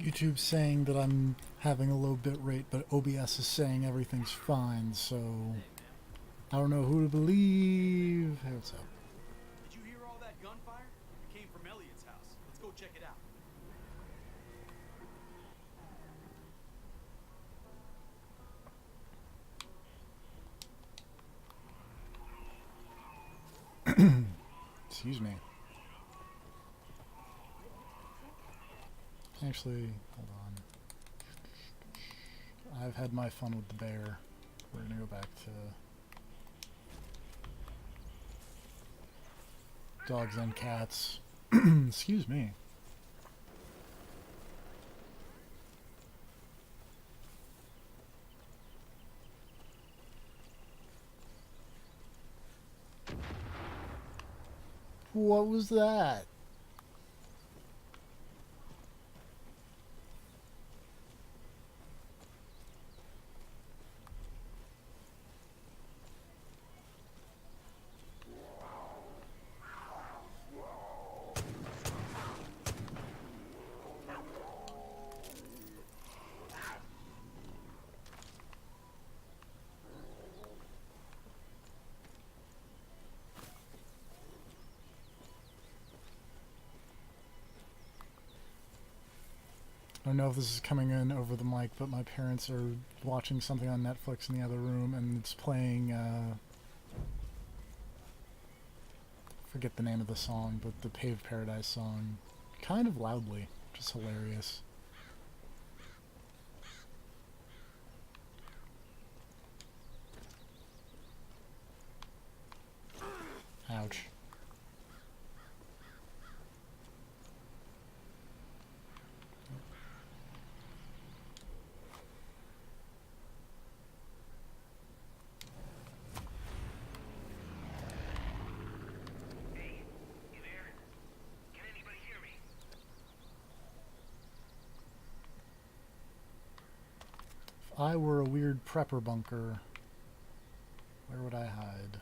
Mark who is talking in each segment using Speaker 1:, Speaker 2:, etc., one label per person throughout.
Speaker 1: YouTube's saying that I'm having a low bit rate, but OBS is saying everything's fine, so I don't know who to believe. Hey, what's up?
Speaker 2: Did you hear all that gunfire? It came from Elliot's house. Let's go check it out.
Speaker 1: Excuse me. Actually, hold on. I've had my fun with the bear. We're gonna go back to dogs and cats. Excuse me. What was that? I don't know if this is coming in over the mic, but my parents are watching something on Netflix in the other room, and it's playing, forget the name of the song, but the Paved Paradise song, kind of loudly, just hilarious. Ouch. If I were a weird prepper bunker, where would I hide?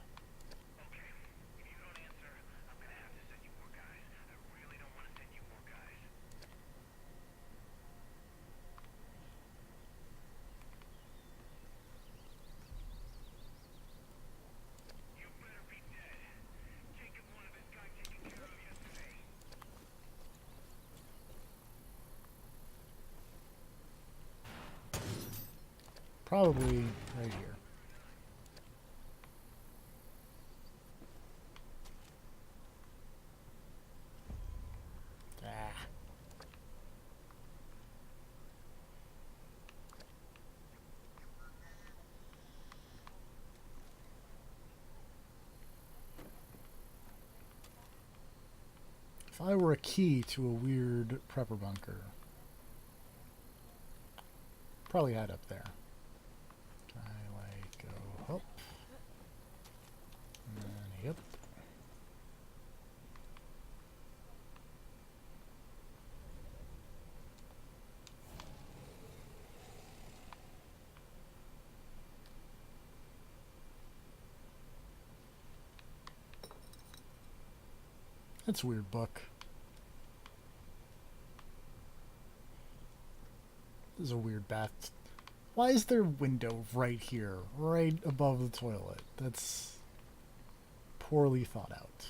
Speaker 1: Probably right here. Ah. If I were a key to a weird prepper bunker, probably hide up there. Can I, like, go up? And then, yep. That's a weird book. This is a weird bath. Why is there a window right here, right above the toilet? That's poorly thought out.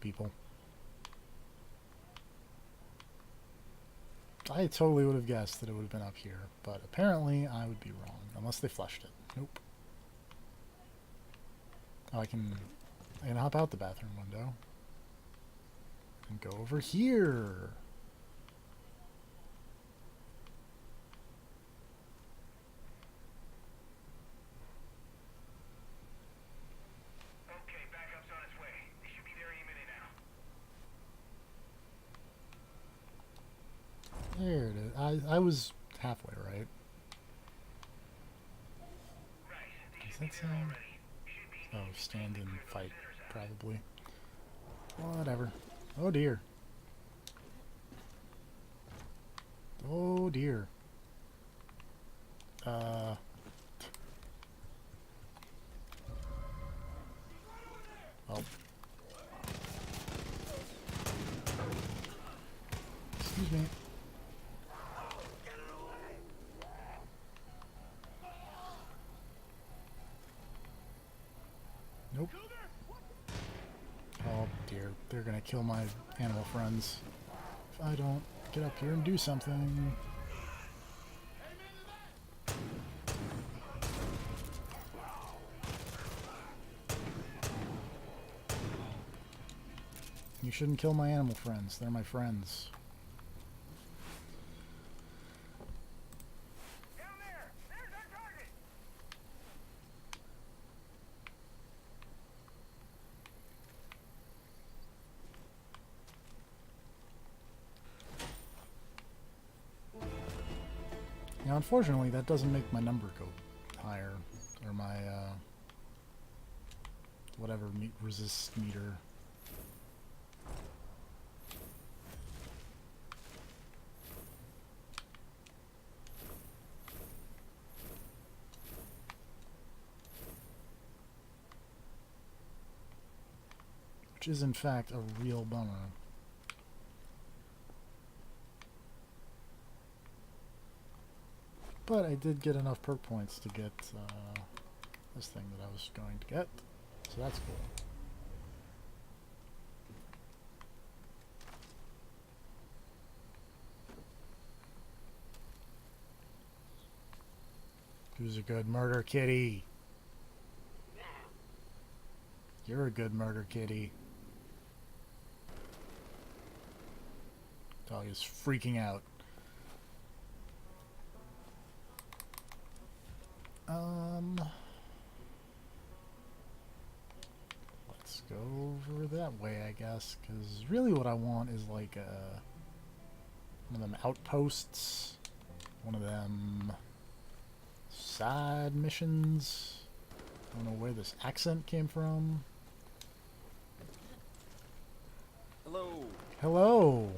Speaker 1: People. I totally would have guessed that it would have been up here, but apparently I would be wrong, unless they flushed it. Nope. Oh, I can hop out the bathroom window and go over here.
Speaker 3: Okay, backup's on its way. They should be there any minute now.
Speaker 1: There it is. I was halfway right.
Speaker 3: Right, they
Speaker 1: Does
Speaker 3: should be
Speaker 1: that
Speaker 3: there
Speaker 1: sound?
Speaker 3: already. Should be
Speaker 1: Oh,
Speaker 3: easy
Speaker 1: stand
Speaker 3: to
Speaker 1: and
Speaker 3: clear those
Speaker 1: fight,
Speaker 3: sinners out.
Speaker 1: probably. Whatever. Oh dear. Oh dear. Excuse me. Nope. Oh dear, they're gonna kill my animal friends if I don't get up here and do something. You shouldn't kill my animal friends. They're my friends.
Speaker 3: Down there! There's our target!
Speaker 1: Now, unfortunately, that doesn't make my number go higher, or my whatever resist meter. Which is, in fact, a real bummer. But I did get enough perk points to get this thing that I was going to get, so that's cool. Who's a good murder kitty? You're a good murder kitty. Dog is freaking out. Let's go over that way, I guess, because really what I want is like one of them outposts, one of them side missions. I don't know where this accent came from.
Speaker 4: Hello,
Speaker 1: Hello.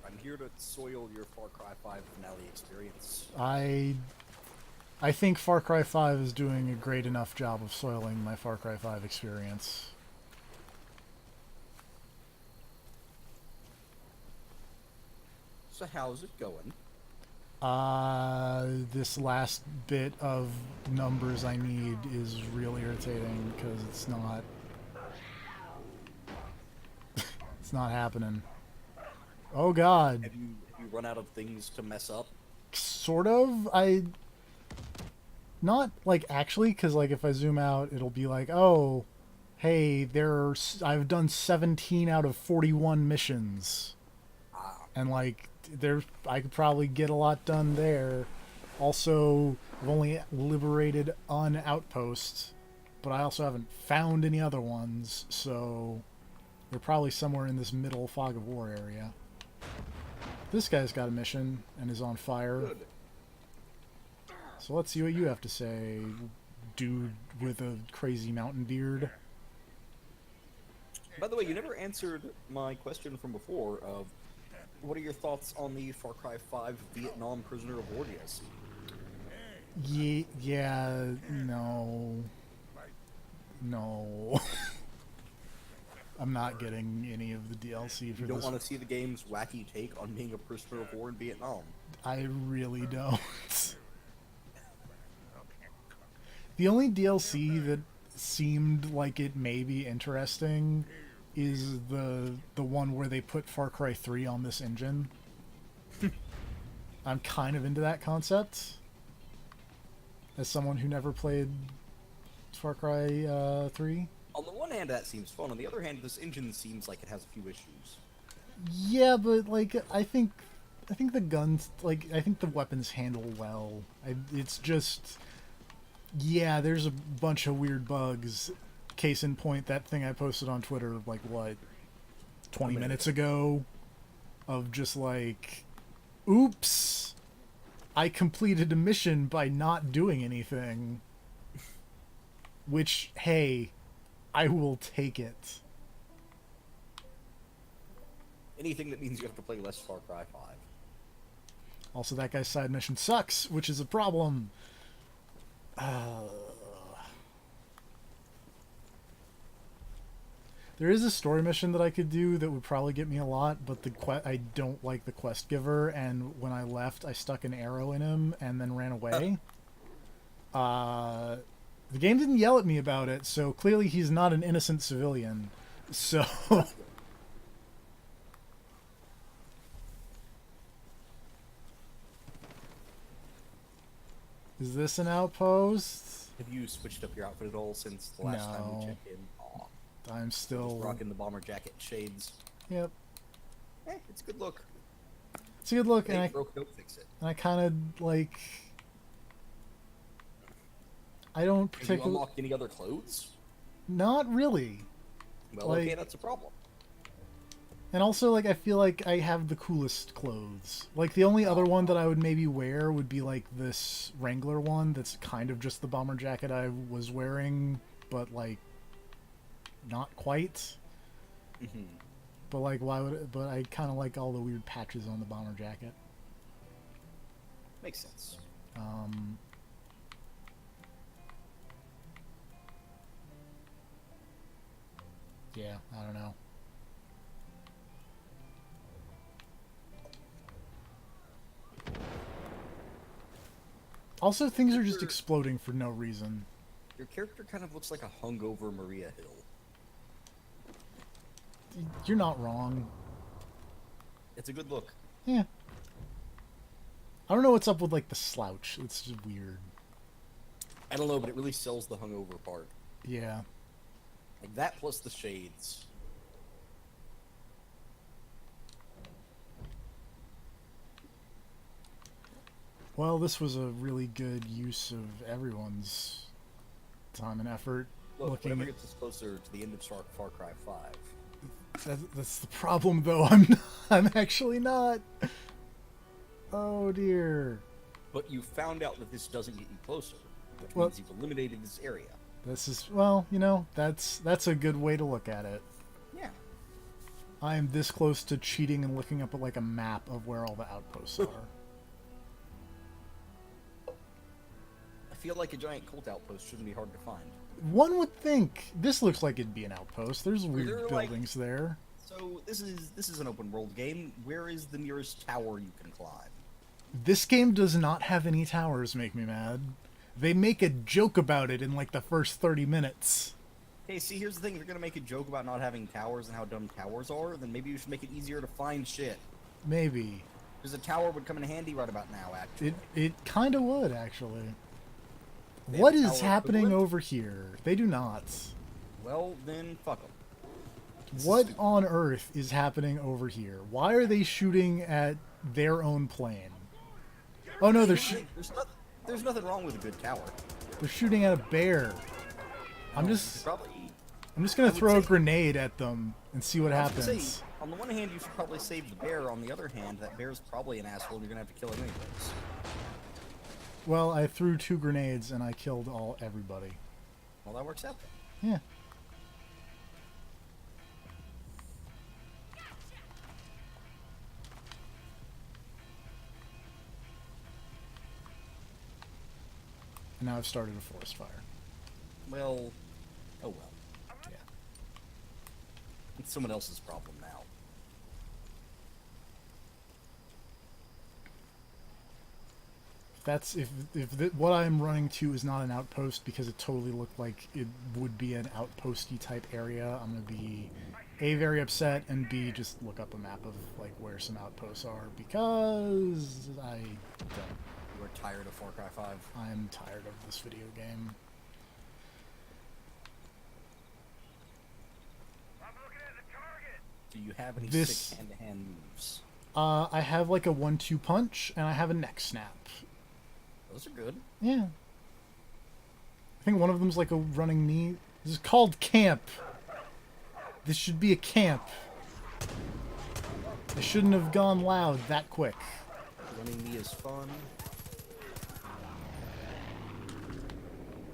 Speaker 4: I'm here to soil your Far Cry 5 finale experience.
Speaker 1: I think Far Cry 5 is doing a great enough job of soiling my Far Cry 5 experience.
Speaker 4: So how's it going?
Speaker 1: This last bit of numbers I need is real irritating because it's not it's not happening. Oh god.
Speaker 4: Have you run out of things to mess up?
Speaker 1: Sort of. Not like actually, because like if I zoom out it'll be like, oh hey, I've done 17 out of 41 missions, and like I could probably get a lot done there. Also, I've only liberated an outpost, but I also haven't found any other ones, so they're probably somewhere in this middle Fog of War area. This guy's got a mission and is on fire.
Speaker 4: Good.
Speaker 1: So let's see what you have to say, dude with a crazy mountain beard.
Speaker 4: By the way, you never answered my question from before of what are your thoughts on the Far Cry 5 Vietnam Prisoner of War DLC?
Speaker 1: Yeah, no. No. I'm not getting any of the DLC for
Speaker 4: You don't
Speaker 1: this.
Speaker 4: want to see the game's wacky take on being a prisoner of war in Vietnam.
Speaker 1: I really don't. The only DLC that seemed like it may be interesting is the one where they put Far Cry 3 on this engine. I'm kind of into that concept. As someone who never played Far Cry 3.
Speaker 4: On the one hand, that seems fun. On the other hand, this engine seems like it has a few issues.
Speaker 1: Yeah, but like I think the guns, like I think the weapons handle well. It's just, yeah, there's a bunch of weird bugs. Case in point, that thing I posted on Twitter like what, 20 minutes ago, of just like, oops, I completed a mission by not doing anything. Which, hey, I will take it.
Speaker 4: Anything that means you have to play less Far Cry 5.
Speaker 1: Also, that guy's side mission sucks, which is a problem. There is a story mission that I could do that would probably get me a lot, but I don't like the quest giver, and when I left, I stuck an arrow in him and then ran away. The game didn't yell at me about it, so clearly he's not an innocent civilian. So... Is this an outpost?
Speaker 4: Have you switched up your outfit at all since the last time we
Speaker 1: No.
Speaker 4: checked in? Aw,
Speaker 1: I'm
Speaker 4: just
Speaker 1: still...
Speaker 4: rocking the bomber jacket and shades.
Speaker 1: Yep.
Speaker 4: It's a good look.
Speaker 1: It's a good look,
Speaker 4: Hey, broke, don't fix it.
Speaker 1: and I kind of, like... I don't
Speaker 4: Have you
Speaker 1: particularly...
Speaker 4: unlocked any other clothes?
Speaker 1: Not really.
Speaker 4: Well,
Speaker 1: Like-
Speaker 4: okay, that's a problem.
Speaker 1: And also, like, I feel like I have the coolest clothes. Like, the only other one that I would maybe wear would be, like, this Wrangler one that's kind of just the bomber jacket I was wearing, but, like, not quite.
Speaker 4: Mm-hmm.
Speaker 1: But, like, why would it... But I kind of like all the weird patches on the bomber jacket.
Speaker 4: Makes sense.
Speaker 1: Yeah, I don't know. Also, things are just exploding for no reason.
Speaker 4: Your character kind of looks like a hungover Maria Hill.
Speaker 1: You're not wrong.
Speaker 4: It's a good look.
Speaker 1: Yeah. I don't know what's up with, like, the slouch. It's just weird.
Speaker 4: I don't know, but it really sells the hungover part.
Speaker 1: Yeah.
Speaker 4: Like that plus the shades.
Speaker 1: Well, this was a really good use of everyone's time and effort.
Speaker 4: Look,
Speaker 1: Looking
Speaker 4: whenever
Speaker 1: at-
Speaker 4: it gets us closer to the end of Far Cry 5.
Speaker 1: That's the problem, though. I'm actually not. Oh dear.
Speaker 4: But you found out that this doesn't get you closer, which
Speaker 1: Well-
Speaker 4: means you've eliminated this area.
Speaker 1: This is, well, you know, that's a good way to look at it.
Speaker 4: Yeah.
Speaker 1: I am this close to cheating and looking up at, like, a map of where all the outposts are.
Speaker 4: I feel like a giant cult outpost shouldn't be hard to find.
Speaker 1: One would think this looks like it'd be an outpost. There's weird
Speaker 4: They're like-
Speaker 1: buildings there.
Speaker 4: So this is an open world game. Where is the nearest tower you can climb?
Speaker 1: This game does not have any towers, make me mad. They make a joke about it in, like, the first 30 minutes.
Speaker 4: Hey, see, here's the thing. If you're gonna make a joke about not having towers and how dumb towers are, then maybe you should make it easier to find shit.
Speaker 1: Maybe.
Speaker 4: Because a tower would come in handy right about now, actually.
Speaker 1: It kind of would, actually.
Speaker 4: They
Speaker 1: What
Speaker 4: have a
Speaker 1: is
Speaker 4: tower
Speaker 1: happening
Speaker 4: equivalent?
Speaker 1: over here? They do not.
Speaker 4: Well, then fuck them.
Speaker 1: What on earth is happening over here? Why are they shooting at their own plane? Oh no,
Speaker 4: There's nothing wrong with a good tower.
Speaker 1: they're shooting at a bear. I'm just
Speaker 4: Probably.
Speaker 1: gonna
Speaker 4: would
Speaker 1: throw a
Speaker 4: say-
Speaker 1: grenade at them and see what
Speaker 4: I was gonna
Speaker 1: happens.
Speaker 4: say, on the one hand, you should probably save the bear. On the other hand, that bear's probably an asshole, and you're gonna have to kill him anyways.
Speaker 1: Well, I threw 2 grenades and I killed everybody.
Speaker 4: Well, that works out then.
Speaker 1: Yeah. And now I've started a forest fire.
Speaker 4: Well, oh well.
Speaker 1: Yeah.
Speaker 4: It's someone else's problem now.
Speaker 1: That's what I'm running to is not an outpost because it totally looked like it would be an outposty type area. I'm gonna be A, very upset, and B, just look up a map of like where some outposts are because
Speaker 4: You are tired of Far Cry 5.
Speaker 1: I'm tired of this video game.
Speaker 3: I'm looking at the target.
Speaker 4: Do you have any
Speaker 1: This-
Speaker 4: sick hand-to-hand moves?
Speaker 1: I have like a 1-2 punch and I have a neck snap.
Speaker 4: Those are good.
Speaker 1: Yeah. I think one of them's like a running knee. This is called camp. This should be a camp. They shouldn't have gone loud that quick.
Speaker 4: Running knee is fun.
Speaker 1: I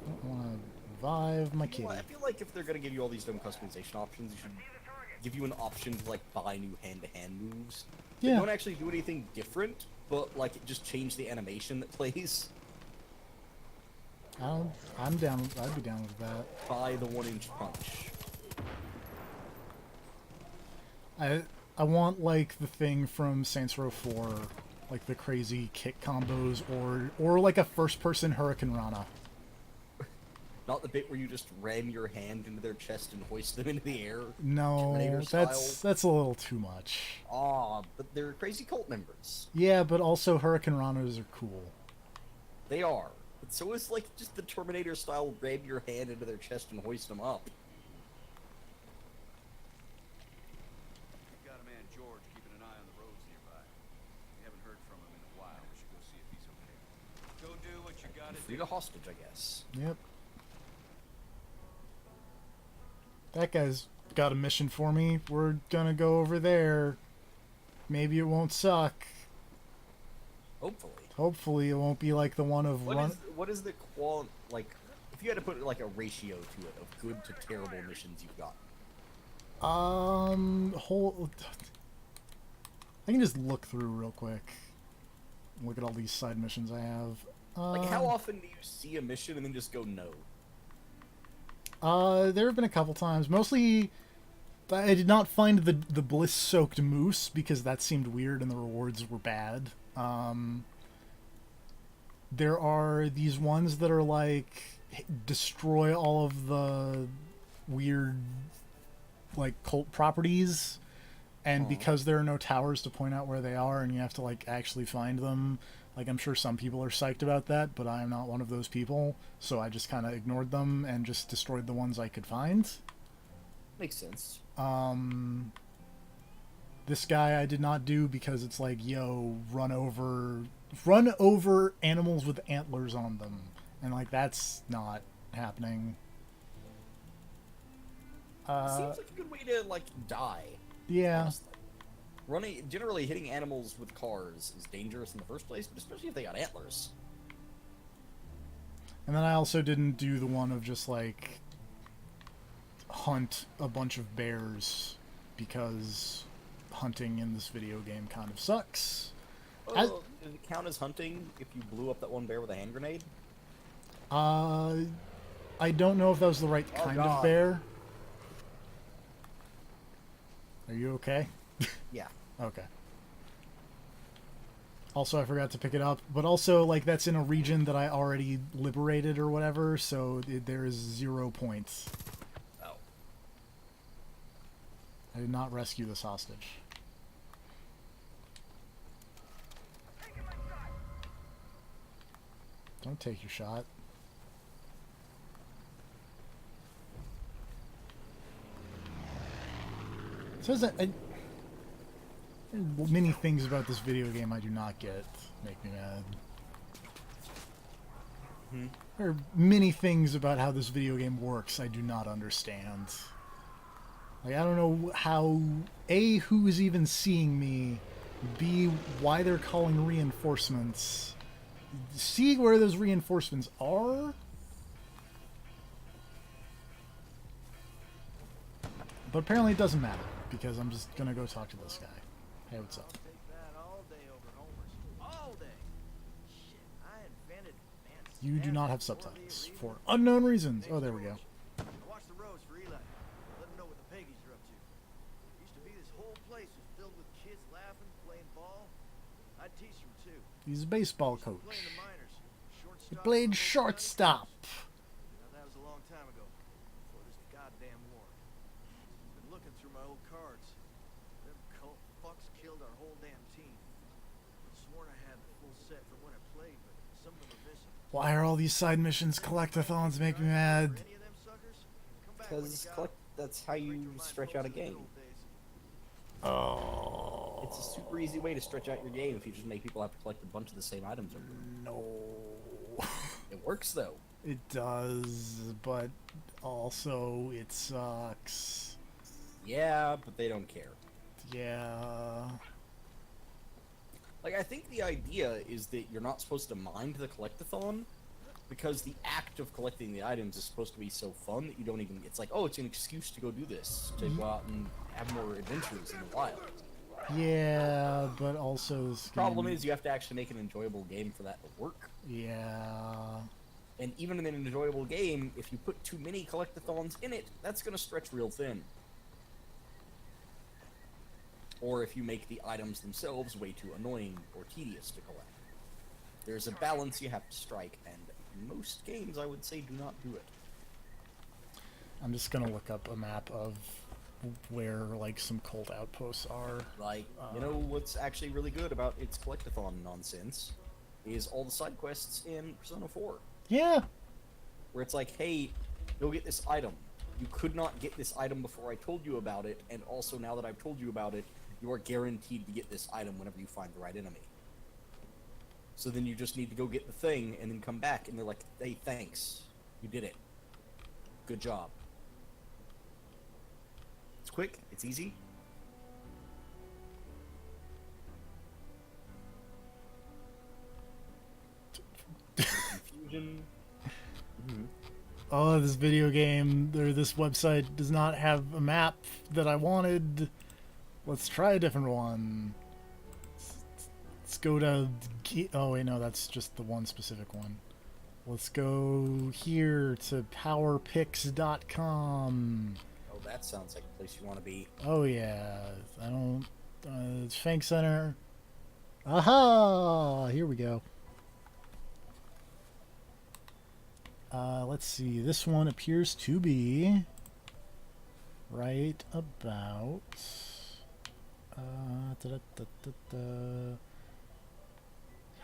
Speaker 1: don't want to revive my kitty.
Speaker 4: Well, I feel like if they're gonna give you all these dumb customization options, you should give you an option to like buy new hand-to-hand moves. They
Speaker 1: Yeah.
Speaker 4: don't actually do anything different, but like just change the animation that plays.
Speaker 1: I'm down. I'd be down with that.
Speaker 4: Buy the 1-inch punch.
Speaker 1: I want like the thing from Saints Row 4, like the crazy kick combos, or like a first-person Hurricane Rana.
Speaker 4: Not the bit where you just ram your hand into their chest and hoist them into the air.
Speaker 1: No,
Speaker 4: Terminator
Speaker 1: that's a little too much.
Speaker 4: Ah, but they're crazy cult members.
Speaker 1: Yeah, but also Hurricane Ranas are cool.
Speaker 4: They are. But so is like just the Terminator style ram your hand into their chest and hoist them up.
Speaker 2: We've got a man, George, keeping an eye on the roads nearby. We haven't heard from him in a while. We should go see if he's okay. Go do what you gotta
Speaker 4: Free
Speaker 2: do.
Speaker 4: to hostage, I guess.
Speaker 1: Yep. That guy's got a mission for me. We're gonna go over there. Maybe it won't suck.
Speaker 4: Hopefully.
Speaker 1: Hopefully it won't be like the one of
Speaker 4: What is the like if you had to put like a ratio to it of good to terrible missions you've got?
Speaker 1: I can just look through real quick. Look at all these side missions I have.
Speaker 4: Like how often do you see a mission and then just go no?
Speaker 1: There have been a couple times. Mostly, I did not find the bliss-soaked moose because that seemed weird and the rewards were bad. There are these ones that are like destroy all of the weird like cult properties, and because there are no towers to point out where they are and you have to like actually find them. Like, I'm sure some people are psyched about that, but I am not one of those people, so I just kind of ignored them and just destroyed the ones I could find.
Speaker 4: Makes sense.
Speaker 1: This guy I did not do because it's like, yo, run over animals with antlers on them, and like that's not happening.
Speaker 4: Seems like a good way to like die.
Speaker 1: Yeah.
Speaker 4: Honestly. Generally hitting animals with cars is dangerous in the first place, but especially if they got antlers.
Speaker 1: And then I also didn't do the one of just like hunt a bunch of bears because hunting in this video game kind of sucks.
Speaker 4: Does it count as hunting if you blew up that one bear with a hand grenade?
Speaker 1: I don't know if that was the right kind of
Speaker 4: God.
Speaker 1: bear. Are you okay?
Speaker 4: Yeah.
Speaker 1: Okay. Also, I forgot to pick it up, but also, like, that's in a region that I already liberated or whatever, so there is 0 points.
Speaker 4: Oh.
Speaker 1: I did not rescue this hostage. Don't take your shot. It says that many things about this video game I do not get make me mad. There are many things about how this video game works I do not understand. Like, I don't know how, A, who is even seeing me, B, why they're calling reinforcements, C, where those reinforcements are. But apparently it doesn't matter, because I'm just gonna go talk to this guy. Hey, what's up?
Speaker 5: Take that all day over Homer's. All day. Shit, I invented
Speaker 1: You do not have subtitles for unknown reasons. Oh, there we go.
Speaker 5: I watch the roads for Eli. Let him know what the Peggies are up to. Used to be this whole place was filled with kids laughing, playing ball. I'd teach them too.
Speaker 1: He's a baseball
Speaker 5: Used to
Speaker 1: coach.
Speaker 5: play in the minors.
Speaker 1: He
Speaker 5: Shortstop
Speaker 1: played
Speaker 5: on both
Speaker 1: shortstop.
Speaker 5: Now that was a long time ago. Before this goddamn war. Been looking through my old cards. Them cult fucks killed our whole damn team. Sworn I had the full set from when I played, but some of them are missing.
Speaker 1: Why are all these side missions collectathons make me mad?
Speaker 5: Any of them suckers? Come back when you
Speaker 4: Because
Speaker 5: got 'em.
Speaker 4: that's how you stretch out a game.
Speaker 1: Oh
Speaker 4: It's a super easy way to stretch out your game if you just make people have to collect a bunch of the same items over.
Speaker 1: no.
Speaker 4: It works though.
Speaker 1: It does, but also it sucks.
Speaker 4: Yeah, but they don't care.
Speaker 1: Yeah.
Speaker 4: Like, I think the idea is that you're not supposed to mind the collectathon because the act of collecting the items is supposed to be so fun that you don't even. It's like, oh, it's an excuse to go do this, to go out and have more adventures in the wild.
Speaker 1: Yeah, but also this
Speaker 4: Problem
Speaker 1: game-
Speaker 4: is, you have to actually make an enjoyable game for that to work.
Speaker 1: Yeah.
Speaker 4: And even in an enjoyable game, if you put too many collectathons in it, that's going to stretch real thin. or if you make the items themselves way too annoying or tedious to collect. There's a balance you have to strike, and most games, I would say, do not do it.
Speaker 1: I'm just gonna look up a map of where like some cult outposts are.
Speaker 4: Like, you know what's actually really good about its collectathon nonsense is all the side quests in Persona 4,
Speaker 1: Yeah.
Speaker 4: where it's like, hey, go get this item. You could not get this item before I told you about it, and also now that I've told you about it, you are guaranteed to get this item whenever you find the right enemy. So then you just need to go get the thing, and then come back, and they're like, hey, thanks. You did it. Good job. It's quick, it's easy. Confusion.
Speaker 1: Oh, this video game or this website does not have a map that I wanted. Let's try a different one. Let's go to... Oh, wait, no, that's just the one specific one. Let's go here to powerpix.com.
Speaker 4: Oh, that sounds like a place you want to be.
Speaker 1: Oh, yeah. I don't... it's Fank Center. Aha! Here we go. Let's see. This one appears to be right about...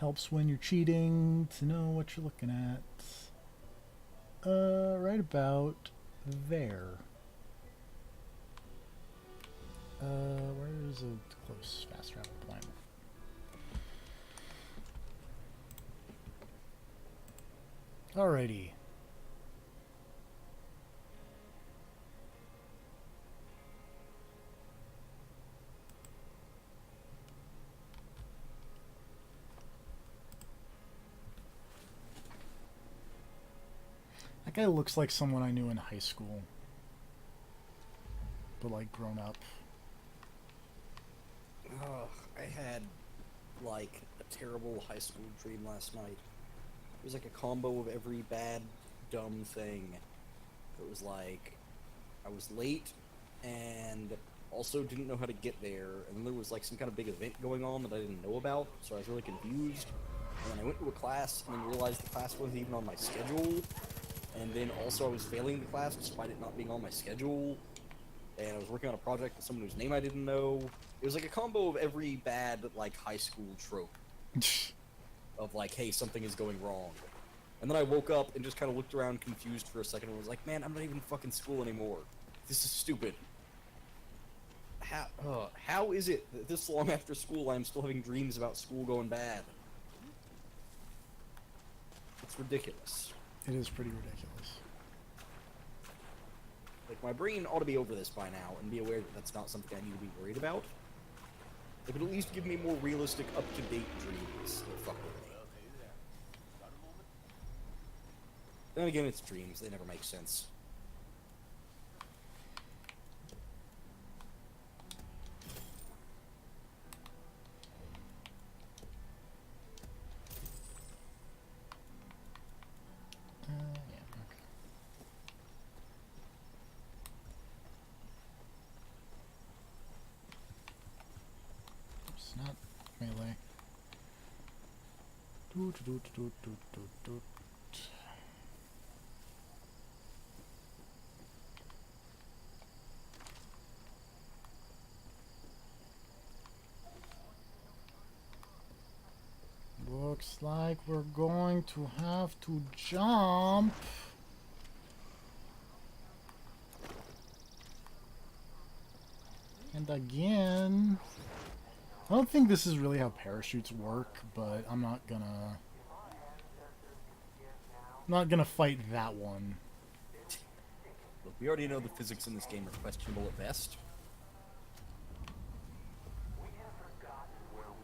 Speaker 1: helps when you're cheating to know what you're looking at. Right about there. Where's a close fast travel point? Alrighty. That guy looks like someone I knew in high school. But like grown up.
Speaker 4: Ugh, I had like a terrible high school dream last night. It was like a combo of every bad, dumb thing. It was like I was late and also didn't know how to get there, and then there was like some kind of big event going on that I didn't know about, so I was really confused. And then I went to a class and then realized the class wasn't even on my schedule. And then also I was failing the class despite it not being on my schedule. And I was working on a project with someone whose name I didn't know. It was like a combo of every bad, like, high school trope. Of like, hey, something is going wrong. And then I woke up and just kind of looked around confused for a second and was like, man, I'm not even in fucking school anymore. This is stupid. How is it that this long after school I'm still having dreams about school going bad? It's ridiculous.
Speaker 1: It is pretty ridiculous.
Speaker 4: Like, my brain ought to be over this by now and be aware that that's not something I need to be worried about. It would at least give me more realistic, up-to-date dreams that fuck with me. Then again, it's dreams. They never make sense.
Speaker 1: Yeah, okay. Oops, not melee. Doot. Looks like we're going to have to jump. And again. I don't think this is really how parachutes work, but I'm not gonna fight that one.
Speaker 4: Look, we already know the physics in this game are questionable at best.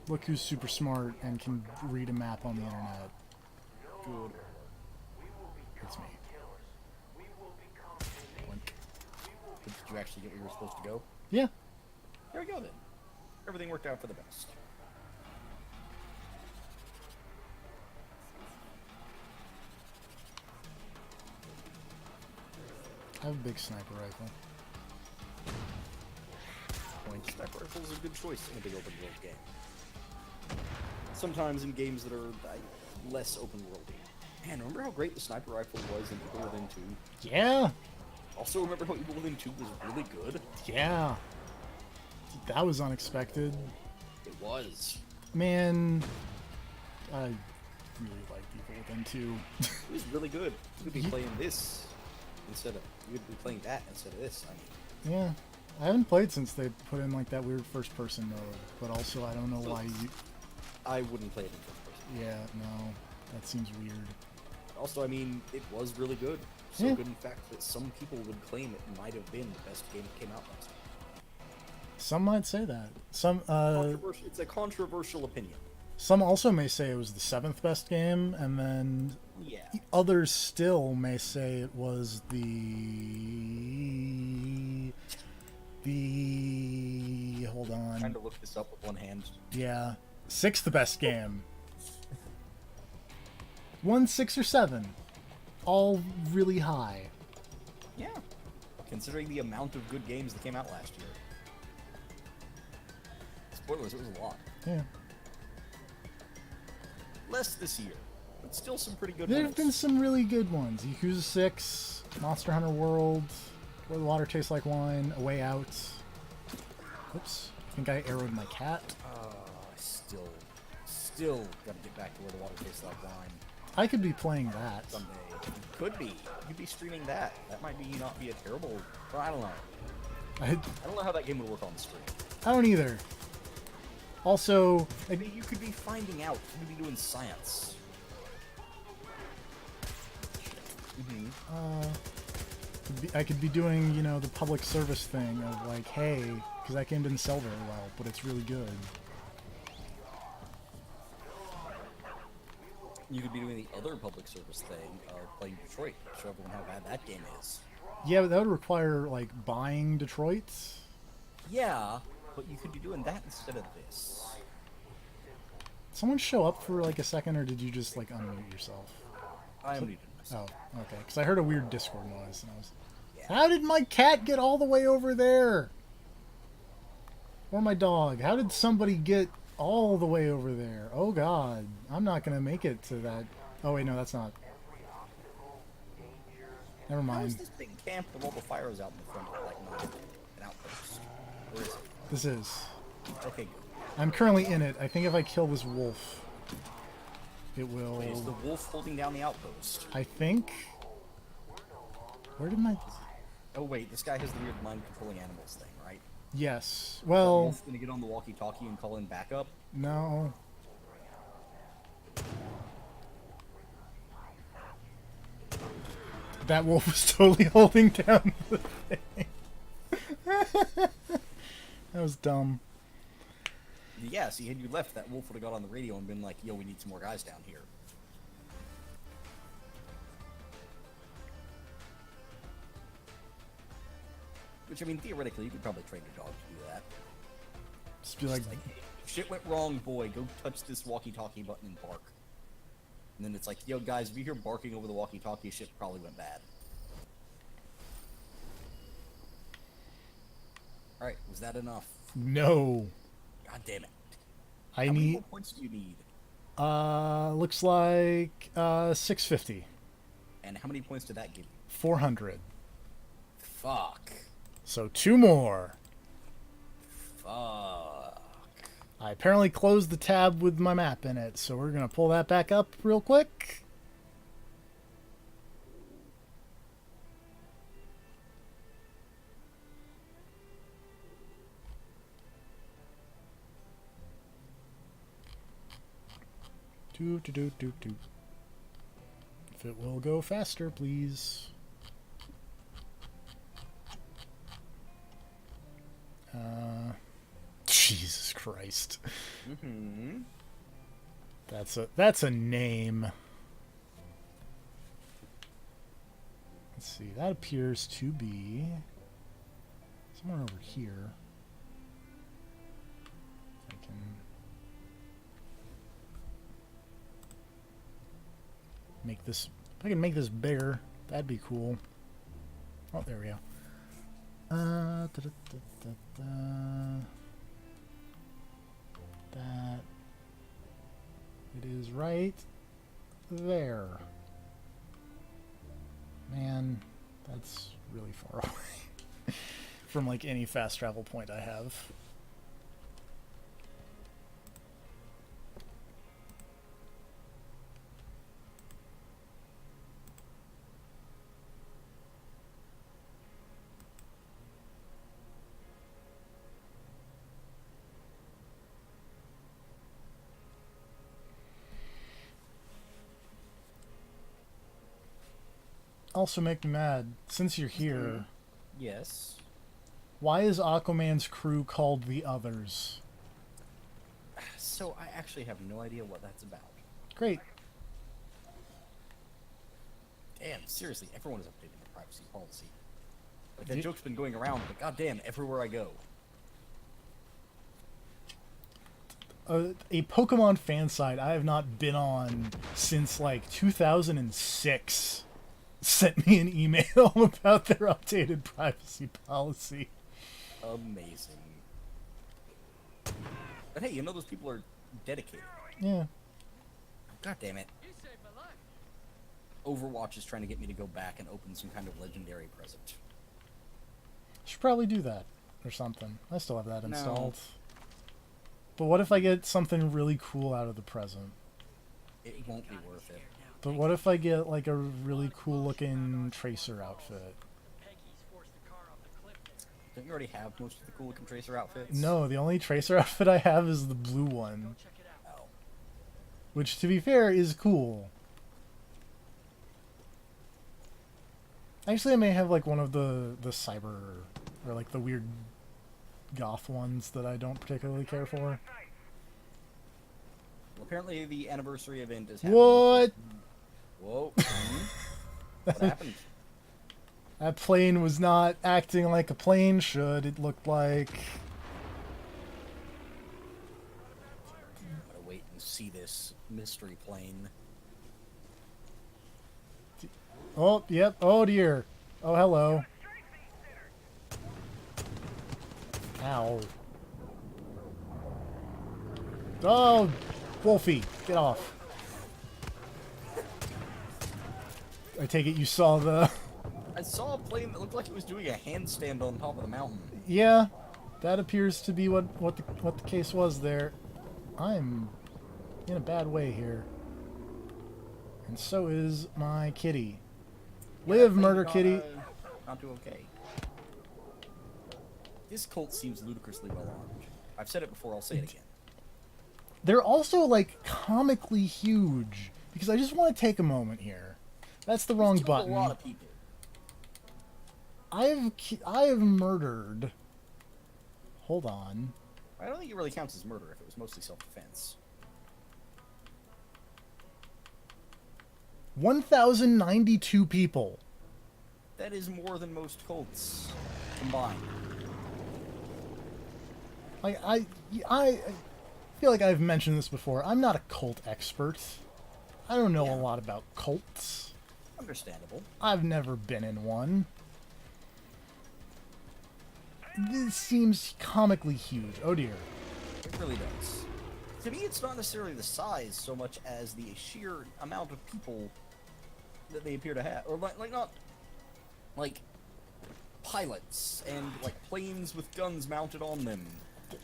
Speaker 1: Look who's super smart and can read a map on the internet.
Speaker 4: Good.
Speaker 1: It's me. Blink.
Speaker 4: Did you actually get where you were supposed to go?
Speaker 1: Yeah.
Speaker 4: There we go then. Everything worked out for the best.
Speaker 1: I have a big sniper rifle.
Speaker 4: Point. sniper rifle is a good choice in a big open world game. Sometimes in games that are less open worldy. Man, remember how great the sniper rifle was in Evil Within 2?
Speaker 1: Yeah,
Speaker 4: Also, remember how Evil Within 2 was really good?
Speaker 1: yeah. That was unexpected.
Speaker 4: It was.
Speaker 1: Man, I really liked Evil Within 2.
Speaker 4: It was really good. You could be
Speaker 1: Ye-
Speaker 4: playing this instead of... You could be playing that instead of this, I mean.
Speaker 1: Yeah. I haven't played since they put in like that weird first person mode, but also I don't know why you...
Speaker 4: I wouldn't play it in first person.
Speaker 1: Yeah, no. That seems weird.
Speaker 4: Also, I mean, it was really good. So
Speaker 1: Yeah.
Speaker 4: good, in fact, that some people would claim it might have been the best game that came out last year.
Speaker 1: Some might say that.
Speaker 4: It's a controversial opinion.
Speaker 1: Some also may say it was the 7th best game, and then
Speaker 4: Yeah.
Speaker 1: others still may say it was the hold on.
Speaker 4: Trying to look this up with one hand.
Speaker 1: Yeah, 6th best game. 1, 6, or 7, all really high.
Speaker 4: Yeah. Considering the amount of good games that came out last year. Spoilers, it was a lot.
Speaker 1: Yeah,
Speaker 4: Less this year, but still some pretty good
Speaker 1: there
Speaker 4: ones.
Speaker 1: have been some really good ones. Yakuza 6, Monster Hunter World, Where the Water Tastes Like Wine, A Way Out. Oops, I think I arrowed my cat.
Speaker 4: Still gotta get back to Where the Water Tastes Like Wine
Speaker 1: I could be playing that.
Speaker 4: someday. You could be. You could be streaming that. That might be not be a terrible... Well, I don't know.
Speaker 1: I
Speaker 4: I don't know how that game would work on the stream.
Speaker 1: don't either. Also,
Speaker 4: I mean, you could be finding out. You could be doing science.
Speaker 1: I could be doing, you know, the public service thing of like, hey, because that game didn't sell very well, but it's really good.
Speaker 4: You could be doing the other public service thing of playing Detroit. Show everyone how bad that game is.
Speaker 1: Yeah, but that would require like buying Detroit.
Speaker 4: Yeah, but you could be doing that instead of this.
Speaker 1: Someone show up for like a second, or did you just like unmute yourself?
Speaker 4: I am muted myself.
Speaker 1: Oh, okay. Because I heard a weird Discord noise, and I was,
Speaker 4: Yeah.
Speaker 1: how did my cat get all the way over there? Or my dog? How did somebody get all the way over there? Oh God, I'm not gonna make it to that. Oh wait, no, that's not. Never
Speaker 4: How is
Speaker 1: mind.
Speaker 4: this big camp with all the fires out in the front of like not an outpost? Where is it?
Speaker 1: This is.
Speaker 4: Okay, good.
Speaker 1: I'm currently in it. I think if I kill this wolf, it will.
Speaker 4: Wait, is the wolf holding down the outpost?
Speaker 1: I think. Where did my?
Speaker 4: Oh wait, this guy has the weird mind controlling animals thing, right?
Speaker 1: Yes.
Speaker 4: Is that
Speaker 1: Well,
Speaker 4: wolf gonna get on the walkie-talkie and call in backup?
Speaker 1: no. That wolf was totally holding down the thing. That was dumb.
Speaker 4: Yeah, see, had you left, that wolf would have got on the radio and been like, yo, we need some more guys down here. Which, I mean, theoretically, you could probably train your dog to do that.
Speaker 1: Just be like,
Speaker 4: It's like, hey, if shit went wrong, boy, go touch this walkie-talkie button and bark. And then it's like, yo, guys, if you hear barking over the walkie-talkie, shit probably went bad. Alright, was that enough?
Speaker 1: no.
Speaker 4: God damn it.
Speaker 1: I
Speaker 4: How many
Speaker 1: need.
Speaker 4: more points do you need?
Speaker 1: Looks like 650,
Speaker 4: And how many points did that give you?
Speaker 1: 400.
Speaker 4: Fuck.
Speaker 1: So 2 more.
Speaker 4: Fuck.
Speaker 1: I apparently closed the tab with my map in it, so we're gonna pull that back up real quick. Do do do do do. If it will go faster, please. Jesus Christ.
Speaker 4: Mm-hmm.
Speaker 1: That's a name. Let's see. That appears to be somewhere over here. If I can make this. If I can make this bigger, that'd be cool. Oh, there we go. That it is right there. Man, that's really far away from like any fast travel point I have. Also make me mad, since you're here,
Speaker 4: Yes.
Speaker 1: why is Aquaman's crew called the Others?
Speaker 4: So I actually have no idea what that's about.
Speaker 1: Great.
Speaker 4: Damn, seriously, everyone is updating their privacy policy. Like, that
Speaker 1: Ye-
Speaker 4: joke's been going around, but goddamn, everywhere I go.
Speaker 1: A Pokemon fan site I have not been on since like 2006 sent me an email about their updated privacy policy.
Speaker 4: Amazing. But hey, you know those people are dedicated.
Speaker 1: Yeah.
Speaker 4: God damn it. Overwatch is trying to get me to go back and open some kind of legendary present.
Speaker 1: Should probably do that or something. I still have that
Speaker 4: No.
Speaker 1: installed. But what if I get something really cool out of the present?
Speaker 4: It won't be worth it.
Speaker 1: But what if I get like a really cool looking Tracer outfit?
Speaker 4: Don't you already have most of the cool looking Tracer outfits?
Speaker 1: No, the only Tracer outfit I have is the blue one.
Speaker 4: Oh.
Speaker 1: Which, to be fair, is cool. Actually, I may have like one of the cyber or like the weird goth ones that I don't particularly care for.
Speaker 4: Well, apparently the anniversary event is happening.
Speaker 1: What?
Speaker 4: Whoa. What happened?
Speaker 1: That plane was not acting like a plane should. It looked like...
Speaker 4: I'm gonna wait and see this mystery plane.
Speaker 1: Oh, yep. Oh, dear. Oh, hello. Ow. Oh, Wolfie, get off. I take it you saw the...
Speaker 4: I saw a plane that looked like it was doing a handstand on top of the mountain.
Speaker 1: Yeah, that appears to be what the case was there. I'm in a bad way here. And so is my kitty. Live, murder kitty.
Speaker 4: Not do okay. This cult seems ludicrously well armed. I've said it before, I'll say it again.
Speaker 1: They're also, like, comically huge. Because I just want to take a moment here. That's the wrong
Speaker 4: He's killed
Speaker 1: button.
Speaker 4: A lot of people.
Speaker 1: I have murdered... Hold on.
Speaker 4: I don't think it really counts as murder if it was mostly self-defense.
Speaker 1: 1,092 people.
Speaker 4: That is more than most cults combined.
Speaker 1: Like, I feel like I've mentioned this before. I'm not a cult expert. I don't know a lot about cults.
Speaker 4: Understandable.
Speaker 1: I've never been in one. This seems comically huge. Oh dear.
Speaker 4: It really does. To me, it's not necessarily the size so much as the sheer amount of people that they appear to have. Or, like not... Like, pilots and, like, planes with guns mounted on them.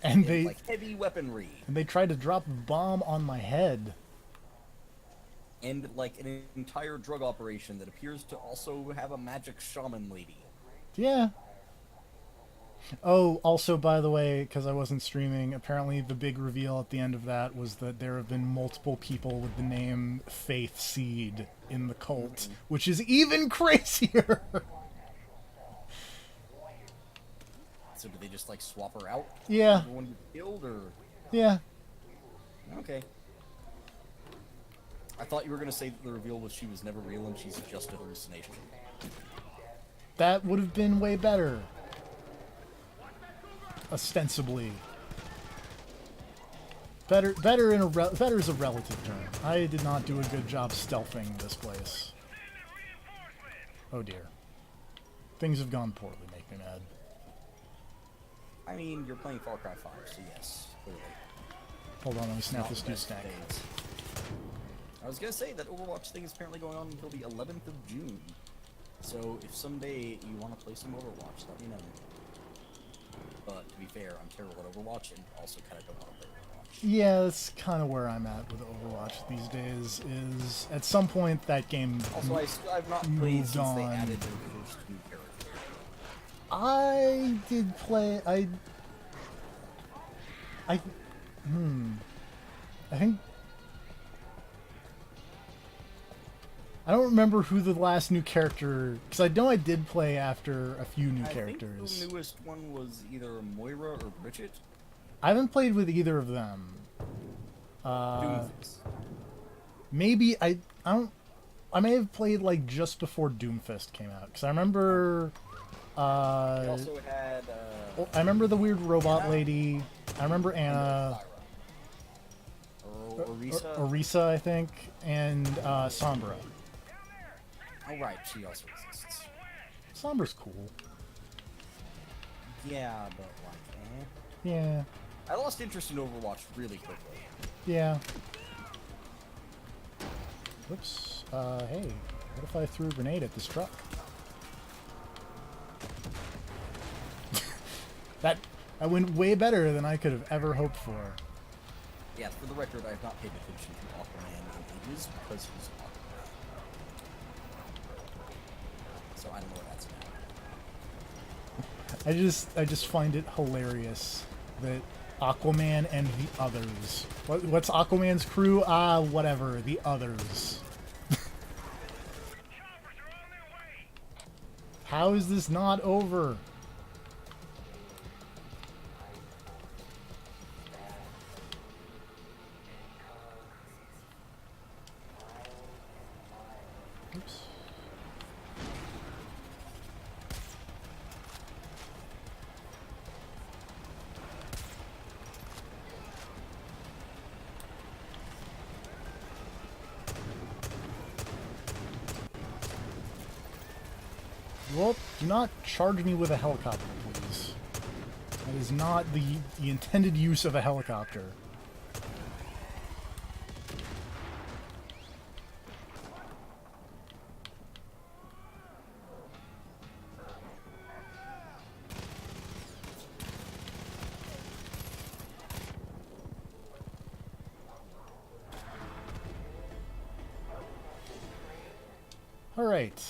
Speaker 1: And they
Speaker 4: like, heavy weaponry.
Speaker 1: tried to drop a bomb on my head.
Speaker 4: And, like, an entire drug operation that appears to also have a magic shaman lady.
Speaker 1: Yeah. Oh, also, by the way, because I wasn't streaming, apparently the big reveal at the end of that was that there have been multiple people with the name Faith Seed in the cult, which is even crazier.
Speaker 4: So do they just, like, swap her out?
Speaker 1: Yeah,
Speaker 4: Everyone gets killed, or...
Speaker 1: yeah.
Speaker 4: Okay. I thought you were gonna say that the reveal was she was never real and she's just a hallucination.
Speaker 1: That would have been way better. Ostensibly. Better is a relative term. I did not do a good job stealthing this place. Oh dear. Things have gone poorly, make me mad.
Speaker 4: I mean, you're playing Far Cry 5, so yes, clearly.
Speaker 1: Hold on, let me snap
Speaker 4: Not
Speaker 1: this
Speaker 4: the
Speaker 1: dude's
Speaker 4: best
Speaker 1: neck.
Speaker 4: phase. I was gonna say that Overwatch thing is apparently going on until the 11th of June. So if someday you want to play some Overwatch, let me know. But to be fair, I'm terrible at Overwatch and also kind of don't want to play Overwatch.
Speaker 1: Yeah, that's kind of where I'm at with Overwatch these days. Is at some point that game.
Speaker 4: Also, I've not played
Speaker 1: moved
Speaker 4: since they
Speaker 1: on.
Speaker 4: added their first new character.
Speaker 1: I did play. I think. I don't remember who the last new character, because I know I did play after a few new
Speaker 4: I
Speaker 1: characters.
Speaker 4: think the newest one was either Moira or Bridget.
Speaker 1: I haven't played with either of them.
Speaker 4: Doomfist.
Speaker 1: Maybe I don't. I may have played like just before Doomfist came out, because I remember.
Speaker 4: They also had.
Speaker 1: I remember the weird robot lady. I remember Anna.
Speaker 4: Orisa.
Speaker 1: Orisa, I think, and Sombra.
Speaker 4: Oh right, she also exists.
Speaker 1: Sombra's cool.
Speaker 4: Yeah, but like,
Speaker 1: Yeah,
Speaker 4: I lost interest in Overwatch really quickly.
Speaker 1: yeah. Whoops. Hey, what if I threw a grenade at this truck? that went way better than I could have ever hoped for.
Speaker 4: Yeah, for the record, I have not paid attention to Aquaman in ages because he's Aquaman. So I don't know where that's at.
Speaker 1: I just find it hilarious that Aquaman and the others. What's Aquaman's crew? Whatever. The others.
Speaker 3: Choppers are on their way.
Speaker 1: How is this not over? Oops. Well, do not charge me with a helicopter, please. That is not the intended use of a helicopter. All right.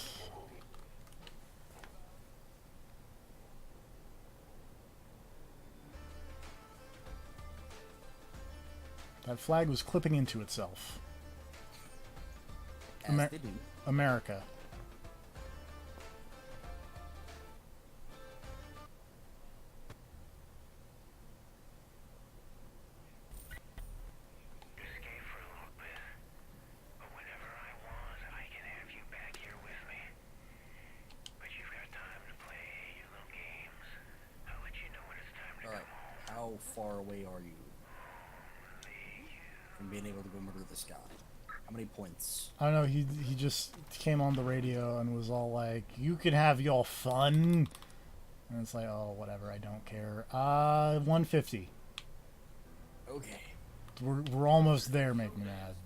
Speaker 1: That flag was clipping into itself.
Speaker 4: As
Speaker 1: Amer-
Speaker 4: they do.
Speaker 1: America.
Speaker 3: Escape for a little bit. But whenever I want, I can have you back here with me. But you've got time to play your little games. I'll let you know when it's time to
Speaker 4: All right,
Speaker 3: come home.
Speaker 4: how far away are you from being able to go murder this guy? How many points?
Speaker 1: I don't know, he just came on the radio and was all like, "You can have your fun." And it's like, "Oh, whatever, I don't care." 150.
Speaker 4: Okay.
Speaker 1: We're almost there, make me mad.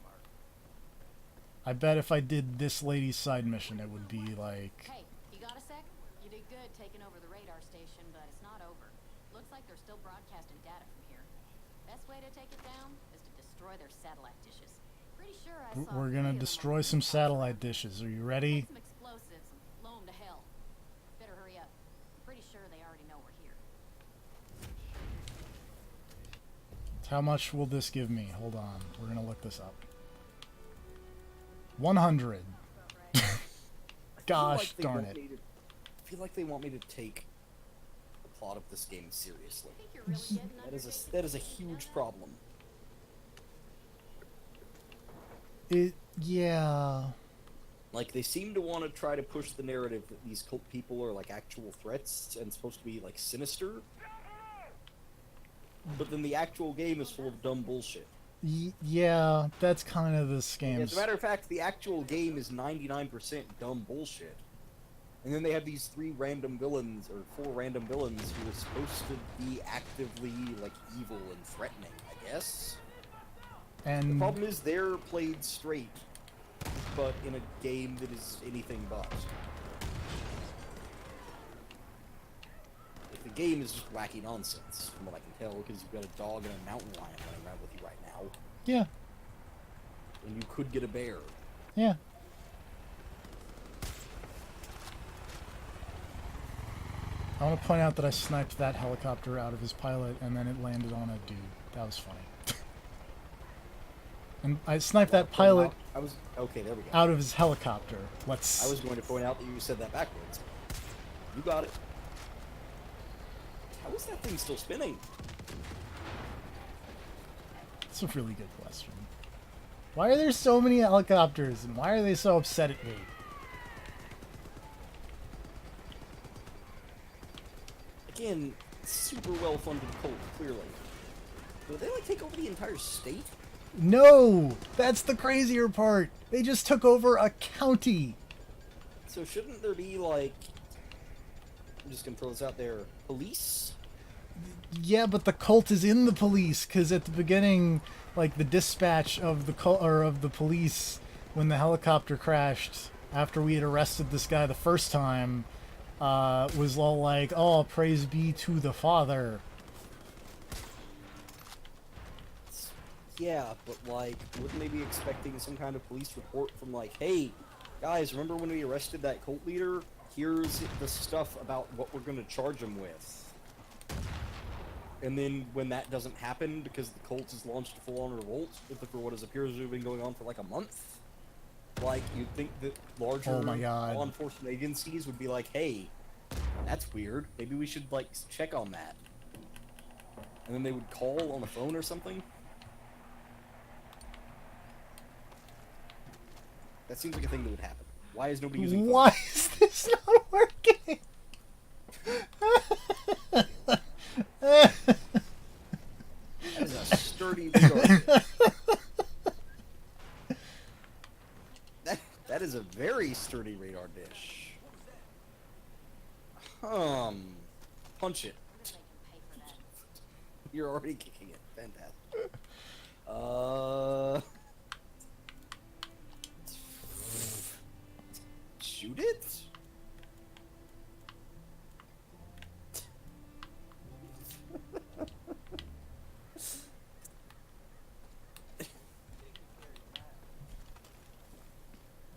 Speaker 1: I bet if I did this lady's side mission, it would be like...
Speaker 6: Hey, you got a sec? You did good taking over the radar station, but it's not over. Looks like they're still broadcasting data from here. Best way to take it down is to destroy their satellite dishes. Pretty sure I saw
Speaker 1: We're
Speaker 6: 3
Speaker 1: gonna
Speaker 6: of them
Speaker 1: destroy
Speaker 6: on
Speaker 1: some
Speaker 6: the
Speaker 1: satellite dishes. Are you ready?
Speaker 6: Get some explosives and blow them to hell. Better hurry up. I'm pretty sure they already know we're here.
Speaker 1: How much will this give me? Hold on. We're gonna look this up. 100. Gosh darn it.
Speaker 4: I feel like they want me to take the plot of this game seriously.
Speaker 6: I think you're really getting
Speaker 4: That is a huge problem.
Speaker 1: Yeah.
Speaker 4: Like, they seem to want to try to push the narrative that these cult people are, like, actual threats and supposed to be, like, sinister. But then the actual game is full of dumb bullshit.
Speaker 1: Yeah, that's kind of the
Speaker 4: As
Speaker 1: scams.
Speaker 4: a matter of fact, the actual game is 99% dumb bullshit. And then they have these 3 random villains, or 4 random villains who are supposed to be actively, like, evil and threatening, I guess? The
Speaker 1: And
Speaker 4: problem is they're played straight, but in a game that is anything but. Like, the game is just wacky nonsense, from what I can tell, because you've got a dog and a mountain lion running around with you right now,
Speaker 1: yeah,
Speaker 4: and you could get a bear.
Speaker 1: yeah. I want to point out that I sniped that helicopter out of his pilot, and then it landed on a dude. That was funny. And I sniped that pilot
Speaker 4: I was okay. There we go.
Speaker 1: out of his helicopter.
Speaker 4: I
Speaker 1: Let's.
Speaker 4: was going to point out that you said that backwards. You got it. How is that thing still spinning?
Speaker 1: It's a really good question. Why are there so many helicopters, and why are they so upset at me?
Speaker 4: Again, super well-funded cult, clearly. Did they like take over the entire state?
Speaker 1: No! That's the crazier part! They just took over a county!
Speaker 4: So shouldn't there be like? I'm just gonna throw this out there. Police?
Speaker 1: Yeah, but the cult is in the police, because at the beginning, like, the dispatch of the cult, or of the police, when the helicopter crashed, after we had arrested this guy the first time, was all like, oh, praise be to the Father.
Speaker 4: Yeah, but like, wouldn't they be expecting some kind of police report from like, hey, guys, remember when we arrested that cult leader? Here's the stuff about what we're gonna charge him with. And then when that doesn't happen because the cult has launched a full-on revolt for what appears to have been going on for like a month, like you'd think that larger
Speaker 1: Oh my God.
Speaker 4: law enforcement agencies would be like, hey, that's weird. Maybe we should like check on that. And then they would call on the phone or something. That seems like a thing that would happen. Why is nobody using
Speaker 1: Why is this not working?
Speaker 4: That is a sturdy radar. That is a very sturdy radar dish. Punch it.
Speaker 6: They can pay for that.
Speaker 4: You're already kicking it. Fantastic. Shoot it?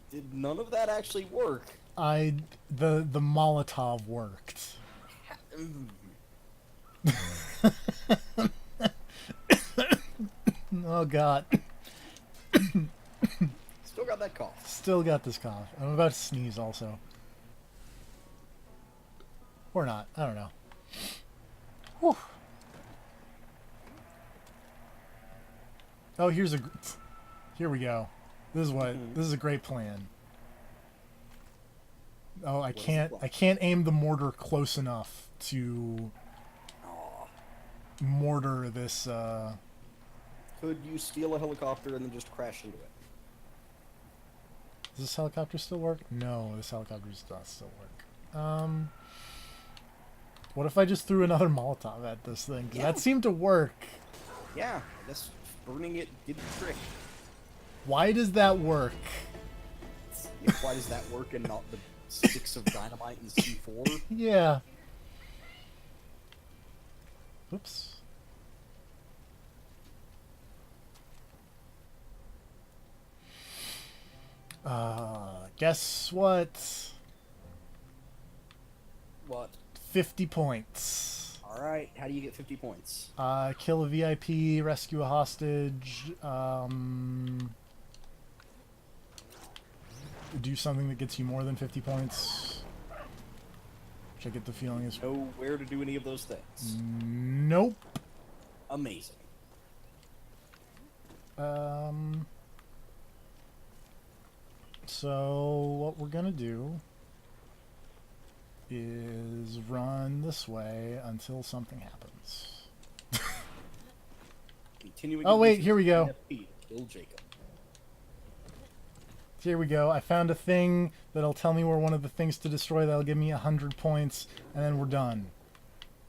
Speaker 4: Did none of that actually work?
Speaker 1: The Molotov worked. Oh god.
Speaker 4: Still got that cough.
Speaker 1: Still got this cough. I'm about to sneeze also. Or not. I don't know. Whew. Oh, here we go. This is a great plan. Oh, I
Speaker 4: the
Speaker 1: can't
Speaker 4: plan?
Speaker 1: aim the mortar close enough to mortar this
Speaker 4: Could you steal a helicopter and then just crash into it?
Speaker 1: Does this helicopter still work? No, this helicopter does not still work. What if I just threw another Molotov at this thing? 'Cause
Speaker 4: Yeah.
Speaker 1: that seemed to work.
Speaker 4: Yeah, I guess burning it did the trick.
Speaker 1: Why does that work?
Speaker 4: Yeah, why does that work and not the sticks of dynamite and C4?
Speaker 1: Yeah. Oops. Guess what?
Speaker 4: What?
Speaker 1: 50 points.
Speaker 4: Alright, how do you get 50 points?
Speaker 1: Kill a VIP, rescue a hostage, do something that gets you more than 50 points. Which I get the feeling is...
Speaker 4: Know where to do any of those things.
Speaker 1: Nope.
Speaker 4: Amazing.
Speaker 1: So what we're gonna do is run this way until something happens.
Speaker 4: Continuing
Speaker 1: Oh,
Speaker 4: to
Speaker 1: wait,
Speaker 4: use
Speaker 1: here we go.
Speaker 4: NFP to kill Jacob.
Speaker 1: Here we go. I found a thing that'll tell me where one of the things to destroy. That'll give me 100 points, and then we're done.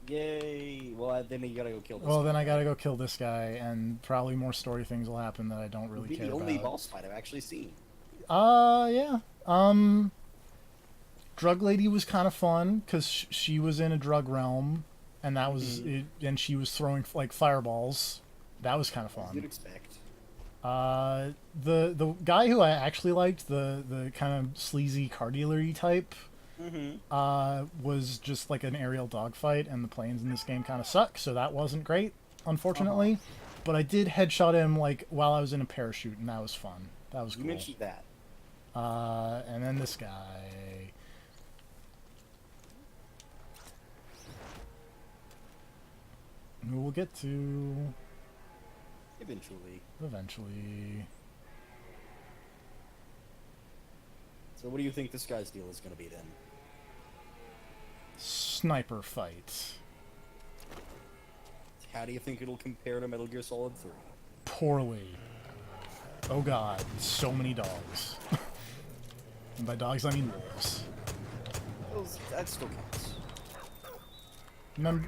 Speaker 4: Yay! Well, then you gotta go kill this.
Speaker 1: Well,
Speaker 4: guy.
Speaker 1: then I gotta go kill this guy, and probably more story things will happen that I don't
Speaker 4: It'll
Speaker 1: really
Speaker 4: be
Speaker 1: care
Speaker 4: the only
Speaker 1: about.
Speaker 4: boss fight I've actually seen.
Speaker 1: Yeah. Drug Lady was kind of fun because she was in a drug realm, and that was it, and she was throwing like fireballs. That was kind of
Speaker 4: As you'd
Speaker 1: fun.
Speaker 4: expect.
Speaker 1: The guy who I actually liked, the kind of sleazy car dealery type, was just like an aerial dogfight, and the planes in this game kind of suck, so that wasn't great, unfortunately. But I did headshot him like while I was in a parachute, and that was fun. That was
Speaker 4: You
Speaker 1: cool.
Speaker 4: mentioned that.
Speaker 1: And then this guy. Who we'll get to
Speaker 4: Eventually.
Speaker 1: eventually.
Speaker 4: So what do you think this guy's deal is gonna be then?
Speaker 1: Sniper fight.
Speaker 4: How do you think it'll compare to Metal Gear Solid 3?
Speaker 1: Poorly. Oh god, so many dogs. And by dogs I mean wolves.
Speaker 4: That still counts.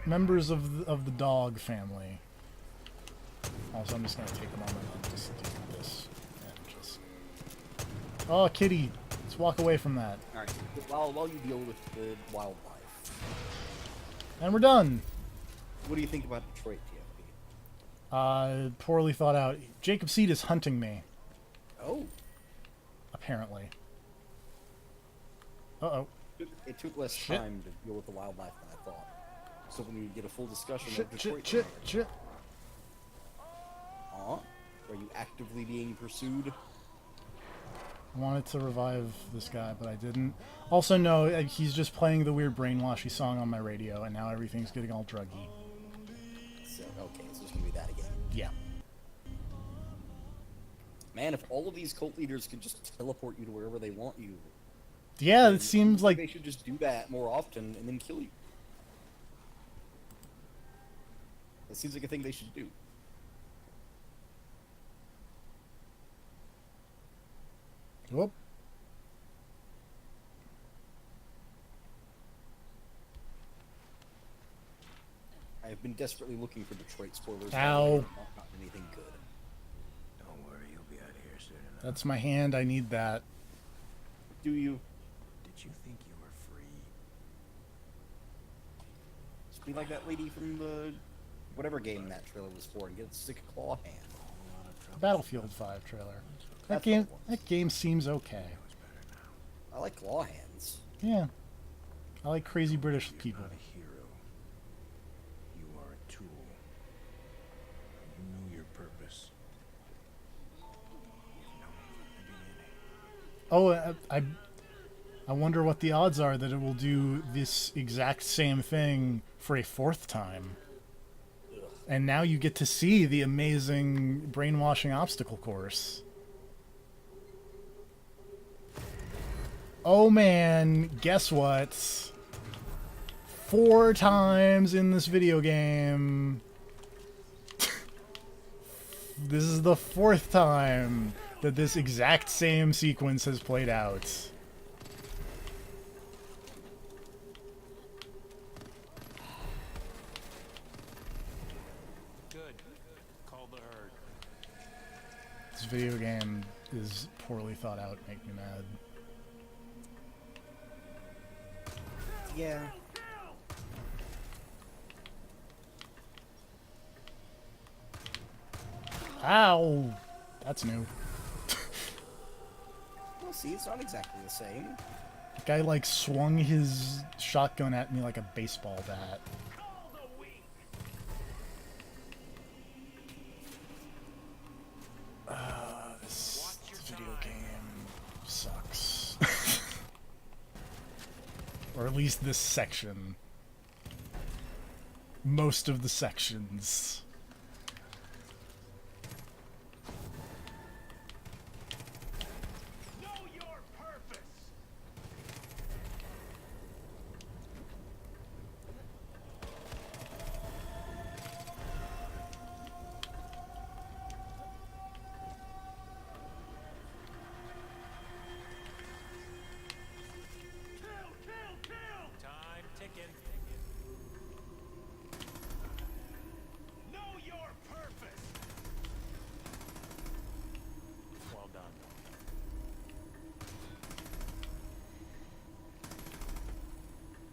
Speaker 1: Members of the dog family. Also, I'm just gonna take a moment and just do this and just. Oh, kitty! Let's walk away from that.
Speaker 4: Alright, while you deal with the wildlife,
Speaker 1: And we're done.
Speaker 4: what do you think about Detroit, TFP?
Speaker 1: Poorly thought out. Jacob Seed is hunting me,
Speaker 4: Oh,
Speaker 1: apparently. Uh-oh.
Speaker 4: it took less
Speaker 1: Shit.
Speaker 4: time to deal with the wildlife than I thought. So when you get a full discussion
Speaker 1: Shit,
Speaker 4: of
Speaker 1: shit,
Speaker 4: Detroit,
Speaker 1: shit, shit.
Speaker 4: Are you actively being pursued?
Speaker 1: I wanted to revive this guy, but I didn't. Also, no, he's just playing the weird brainwashy song on my radio, and now everything's getting all druggy.
Speaker 4: So okay, so it's gonna be that again.
Speaker 1: Yeah.
Speaker 4: Man, if all of these cult leaders could just teleport you to wherever they want you,
Speaker 1: Yeah,
Speaker 4: then
Speaker 1: it seems
Speaker 4: they
Speaker 1: like...
Speaker 4: should just do that more often and then kill you. That seems like a thing they should do.
Speaker 1: Whoop.
Speaker 4: I have been desperately looking for Detroit spoilers.
Speaker 1: Ow.
Speaker 4: But I have not gotten anything good.
Speaker 5: Don't worry, you'll be out of here soon enough.
Speaker 1: That's my hand. I need that.
Speaker 4: Do you?
Speaker 5: Did you think you were free?
Speaker 4: Just be like that lady from the whatever game that trailer was for and get a stick of claw hand.
Speaker 1: Battlefield 5 trailer.
Speaker 4: That's
Speaker 1: That
Speaker 4: what it was.
Speaker 1: that game seems okay.
Speaker 4: I like claw hands.
Speaker 1: Yeah. I like crazy British people.
Speaker 5: Not a hero. You are a tool. You know your purpose. You've known from the beginning.
Speaker 1: Oh, I wonder what the odds are that it will do this exact same thing for a fourth time. And now you get to see the amazing brainwashing obstacle course. Oh man, guess what? 4 times in this video game. This is the 4th time that this exact same sequence has played out.
Speaker 2: Good. Call the herd.
Speaker 1: This video game is poorly thought out, make me mad.
Speaker 4: Yeah.
Speaker 1: Ow! That's new.
Speaker 4: Well, see, it's not exactly the same.
Speaker 1: The guy like swung his shotgun at me like a baseball bat. This video game sucks. Or at least this section. Most of the sections.
Speaker 3: Know your purpose!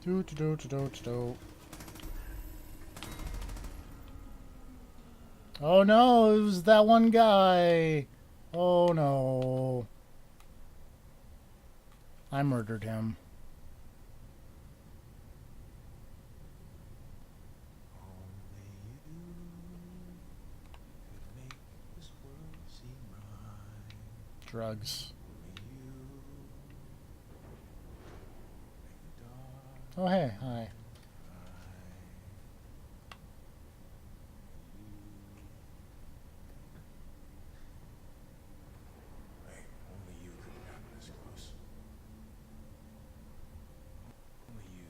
Speaker 1: Do do do do do do. Oh no, it was that one guy. Oh no. I murdered him. Drugs. Oh hey, hi.
Speaker 3: Only you could have gotten this close. Only you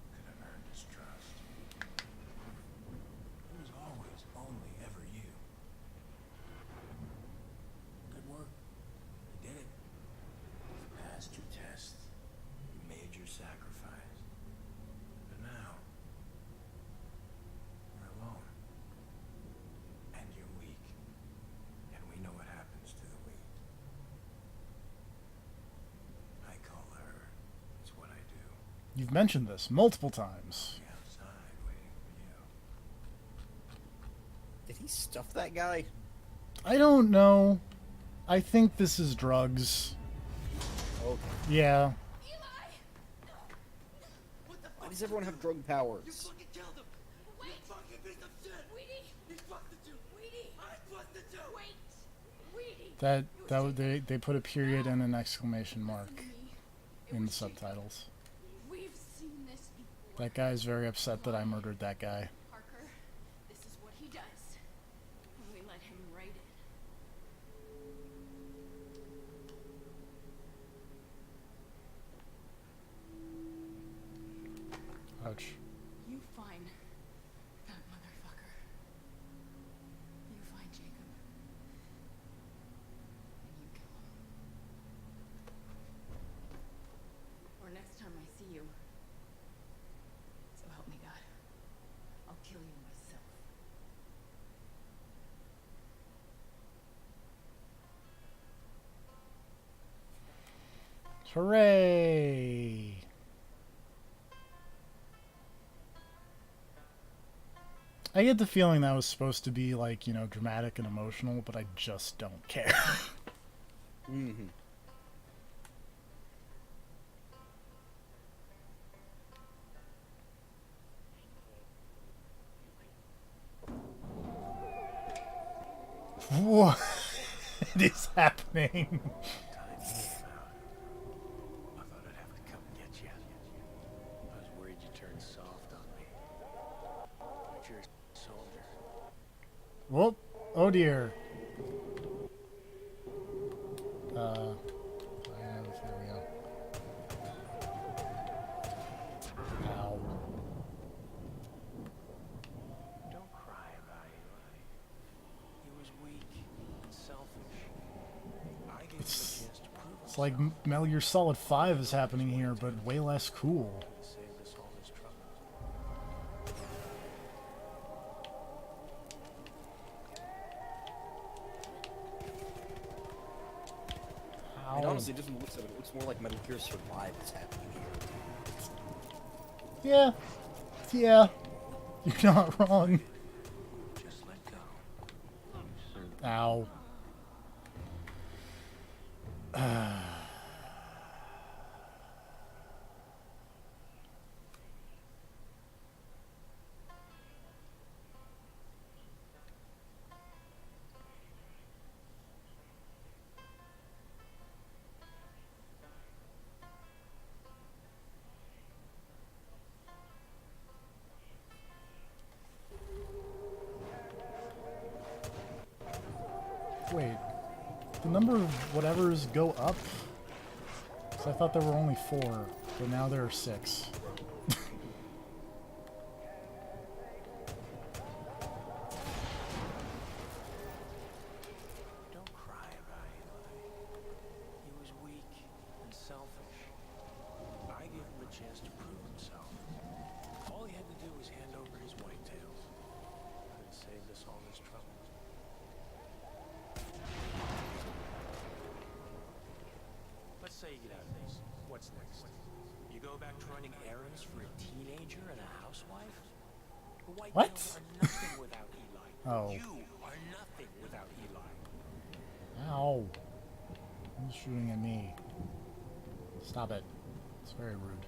Speaker 3: could have earned his trust. It was always only ever you. Good work. You did it. You passed your test. You made your sacrifice. But now, you're alone. And you're weak. And we know what happens to the weak. I call her. It's what I do.
Speaker 1: You've mentioned this multiple times.
Speaker 3: Outside waiting for you.
Speaker 4: Did he stuff that guy?
Speaker 1: I don't know. I think this is drugs.
Speaker 4: Okay.
Speaker 1: Yeah.
Speaker 4: Why does everyone have drug powers?
Speaker 5: Fucking killed him!
Speaker 6: Wait!
Speaker 5: You fucking piece of shit!
Speaker 6: Weedy!
Speaker 5: He fucked the two!
Speaker 6: Weedy!
Speaker 5: I fucked the two!
Speaker 6: Wait! Weedy!
Speaker 1: They put a period and an exclamation mark in the subtitles.
Speaker 6: We've seen this before.
Speaker 1: That guy's very upset that I murdered that guy.
Speaker 6: Parker, this is what he does. When we let him right in.
Speaker 1: Ouch.
Speaker 6: You find that motherfucker. You find Jacob. And you kill him. Or next time I see you. So help me God. I'll kill you myself.
Speaker 1: Hooray! I get the feeling that was supposed to be like, you know, dramatic and emotional, but I just don't care.
Speaker 4: Mm-hmm.
Speaker 1: What is happening?
Speaker 3: Time came out. I thought I'd have to come and get you. I was worried you turned soft on me. But you're a soldier.
Speaker 1: Whoop. Oh dear. There we go. Ow.
Speaker 3: Don't cry about Eli. He was weak and selfish. I gave him a chance to prove
Speaker 1: It's like
Speaker 3: himself.
Speaker 1: Metal Gear Solid 5 is happening here, but way less cool.
Speaker 3: And saved us all this trouble.
Speaker 4: I mean,
Speaker 1: Ow.
Speaker 4: honestly, it doesn't look like it. It looks more like Metal Gear Survive is happening here.
Speaker 1: Yeah. Yeah. You're not wrong.
Speaker 3: Just let go.
Speaker 1: Ow. Wait. The number of whatevers go up? 'Cause I thought there were only 4, but now there are 6.
Speaker 3: Don't cry about Eli. He was weak and selfish. I gave him a chance to prove himself. All he had to do was hand over his whitetails. And it saved us all this trouble. Let's say you get out of this. What's next? You go go back to running errands for a teenager and a housewife? The White
Speaker 1: What?
Speaker 3: Tails are nothing without Eli.
Speaker 1: Oh.
Speaker 3: You are nothing without Eli.
Speaker 1: Ow. Who's shooting at me? Stop it. It's very rude.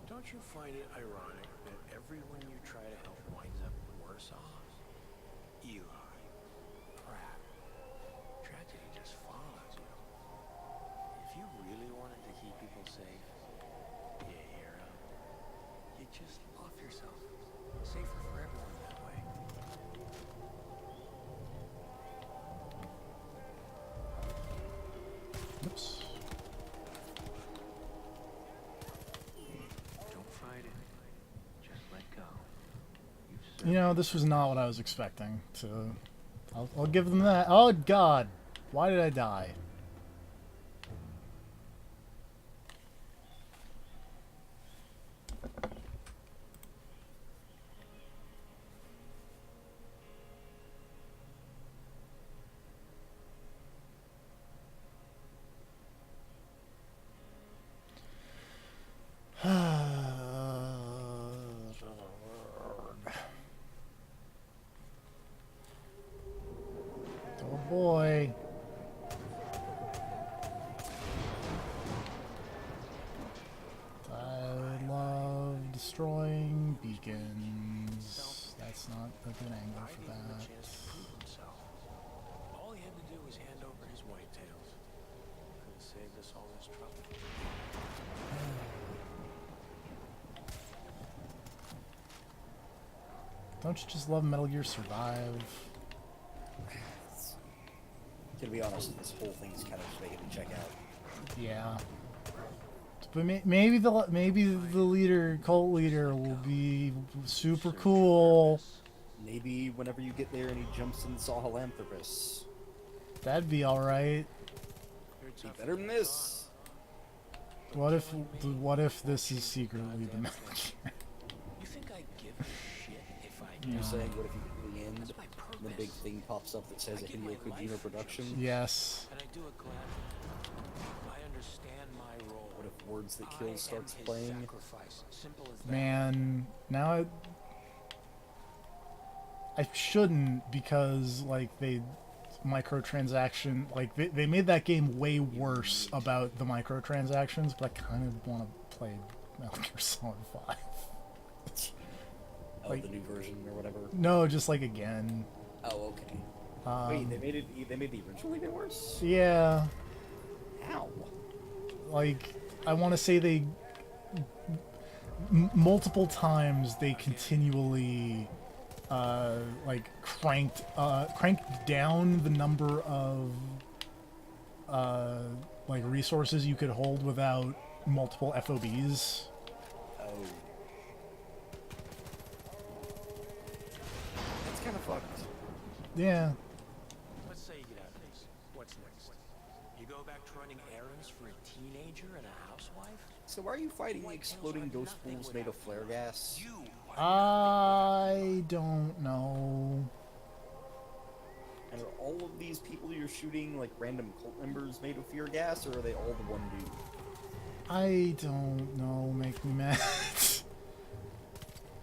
Speaker 3: Don't you find it ironic that everyone you try to help winds up worse off? Eli, Pratt, tragedy just follows you. If you really wanted to keep people safe, be a hero, you just off yourself. Safer for everyone that way.
Speaker 1: Oops.
Speaker 3: Don't fight it. Just let go.
Speaker 1: You know, this was not what I was expecting to... I'll give them that. Oh, God. Why did I die? Oh boy. I love destroying beacons. That's not a good angle
Speaker 3: I
Speaker 1: for
Speaker 3: gave him a
Speaker 1: that.
Speaker 3: chance to prove himself. All he had to do was hand over his whitetails. Could have saved us all this trouble.
Speaker 1: Don't you just love Metal Gear Survive?
Speaker 4: To be honest, this whole thing's kind of just making me check out.
Speaker 1: Yeah. But maybe the leader, cult leader, will be super cool.
Speaker 4: Maybe whenever you get there and he jumps in Sahelanthropus.
Speaker 1: That'd be all right.
Speaker 3: You're
Speaker 4: Be
Speaker 3: tough.
Speaker 4: better than this.
Speaker 1: What if this is secretly the Metal Gear?
Speaker 3: You think I give a shit if I
Speaker 4: You're
Speaker 3: die?
Speaker 4: saying, what if you get to the end,
Speaker 3: That's my
Speaker 4: and the
Speaker 3: purpose.
Speaker 4: big thing pops up that says
Speaker 3: I
Speaker 4: a
Speaker 3: give
Speaker 4: Hideo
Speaker 3: my
Speaker 4: Kojima
Speaker 3: life for
Speaker 4: production?
Speaker 3: justice.
Speaker 1: Yes.
Speaker 3: And I do it gladly. I understand my role.
Speaker 4: What if Words That
Speaker 3: I
Speaker 4: Kill
Speaker 3: am
Speaker 4: starts
Speaker 3: his
Speaker 4: playing?
Speaker 3: sacrifice. Simple as that.
Speaker 1: Man, now I shouldn't, because like they microtransaction, like they made that game way worse about the microtransactions, but I kind of want to play Metal Gear Solid 5.
Speaker 4: Oh,
Speaker 1: Like-
Speaker 4: the new version or whatever.
Speaker 1: No, just like again.
Speaker 4: Oh, okay.
Speaker 1: Um,
Speaker 4: Wait, they made the original even worse?
Speaker 1: Yeah,
Speaker 4: How?
Speaker 1: like I want to say they multiple times they continually like cranked down the number of like resources you could hold without multiple FOBs.
Speaker 4: Oh. That's kind of fucked.
Speaker 1: Yeah.
Speaker 3: Let's say you get out of this. What's next? You go back to running errands for a teenager and a housewife?
Speaker 4: So why are you fighting exploding ghost wolves made of flare gas?
Speaker 3: You
Speaker 1: I don't know.
Speaker 4: And are all of these people you're shooting like random cult members made of fear gas, or are they all the one dude?
Speaker 1: I don't know. Make me mad.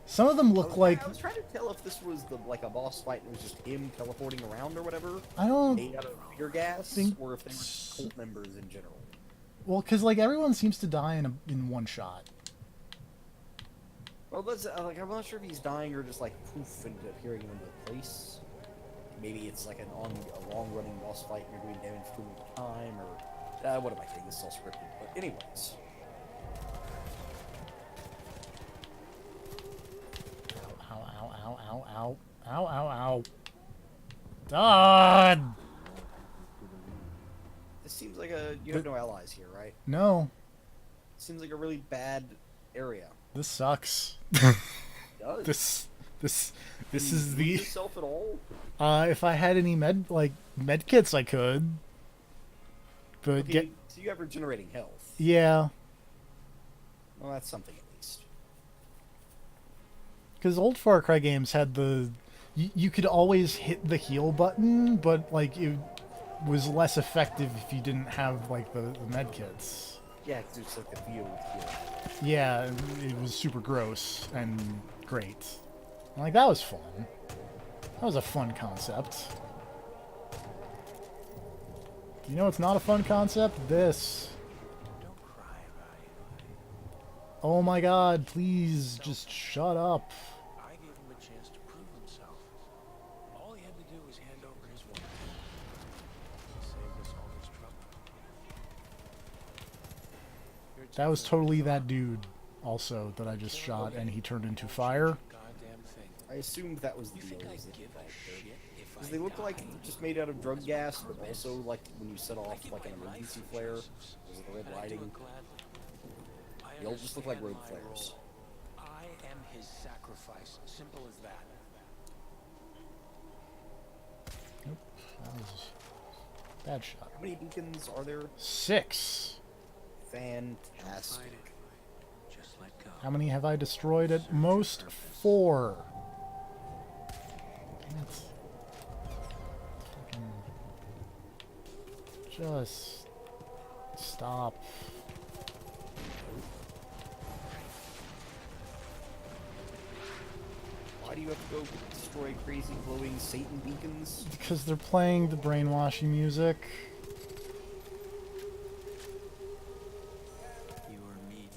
Speaker 1: Some of them look like
Speaker 4: I was trying to tell if this was like a boss fight and it was just him teleporting around or whatever,
Speaker 1: I don't.
Speaker 4: made out of fear gas,
Speaker 1: think
Speaker 4: or if they were just cult members in general.
Speaker 1: Well, because like everyone seems to die in one shot.
Speaker 4: Well, that's like I'm not sure if he's dying or just like poof and appearing in another place. Maybe it's like a long-running boss fight and you're doing damage to him at the time, or what am I kidding? This is all scripted. But anyways,
Speaker 1: Ow, ow, ow, ow, ow, ow, ow, ow. God!
Speaker 4: this seems like you have no allies here, right?
Speaker 1: No,
Speaker 4: Seems like a really bad area.
Speaker 1: this sucks.
Speaker 4: It does.
Speaker 1: This
Speaker 4: Can
Speaker 1: is
Speaker 4: you move
Speaker 1: the.
Speaker 4: yourself at all?
Speaker 1: If I had any med kits, I could. But
Speaker 4: Okay, so you have regenerating health.
Speaker 1: yeah,
Speaker 4: Well, that's something at least.
Speaker 1: because old Far Cry games had the. You could always hit the heal button, but like was less effective if you didn't have like the med kits.
Speaker 4: Yeah, 'cause it's like the field here.
Speaker 1: Yeah, it was super gross and great. Like, that was fun. That was a fun concept. You know what's not a fun concept? This.
Speaker 3: Don't cry about it.
Speaker 1: Oh my god, please just shut up.
Speaker 3: I gave him a chance to prove himself. All he had to do was hand over his wife. He saved us all this trouble. You're
Speaker 1: That was
Speaker 3: tougher than
Speaker 1: totally
Speaker 3: I
Speaker 1: that
Speaker 3: thought.
Speaker 1: dude also that I just shot and he turned into fire.
Speaker 3: Goddamn thing.
Speaker 4: I assumed that was the
Speaker 3: You
Speaker 4: deal.
Speaker 3: think I
Speaker 4: is that,
Speaker 3: give a
Speaker 4: like,
Speaker 3: shit if
Speaker 4: because
Speaker 3: I
Speaker 4: they look like
Speaker 3: die?
Speaker 4: they're just made out of drug gas, but also like when you set
Speaker 3: I
Speaker 4: off
Speaker 3: give
Speaker 4: like an
Speaker 3: my life
Speaker 4: emergency
Speaker 3: for
Speaker 4: flare,
Speaker 3: Joseph's,
Speaker 4: is it the red
Speaker 3: and I do
Speaker 4: lighting?
Speaker 3: it gladly. I
Speaker 4: They all just look like road
Speaker 3: understand my
Speaker 4: flares.
Speaker 3: role. I am his sacrifice. Simple as that.
Speaker 1: Nope, that was bad shot.
Speaker 4: How many beacons are there?
Speaker 1: 6.
Speaker 4: Fantastic.
Speaker 3: Fight it. Just let go.
Speaker 1: How many have I destroyed at most? 4. Dang it. Fucking... Just stop.
Speaker 4: Why do you have to go destroy crazy glowing Satan beacons?
Speaker 1: Because they're playing the brainwashing music.
Speaker 3: You are meat.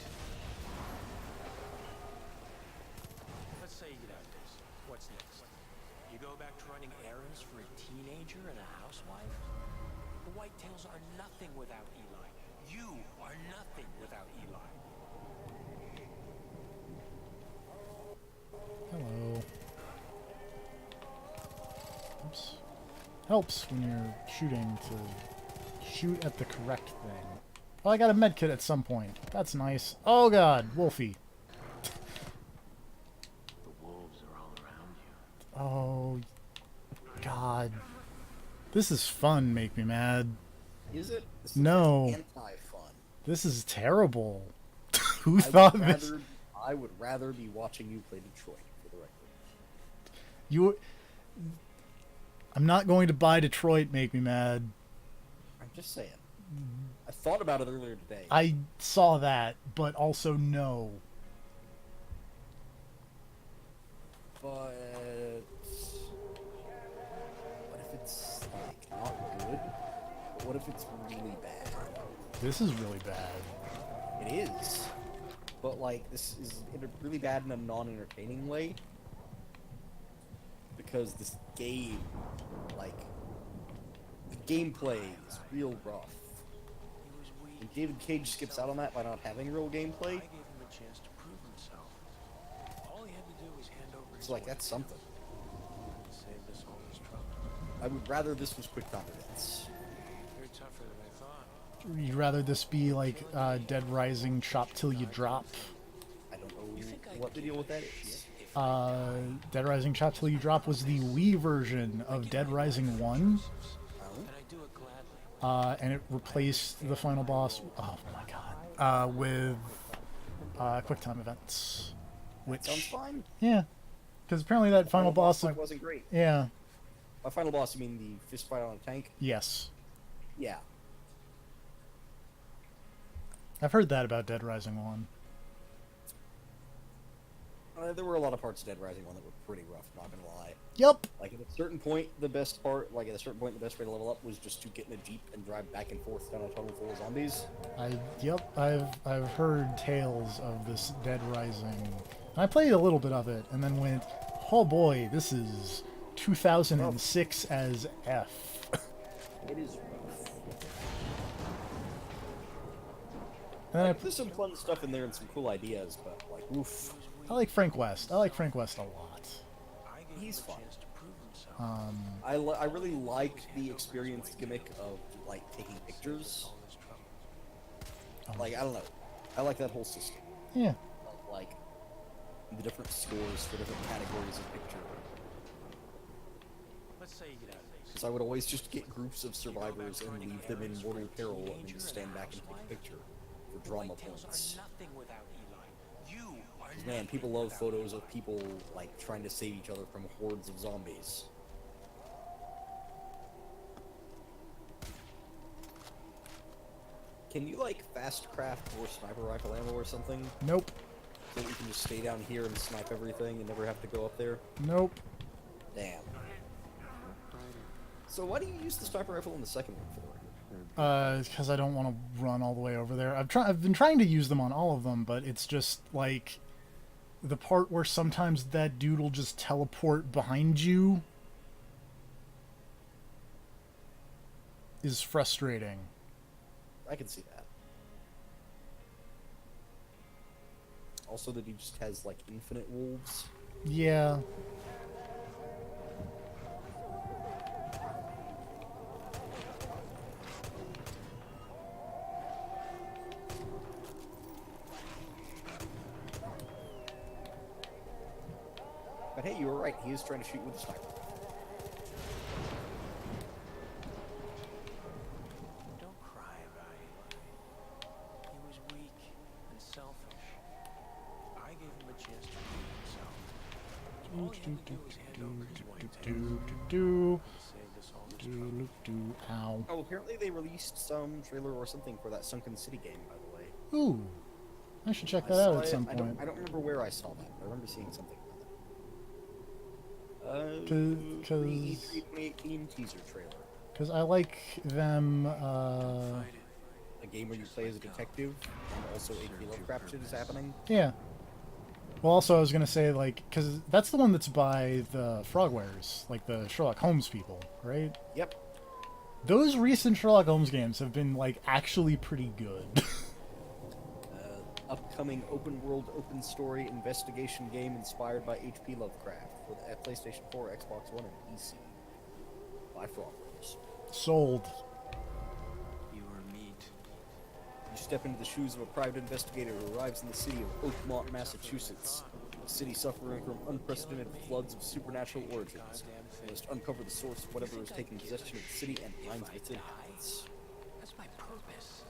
Speaker 3: Let's say you get out of this. What's next? You go back to running errands for a teenager and a housewife? The Whitetails are nothing without Eli. You are nothing without Eli.
Speaker 1: Hello. Oops. Helps when you're shooting to shoot at the correct thing. Oh, I got a medkit at some point. That's nice. Oh god, Wolfie.
Speaker 3: The wolves are all around you.
Speaker 1: Oh god. This is fun, make me mad.
Speaker 4: Is it? This is
Speaker 1: No.
Speaker 4: Anti-fun.
Speaker 1: This is terrible. Who
Speaker 4: I would
Speaker 1: thought this?
Speaker 4: I would rather be watching you play Detroit, for the record.
Speaker 1: You. I'm not going to buy Detroit, make me mad.
Speaker 4: I'm just saying. I thought about it earlier today.
Speaker 1: I saw that, but also no.
Speaker 4: But what if it's like not good? But what if it's really bad?
Speaker 1: This is really bad.
Speaker 4: It is. But like this is really bad in a non-entertaining way. Because this game, like the gameplay is real rough.
Speaker 3: He was weak.
Speaker 4: And David Cage skips out on that by not having real
Speaker 3: I
Speaker 4: gameplay.
Speaker 3: gave him a chance to prove himself. All he had to do was hand over his
Speaker 4: So like
Speaker 3: wife.
Speaker 4: that's something.
Speaker 3: He saved us all this trouble.
Speaker 4: I would rather this was quick time events.
Speaker 3: You're tougher than I thought.
Speaker 1: You'd rather this be like Dead Rising Chop Till You Drop?
Speaker 4: I don't know
Speaker 3: You think I'd
Speaker 4: what the
Speaker 3: give
Speaker 4: deal with
Speaker 3: a
Speaker 4: that
Speaker 3: shit
Speaker 4: is.
Speaker 3: if I
Speaker 1: Dead Rising Chop Till You Drop was the Wii version of Dead Rising 1,
Speaker 4: Oh?
Speaker 3: and I do it gladly.
Speaker 1: and it replaced the final boss. Oh my god! With QuickTime events, which
Speaker 4: Sounds fine.
Speaker 1: yeah, because apparently that final boss.
Speaker 4: fight wasn't great.
Speaker 1: Yeah.
Speaker 4: By final boss, you mean the fist fight on a tank?
Speaker 1: Yes.
Speaker 4: Yeah.
Speaker 1: I've heard that about Dead Rising 1.
Speaker 4: There were a lot of parts of Dead Rising 1 that were pretty rough, not gonna lie.
Speaker 1: Yep.
Speaker 4: Like at a certain point, the best way to level up was just to get in a jeep and drive back and forth down a tunnel full of zombies.
Speaker 1: I've heard tales of this Dead Rising. I played a little bit of it and then went, oh boy, this is 2006 as F.
Speaker 4: It is rough.
Speaker 1: And then
Speaker 4: There's some fun stuff in there and some cool ideas, but like, oof.
Speaker 1: I like Frank West. I like Frank West a lot.
Speaker 3: I gave
Speaker 4: He's
Speaker 3: him
Speaker 4: fun.
Speaker 3: a chance to prove himself.
Speaker 4: I really like the experience gimmick of like taking pictures.
Speaker 3: All this trouble.
Speaker 4: Like I don't know, I like that whole system.
Speaker 1: Yeah.
Speaker 4: Like the different scores for different categories of picture.
Speaker 3: Let's say you get out of this.
Speaker 4: Because I would always just get groups of survivors and leave them in mortal peril and then just stand back and take a picture for drama
Speaker 3: Whitetails
Speaker 4: points.
Speaker 3: are nothing without Eli. You are
Speaker 4: 'Cause, man,
Speaker 3: nothing
Speaker 4: people love
Speaker 3: without
Speaker 4: photos
Speaker 3: Eli.
Speaker 4: of people like trying to save each other from hordes of zombies. Can you like fast craft more sniper rifle ammo or something?
Speaker 1: Nope.
Speaker 4: So that you can just stay down here and snipe everything and never have to go up there?
Speaker 1: Nope.
Speaker 4: Damn. So why do you use the sniper rifle in the second one for?
Speaker 1: Because I don't want to run all the way over there. I've been trying to use them on all of them, but it's just like the part where sometimes that dude will just teleport behind you is frustrating.
Speaker 4: I can see that. Also that he just has like infinite wolves.
Speaker 1: Yeah.
Speaker 4: But hey, you were right. He is trying to shoot with a sniper.
Speaker 3: Don't cry about it. He was weak and selfish. I gave him a chance to redeem himself. All he had to do was hand over his white tail. Saved us all this trouble.
Speaker 1: Ow.
Speaker 4: Oh, apparently they released some trailer or something for that Sunken City game, by the way.
Speaker 1: Ooh. I should check
Speaker 4: I
Speaker 1: that out
Speaker 4: saw
Speaker 1: at
Speaker 4: it.
Speaker 1: some
Speaker 4: I
Speaker 1: point.
Speaker 4: don't remember where I saw that. I remember seeing something about it.
Speaker 1: 'Cause-
Speaker 4: E3 2018 teaser trailer.
Speaker 1: Because I like them,
Speaker 4: A game where you play as a detective and also H.P. Lovecraft shit is happening.
Speaker 1: yeah. Well, also, I was going to say, like, because that's the one that's by the Frogwares, like the Sherlock Holmes people, right?
Speaker 4: Yep.
Speaker 1: Those recent Sherlock Holmes games have been, like, actually pretty good.
Speaker 4: Upcoming open world, open story investigation game inspired by H.P. Lovecraft for the PlayStation 4, Xbox One, and PC. By Frogwares.
Speaker 1: Sold.
Speaker 3: You are meat.
Speaker 4: You step into the shoes of a private investigator who arrives in the city of Oakmont, Massachusetts. A city suffering from unprecedented floods of supernatural origins. You must uncover the source of whatever has taken possession of the city and minds its inhabitants.
Speaker 3: That's my purpose.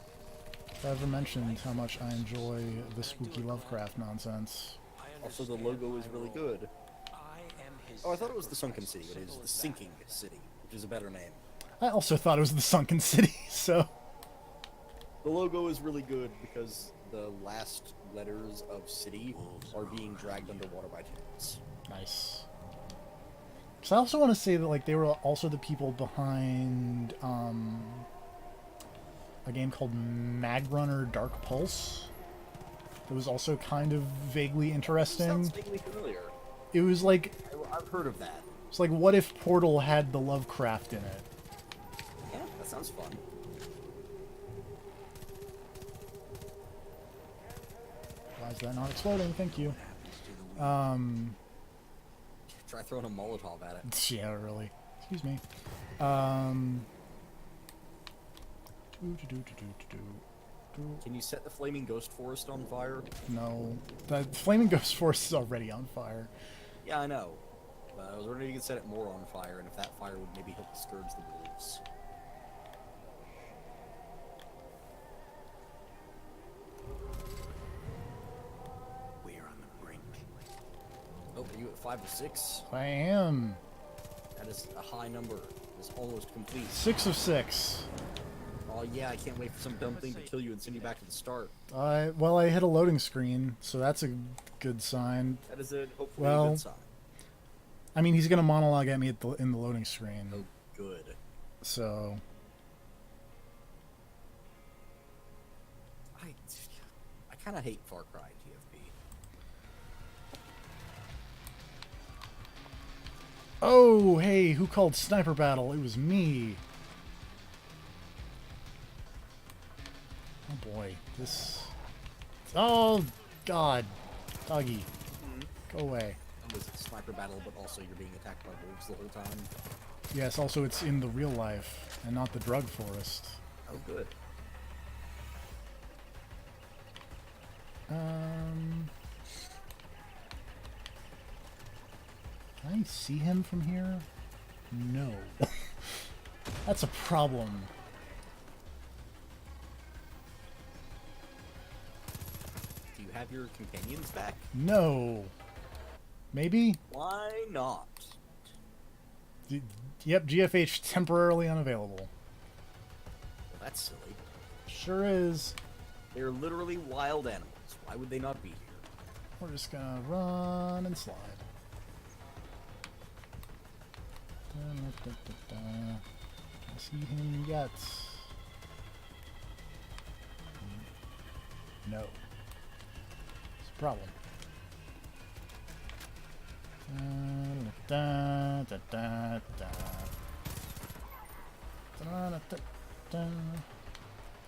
Speaker 1: If I ever mentioned how much I enjoy the spooky Lovecraft nonsense.
Speaker 4: Also, the logo is really good.
Speaker 3: I am his
Speaker 4: Oh, I thought it was the Sunken City, but it is the Sinking City, which is a better name.
Speaker 1: I also thought it was the Sunken City, so...
Speaker 4: The logo is really good because the last letters of city are being dragged underwater by tanks.
Speaker 1: Nice. Because I also want to say that, like, they were also the people behind, a game called Mag Runner Dark Pulse. It was also kind of vaguely interesting.
Speaker 4: Sounds vaguely familiar.
Speaker 1: It was like,
Speaker 4: I've heard of that.
Speaker 1: it's like, what if Portal had the Lovecraft in it?
Speaker 4: Yeah, that sounds fun.
Speaker 1: Why is that not exploding? Thank you.
Speaker 4: Try throwing a Molotov at it.
Speaker 1: Yeah, really. Excuse me.
Speaker 4: Can you set the Flaming Ghost Forest on fire?
Speaker 1: No. The Flaming Ghost Force is already on fire.
Speaker 4: Yeah, I know. But I was wondering if you could set it more on fire, and if that fire would maybe help discourage the wolves.
Speaker 3: We are on the brink.
Speaker 4: Oh, are you at 5 to 6?
Speaker 1: I am.
Speaker 4: That is a high number. It's almost complete.
Speaker 1: 6 of 6.
Speaker 4: Oh yeah, I can't wait for some dumb thing to kill you and send you back to the start.
Speaker 1: Well, I hit a loading screen, so that's a good sign.
Speaker 4: That is a hopefully a
Speaker 1: Well,
Speaker 4: good sign.
Speaker 1: I mean, he's gonna monologue at me in the loading screen,
Speaker 4: Oh, good.
Speaker 1: so
Speaker 4: I kind of hate Far Cry TFP.
Speaker 1: oh, hey, who called Sniper Battle? It was me. Oh boy, this. Oh God, doggy, go away.
Speaker 4: It was a sniper battle, but also you're being attacked by wolves the whole time.
Speaker 1: Yes, also it's in the real life and not the drug forest.
Speaker 4: Oh, good.
Speaker 1: Can I see him from here? No. That's a problem.
Speaker 4: Do you have your companions back?
Speaker 1: No. Maybe?
Speaker 4: Why not?
Speaker 1: Yep, GFH temporarily unavailable.
Speaker 4: Well, that's silly.
Speaker 1: Sure is.
Speaker 4: They're literally wild animals. Why would they not be here?
Speaker 1: We're just gonna run and slide. I see him yet. No. It's a problem. I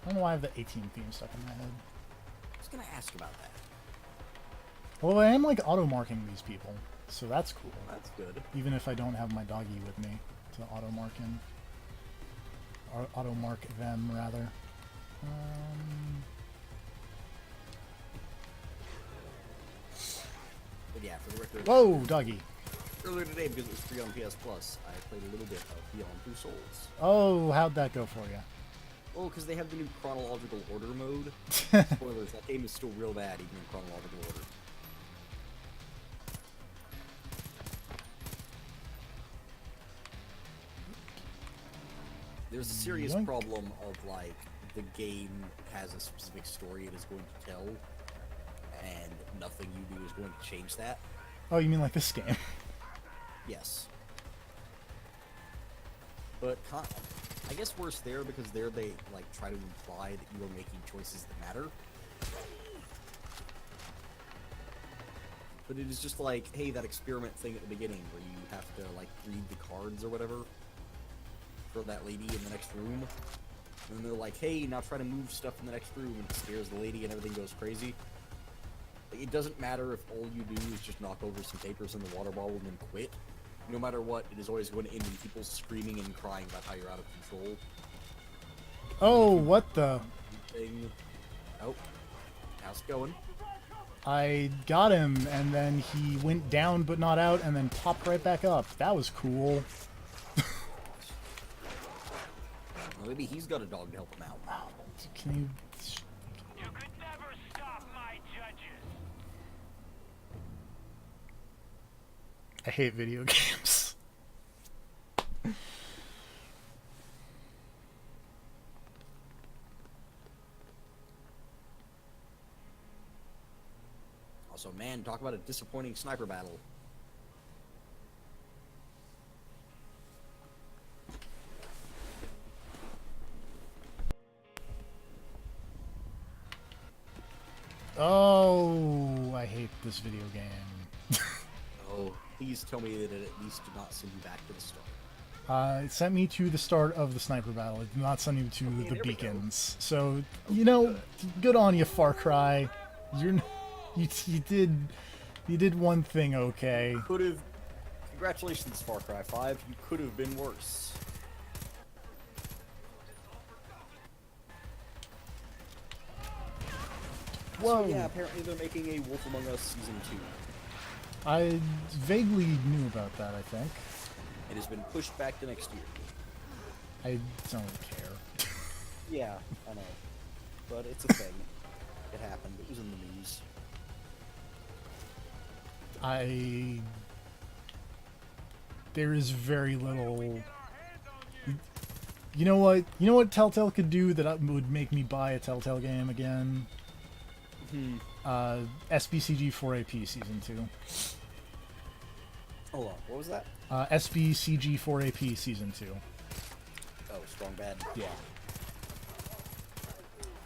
Speaker 1: don't know why I have the 18 theme stuck in my head.
Speaker 4: I was gonna ask about that.
Speaker 1: Well, I am like auto-marking these people, so that's cool.
Speaker 4: That's good.
Speaker 1: Even if I don't have my doggy with me to auto-mark him. Or auto-mark them, rather.
Speaker 4: But yeah, for the record,
Speaker 1: Whoa, doggy.
Speaker 4: earlier today, because it was free on PS Plus, I played a little bit of Beyond Two Souls.
Speaker 1: Oh, how'd that go for you?
Speaker 4: Oh, because they have the new chronological order mode. Spoilers, that game is still real bad, even in chronological order. There's a serious
Speaker 1: Yoink.
Speaker 4: problem of, like, the game has a specific story it is going to tell, and nothing you do is going to change that.
Speaker 1: Oh, you mean like this game?
Speaker 4: Yes. But I guess worse there, because there they like try to imply that you are making choices that matter. But it is just like, hey, that experiment thing at the beginning where you have to like read the cards or whatever for that lady in the next room. And then they're like, hey, now try to move stuff in the next room, and it scares the lady and everything goes crazy. Like, it doesn't matter if all you do is just knock over some papers in the water bottle and then quit. No matter what, it is always going to end in people screaming and crying about how you're out of control.
Speaker 1: Oh, what the?
Speaker 4: Thing. Oh, how's it going?
Speaker 1: I got him, and then he went down but not out, and then popped right back up. That was cool.
Speaker 4: Well, maybe he's got a dog to help him out.
Speaker 1: Can you...
Speaker 3: You could never stop my judges.
Speaker 1: I hate video games.
Speaker 4: Also, man, talk about a disappointing sniper battle.
Speaker 1: Oh, I hate this video game.
Speaker 4: Oh, please tell me that it at least did not send you back to the start.
Speaker 1: It sent me to the start of the sniper battle. It did not send me to
Speaker 4: Okay,
Speaker 1: the
Speaker 4: there we go.
Speaker 1: beacons. So, you know, good on you, Far Cry. You did one thing okay.
Speaker 4: Could have. Congratulations, Far Cry 5. You could have been worse.
Speaker 1: Whoa.
Speaker 4: So, yeah, apparently they're making a Wolf Among Us Season 2.
Speaker 1: I vaguely knew about that, I think.
Speaker 4: It has been pushed back to next year.
Speaker 1: I don't care.
Speaker 4: Yeah, I know. But it's a thing. It happened. It was in the news.
Speaker 1: There is very little... You know what? You know what Telltale could do that would make me buy a Telltale game again? SBCG 4AP Season 2.
Speaker 4: Hold on, what was that?
Speaker 1: SBCG 4AP Season 2.
Speaker 4: Oh, Strong Bad.
Speaker 1: Yeah.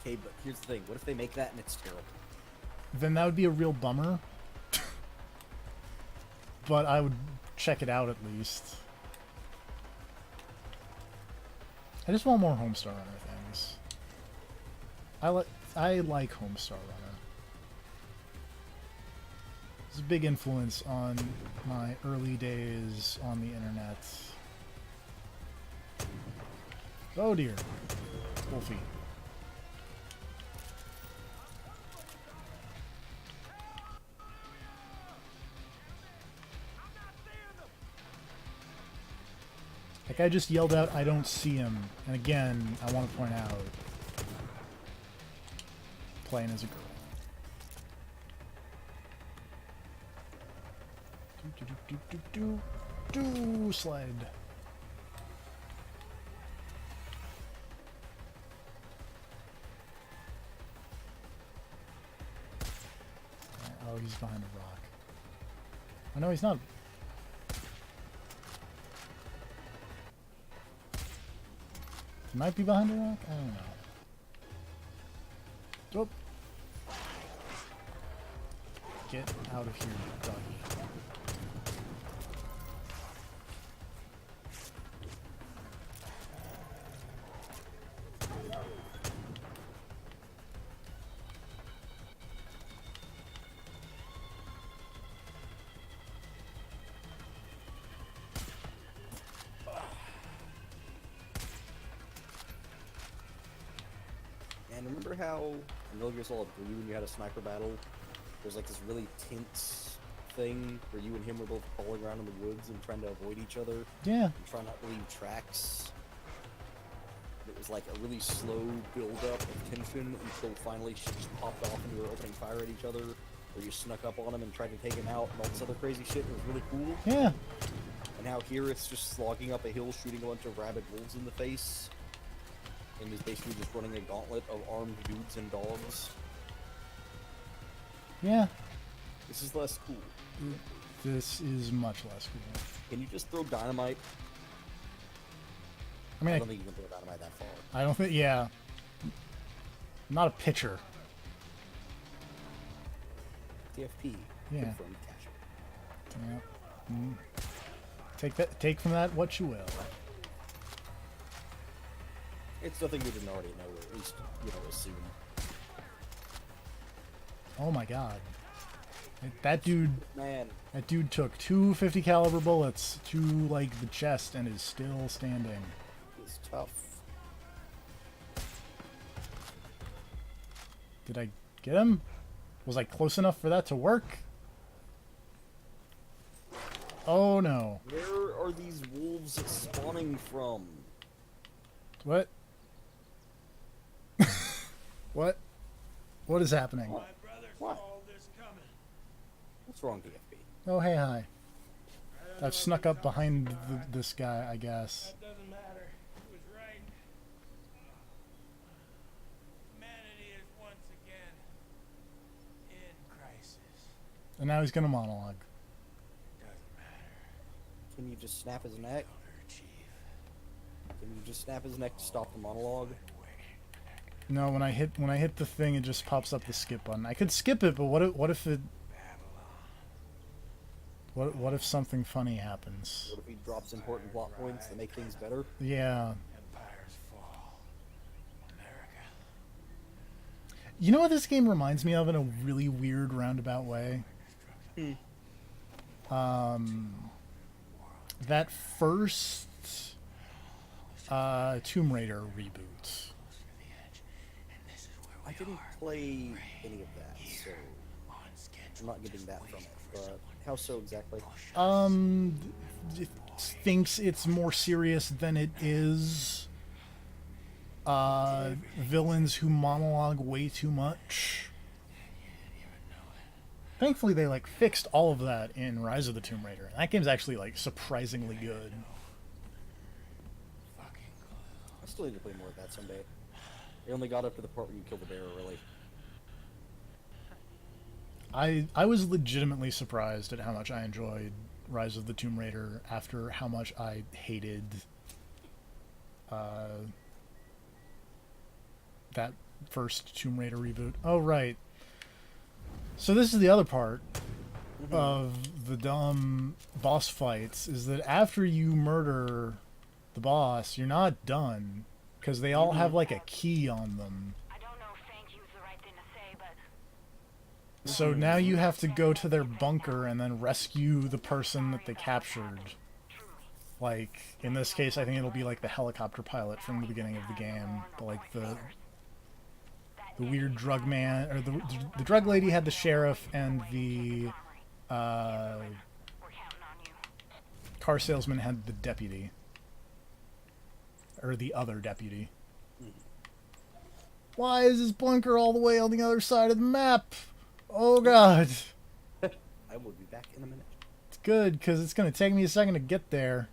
Speaker 4: Okay, but here's the thing. What if they make that and it's terrible?
Speaker 1: Then that would be a real bummer. But I would check it out at least. I just want more Homestar Runner things. I like Homestar Runner. It's a big influence on my early days on the internet. Oh dear. Wolfie. Like I just yelled out, I don't see him. And again, I want to point out, playing as a girl. Do slide. Oh, he's behind a rock. Oh, no, he's not. He might be behind a rock? I don't know. Oh. Get out of here, doggy.
Speaker 4: And remember how in Metal Gear Solid 3 when you had a sniper battle, there's like this really tense thing where you and him were both crawling around in the woods and trying to avoid each other
Speaker 1: Yeah.
Speaker 4: and trying not to leave tracks. It was like a really slow build-up of tension until finally shit just popped off and you were opening fire at each other, or you snuck up on him and tried to take him out and all this other crazy shit. It was really cool.
Speaker 1: Yeah.
Speaker 4: And now here it's just slogging up a hill, shooting a bunch of rabid wolves in the face, and is basically just running a gauntlet of armed dudes and dogs.
Speaker 1: Yeah.
Speaker 4: This is less cool.
Speaker 1: This is much less cool.
Speaker 4: Can you just throw dynamite?
Speaker 1: I mean,
Speaker 4: I don't think you can throw dynamite that far.
Speaker 1: I don't think. Yeah. I'm not a pitcher.
Speaker 4: TFP.
Speaker 1: Yeah.
Speaker 4: Confirmed cache.
Speaker 1: Yeah. Mm. Take from that what you will.
Speaker 4: It's nothing we didn't already know, or at least, assume.
Speaker 1: Oh my god. That dude
Speaker 4: Man,
Speaker 1: took 250 caliber bullets to like the chest and is still standing.
Speaker 4: it's tough.
Speaker 1: Did I get him? Was I close enough for that to work? Oh no.
Speaker 4: Where are these wolves spawning from?
Speaker 1: What? What? What is happening?
Speaker 3: My brother
Speaker 4: What?
Speaker 3: called this coming.
Speaker 4: What's wrong, TFP?
Speaker 1: Oh, hey, hi. I've snuck up behind this guy, I guess.
Speaker 3: That doesn't matter. He was right. Humanity is once again in crisis.
Speaker 1: And now he's gonna monologue.
Speaker 3: Doesn't matter.
Speaker 4: Can you just snap his neck?
Speaker 3: Elder Chief.
Speaker 4: Can you just snap his neck to stop the monologue?
Speaker 1: No, when I hit the thing, it just pops up the skip button. I could skip it, but what if it? What if something funny happens?
Speaker 4: What if he drops important plot points that make things better?
Speaker 1: Yeah.
Speaker 3: Empires fall. America.
Speaker 1: You know what this game reminds me of in a really weird roundabout way? That first Tomb Raider reboot.
Speaker 4: I didn't play any of that, so I'm not getting that from it. But how so exactly?
Speaker 1: It thinks it's more serious than it is. Villains who monologue way too much. Thankfully, they like fixed all of that in Rise of the Tomb Raider. That game's actually like surprisingly good.
Speaker 4: I still need to play more of that someday. I only got up to the part where you kill the bear, really.
Speaker 1: I was legitimately surprised at how much I enjoyed Rise of the Tomb Raider after how much I hated that first Tomb Raider reboot. Oh, right. So this is the other part of the dumb boss fights, is that after you murder the boss, you're not done, because they all have like a key on them.
Speaker 3: I don't know if thank you is the right thing to say, but
Speaker 1: So now you have to go to their bunker and then rescue the person that they captured. Like, in this case, I think it'll be like the helicopter pilot from the beginning of the game. But like the weird drug man, or the drug lady had the sheriff, and the
Speaker 3: we're counting on you.
Speaker 1: car salesman had the deputy. Or the other deputy. Why is this bunker all the way on the other side of the map? Oh god.
Speaker 4: I will be back in a minute.
Speaker 1: It's good, because it's going to take me a second to get there.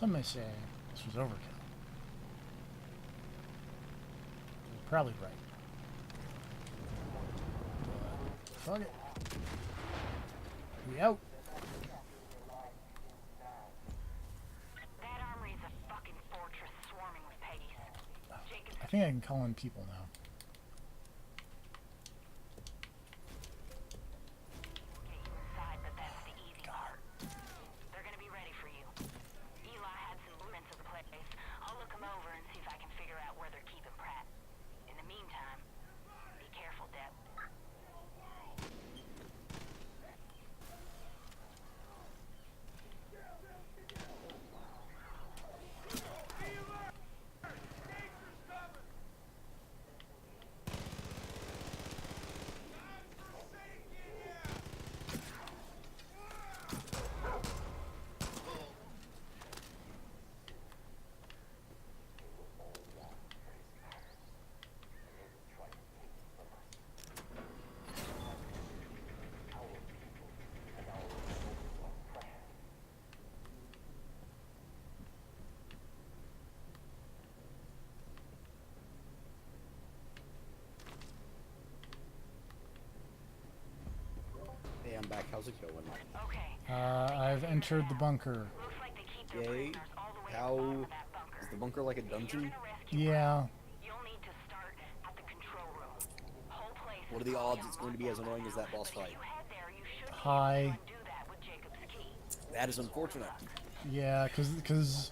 Speaker 1: Some may say this was overkill. You're probably right. But fuck it. We out.
Speaker 3: That armory is a fucking fortress swarming with Peggies. Jacob's
Speaker 1: I think I can call in people now.
Speaker 3: get you inside, but that's the easy part. They're gonna be ready for you. Eli had some blueprints of the place. I'll look them over and see if I can figure out where they're keeping Pratt. In the meantime, be careful, Deb.
Speaker 4: Hey, I'm back. How's it going?
Speaker 3: Okay.
Speaker 1: I've entered the bunker.
Speaker 3: Looks like they keep their
Speaker 4: Yay.
Speaker 3: prisoners all the way at the
Speaker 4: How
Speaker 3: bottom of that bunker.
Speaker 4: is the bunker like a
Speaker 3: If you're
Speaker 4: dungeon?
Speaker 3: gonna rescue
Speaker 1: Yeah.
Speaker 3: you'll need to start at the control room. Whole place
Speaker 4: What are
Speaker 3: is
Speaker 4: the
Speaker 3: probably
Speaker 4: odds
Speaker 3: on
Speaker 4: it's going to be as
Speaker 3: lockdown
Speaker 4: annoying
Speaker 3: by
Speaker 4: as that
Speaker 3: now,
Speaker 4: boss
Speaker 3: but if
Speaker 4: fight?
Speaker 3: you head there, you should be able to
Speaker 1: High.
Speaker 3: undo that with Jacob's key.
Speaker 4: That is unfortunate.
Speaker 1: Yeah, because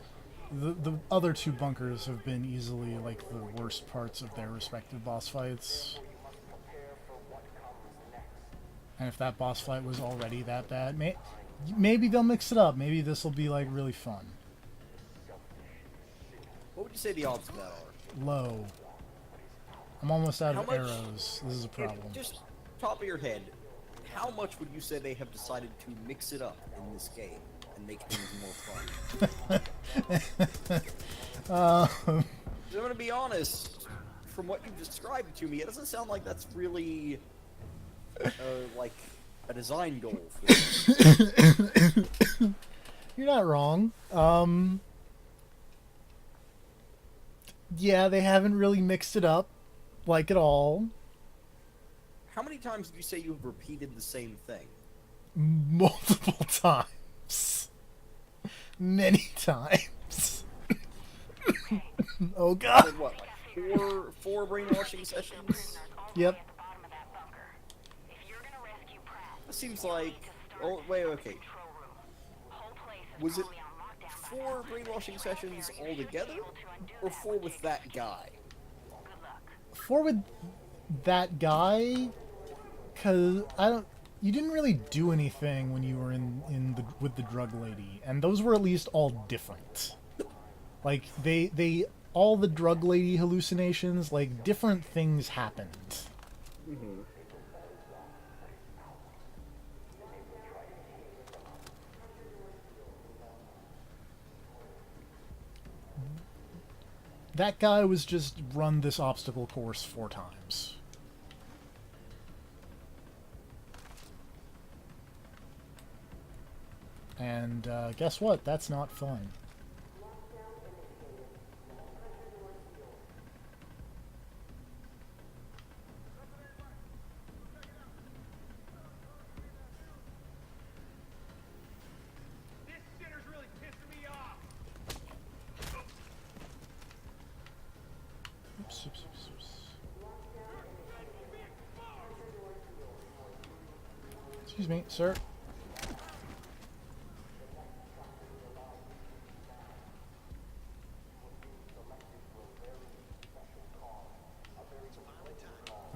Speaker 1: the other two bunkers have been easily like the worst parts of their respective boss fights. And if that boss fight was already that bad, maybe they'll mix it up. Maybe this will be like really fun.
Speaker 4: What would you say the odds of that are?
Speaker 1: Low. I'm almost out
Speaker 4: How
Speaker 1: of
Speaker 4: much-
Speaker 1: arrows. This is a problem.
Speaker 4: Just top of your head, how much would you say they have decided to mix it up in this game and make things more fun? I'm gonna be honest. From what you've described to me, it doesn't sound like that's really like a design goal for you.
Speaker 1: You're not wrong. Yeah, they haven't really mixed it up like at all.
Speaker 4: How many times did you say you have repeated the same thing?
Speaker 1: Multiple times. Many times. Oh god.
Speaker 4: Like what, like four brainwashing sessions?
Speaker 3: Prisoners all the
Speaker 1: Yep.
Speaker 3: way at the bottom of that bunker. If you're gonna rescue Pratt,
Speaker 4: That seems
Speaker 3: you'll
Speaker 4: like.
Speaker 3: need to start
Speaker 4: Oh wait,
Speaker 3: at the
Speaker 4: okay.
Speaker 3: control room. Whole place is
Speaker 4: Was it
Speaker 3: probably on lockdown by
Speaker 4: 4
Speaker 3: now, but
Speaker 4: brainwashing
Speaker 3: if you head
Speaker 4: sessions
Speaker 3: there, you should be
Speaker 4: altogether,
Speaker 3: able to undo
Speaker 4: or
Speaker 3: that
Speaker 4: 4 with
Speaker 3: Jacob's
Speaker 4: that
Speaker 3: key.
Speaker 4: guy?
Speaker 3: Good luck.
Speaker 1: 4 with that guy, cause I don't. You didn't really do anything when you were in the with the drug lady, and those were at least all different. Like they all the drug lady hallucinations, like different things happened.
Speaker 4: Mm-hmm.
Speaker 1: That guy was just run this obstacle course 4 times. And guess what? That's not fun.
Speaker 2: This shitter's really pissing me off.
Speaker 1: Oops, oops, oops, oops. Excuse me, sir.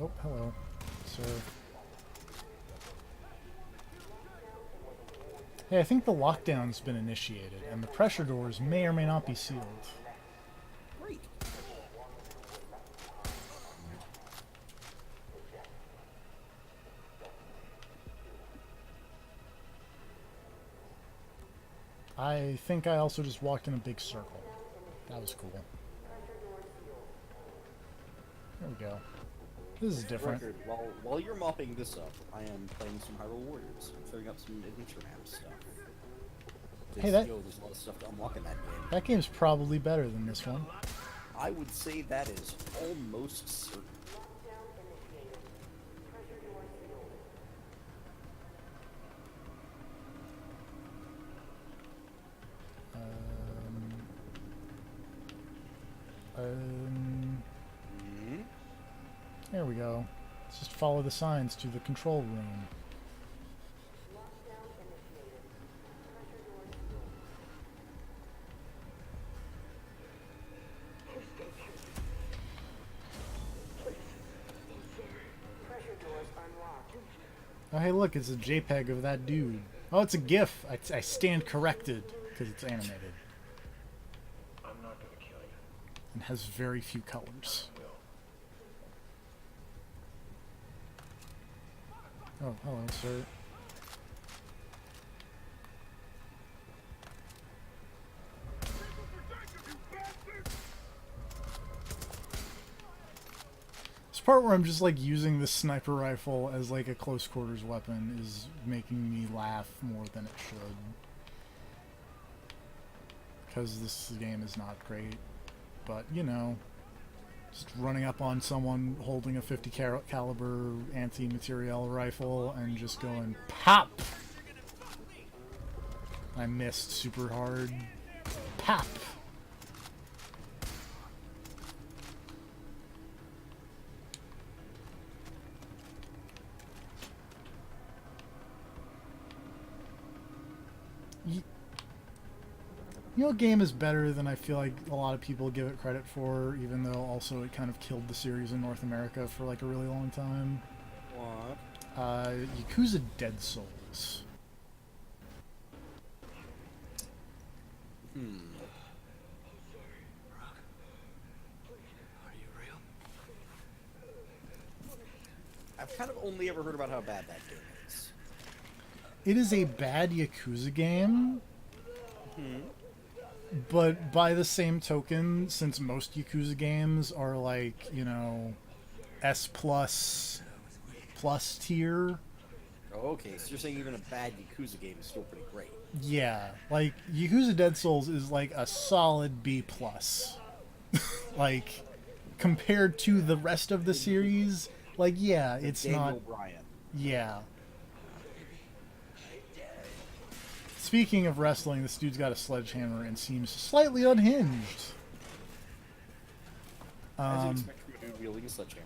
Speaker 1: Oh, hello, sir. Hey, I think the lockdown's been initiated, and the pressure doors may or may not be sealed.
Speaker 4: Great.
Speaker 1: I think I also just walked in a big circle. That was cool. There we go. This is different.
Speaker 4: Record, while you're mopping this up, I am playing some Hyrule Warriors, filling up some adventure map stuff.
Speaker 1: Hey, that-
Speaker 4: There's a lot of stuff to unlock in that game.
Speaker 1: That game's probably better than this one.
Speaker 4: I would say that is almost certain.
Speaker 1: There we go. Let's just follow the signs to the control room. Oh, hey, look, it's a JPEG of that dude. Oh, it's a GIF. I stand corrected because it's animated
Speaker 3: I'm not gonna kill you.
Speaker 1: and has very few colors. Oh, hello, sir. This part where I'm just like using the sniper rifle as like a close quarters weapon is making me laugh more than it should. Because this game is not great. But, you know, just running up on someone holding a 50 caliber anti-materiel rifle and just going pop. I missed super hard. Pop. You know, what game is better than I feel like a lot of people give it credit for, even though also it kind of killed the series in North America for like a really long time?
Speaker 4: What?
Speaker 1: Yakuza Dead Souls.
Speaker 4: Hmm.
Speaker 5: Are you real?
Speaker 4: I've kind of only ever heard about how bad that game is.
Speaker 1: It is a bad Yakuza game. But by the same token, since most Yakuza games are like, you know, S plus tier,
Speaker 4: Okay, so you're saying even a bad Yakuza game is still pretty great.
Speaker 1: yeah, like Yakuza Dead Souls is like a solid B plus. Like compared to the rest of the series, like yeah, it's
Speaker 4: Daniel
Speaker 1: not.
Speaker 4: Bryan.
Speaker 1: Yeah. Speaking of wrestling, this dude's got a sledgehammer and seems slightly unhinged.
Speaker 4: As you expect from a dude wielding a sledgehammer.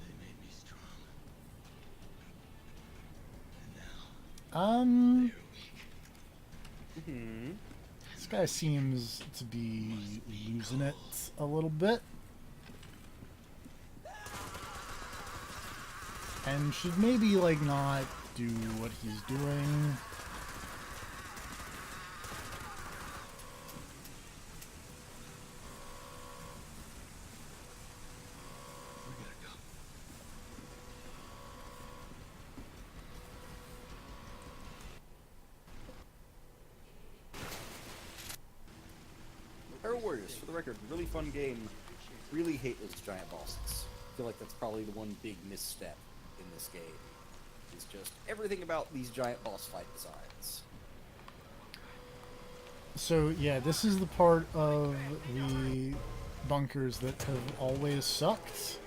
Speaker 5: They made me strong.
Speaker 1: This guy seems to be losing it a little bit. And should maybe, like, not do what he's doing.
Speaker 5: We gotta go.
Speaker 4: Hero Warriors, for the record, really fun game. Really hate those giant bosses. I feel like that's probably the one big misstep in this game. Is just everything about these giant boss fight designs.
Speaker 1: So, yeah, this is the part of the bunkers that have always sucked.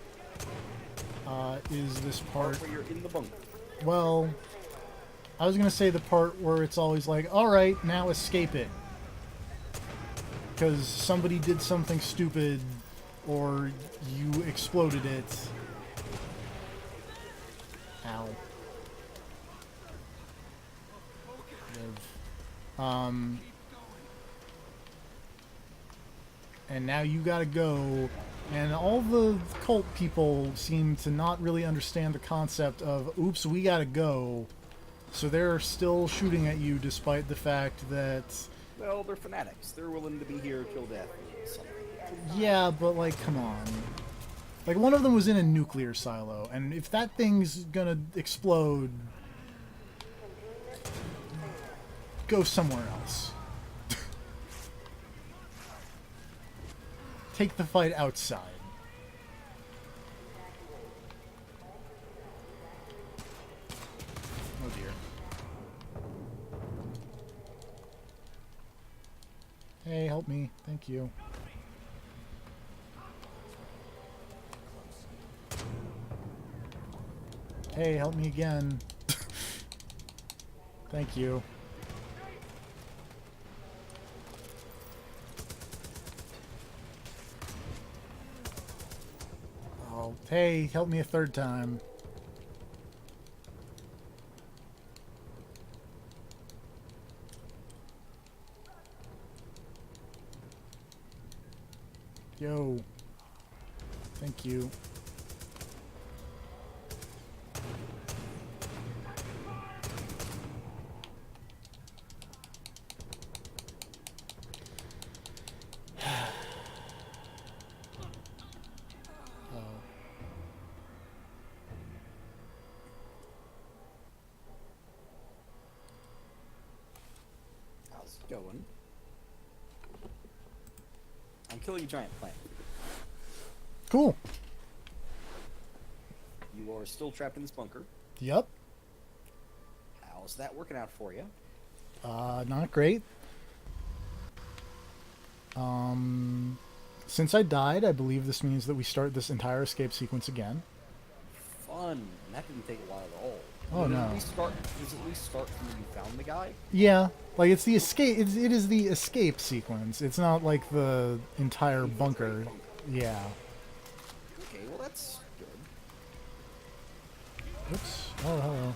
Speaker 1: Is this part...
Speaker 4: Where you're in the bunker.
Speaker 1: Well, I was gonna say the part where it's always like, alright, now escape it. Because somebody did something stupid, or you exploded it. Ow. Live. And now you gotta go. And all the cult people seem to not really understand the concept of, oops, we gotta go. So they're still shooting at you despite the fact that,
Speaker 4: Well, they're fanatics. They're willing to be here till death. or something.
Speaker 1: yeah, but like, come on. Like, one of them was in a nuclear silo, and if that thing's gonna explode, go somewhere else. Take the fight outside. Oh dear. Hey, help me. Thank you. Hey, help me again. Thank you. Oh, hey, help me a third time. Yo. Thank you.
Speaker 4: How's it going? I'm killing a giant plant.
Speaker 1: Cool.
Speaker 4: You are still trapped in this bunker.
Speaker 1: Yep.
Speaker 4: How's that working out for you?
Speaker 1: Not great. Since I died, I believe this means that we start this entire escape sequence again.
Speaker 4: Fun. And that didn't take a while at all.
Speaker 1: Oh,
Speaker 4: Does it
Speaker 1: no.
Speaker 4: at least start from when you found the guy?
Speaker 1: Yeah, like it's the escape. It is the escape sequence. It's not like the entire bunker. Yeah.
Speaker 4: Okay, well that's good.
Speaker 1: Oops. Oh, hello.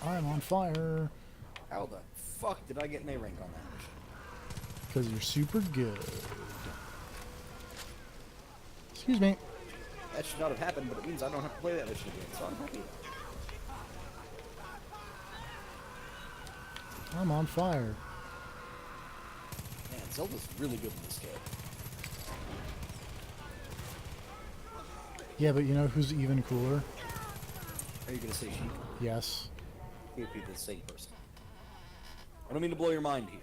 Speaker 1: I'm on fire
Speaker 4: How the fuck did I get an A rank on that mission?
Speaker 1: because you're super good. Excuse me.
Speaker 4: That should not have happened, but it means I don't have to play that mission again, so I'm happy.
Speaker 1: I'm on fire.
Speaker 4: Man, Zelda's really good in this game.
Speaker 1: Yeah, but you know who's even cooler?
Speaker 4: Are you gonna say she
Speaker 1: Yes.
Speaker 4: could be the same person? I don't mean to blow your mind here.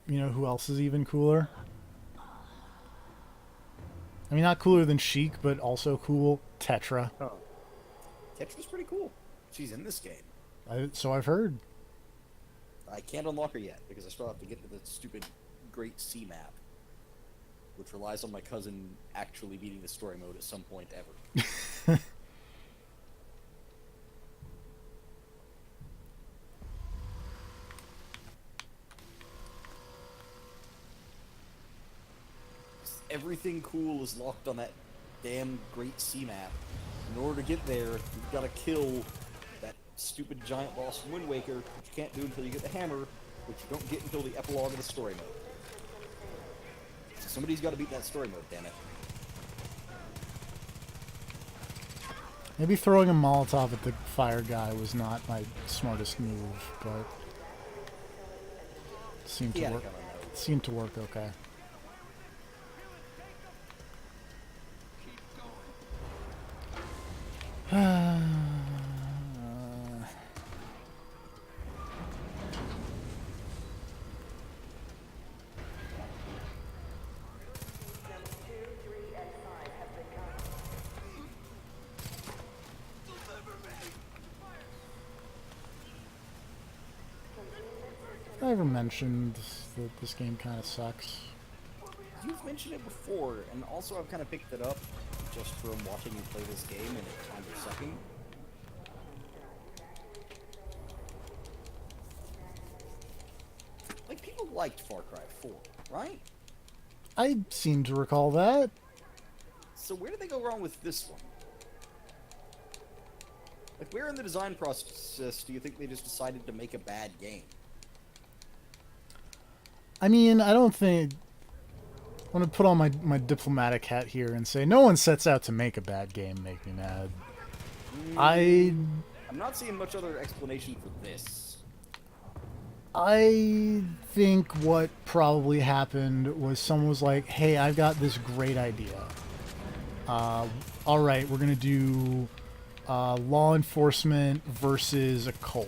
Speaker 1: You know who else is even cooler? I mean, not cooler than Sheik, but also cool. Tetra.
Speaker 4: Oh. Tetra's pretty cool. She's in this game.
Speaker 1: So I've heard.
Speaker 4: I can't unlock her yet because I still have to get to the stupid Great Sea Map, which relies on my cousin actually beating the story mode at some point ever. Everything cool is locked on that damn Great Sea Map. In order to get there, you've got to kill that stupid giant boss from Wind Waker, which you can't do until you get the hammer, which you don't get until the epilogue of the story mode. So somebody's got to beat that story mode, damn it.
Speaker 1: Maybe throwing a Molotov at the fire guy was not my smartest move, but seemed
Speaker 4: He
Speaker 1: to
Speaker 4: had it
Speaker 1: work.
Speaker 4: coming, though.
Speaker 1: Seemed to work okay. I ever mentioned that this game kind of sucks?
Speaker 4: You've mentioned it before, and also I've kind of picked it up just from watching you play this game and it kind of sucking. Like, people liked Far Cry 4, right?
Speaker 1: I seem to recall that.
Speaker 4: So where did they go wrong with this one? Like, where in the design process do you think they just decided to make a bad game?
Speaker 1: I mean, I don't think... I want to put on my diplomatic hat here and say no one sets out to make a bad game make me mad. I
Speaker 4: I'm not seeing much other explanation for this.
Speaker 1: I think what probably happened was someone was like, hey, I've got this great idea. All right, we're going to do law enforcement versus a cult.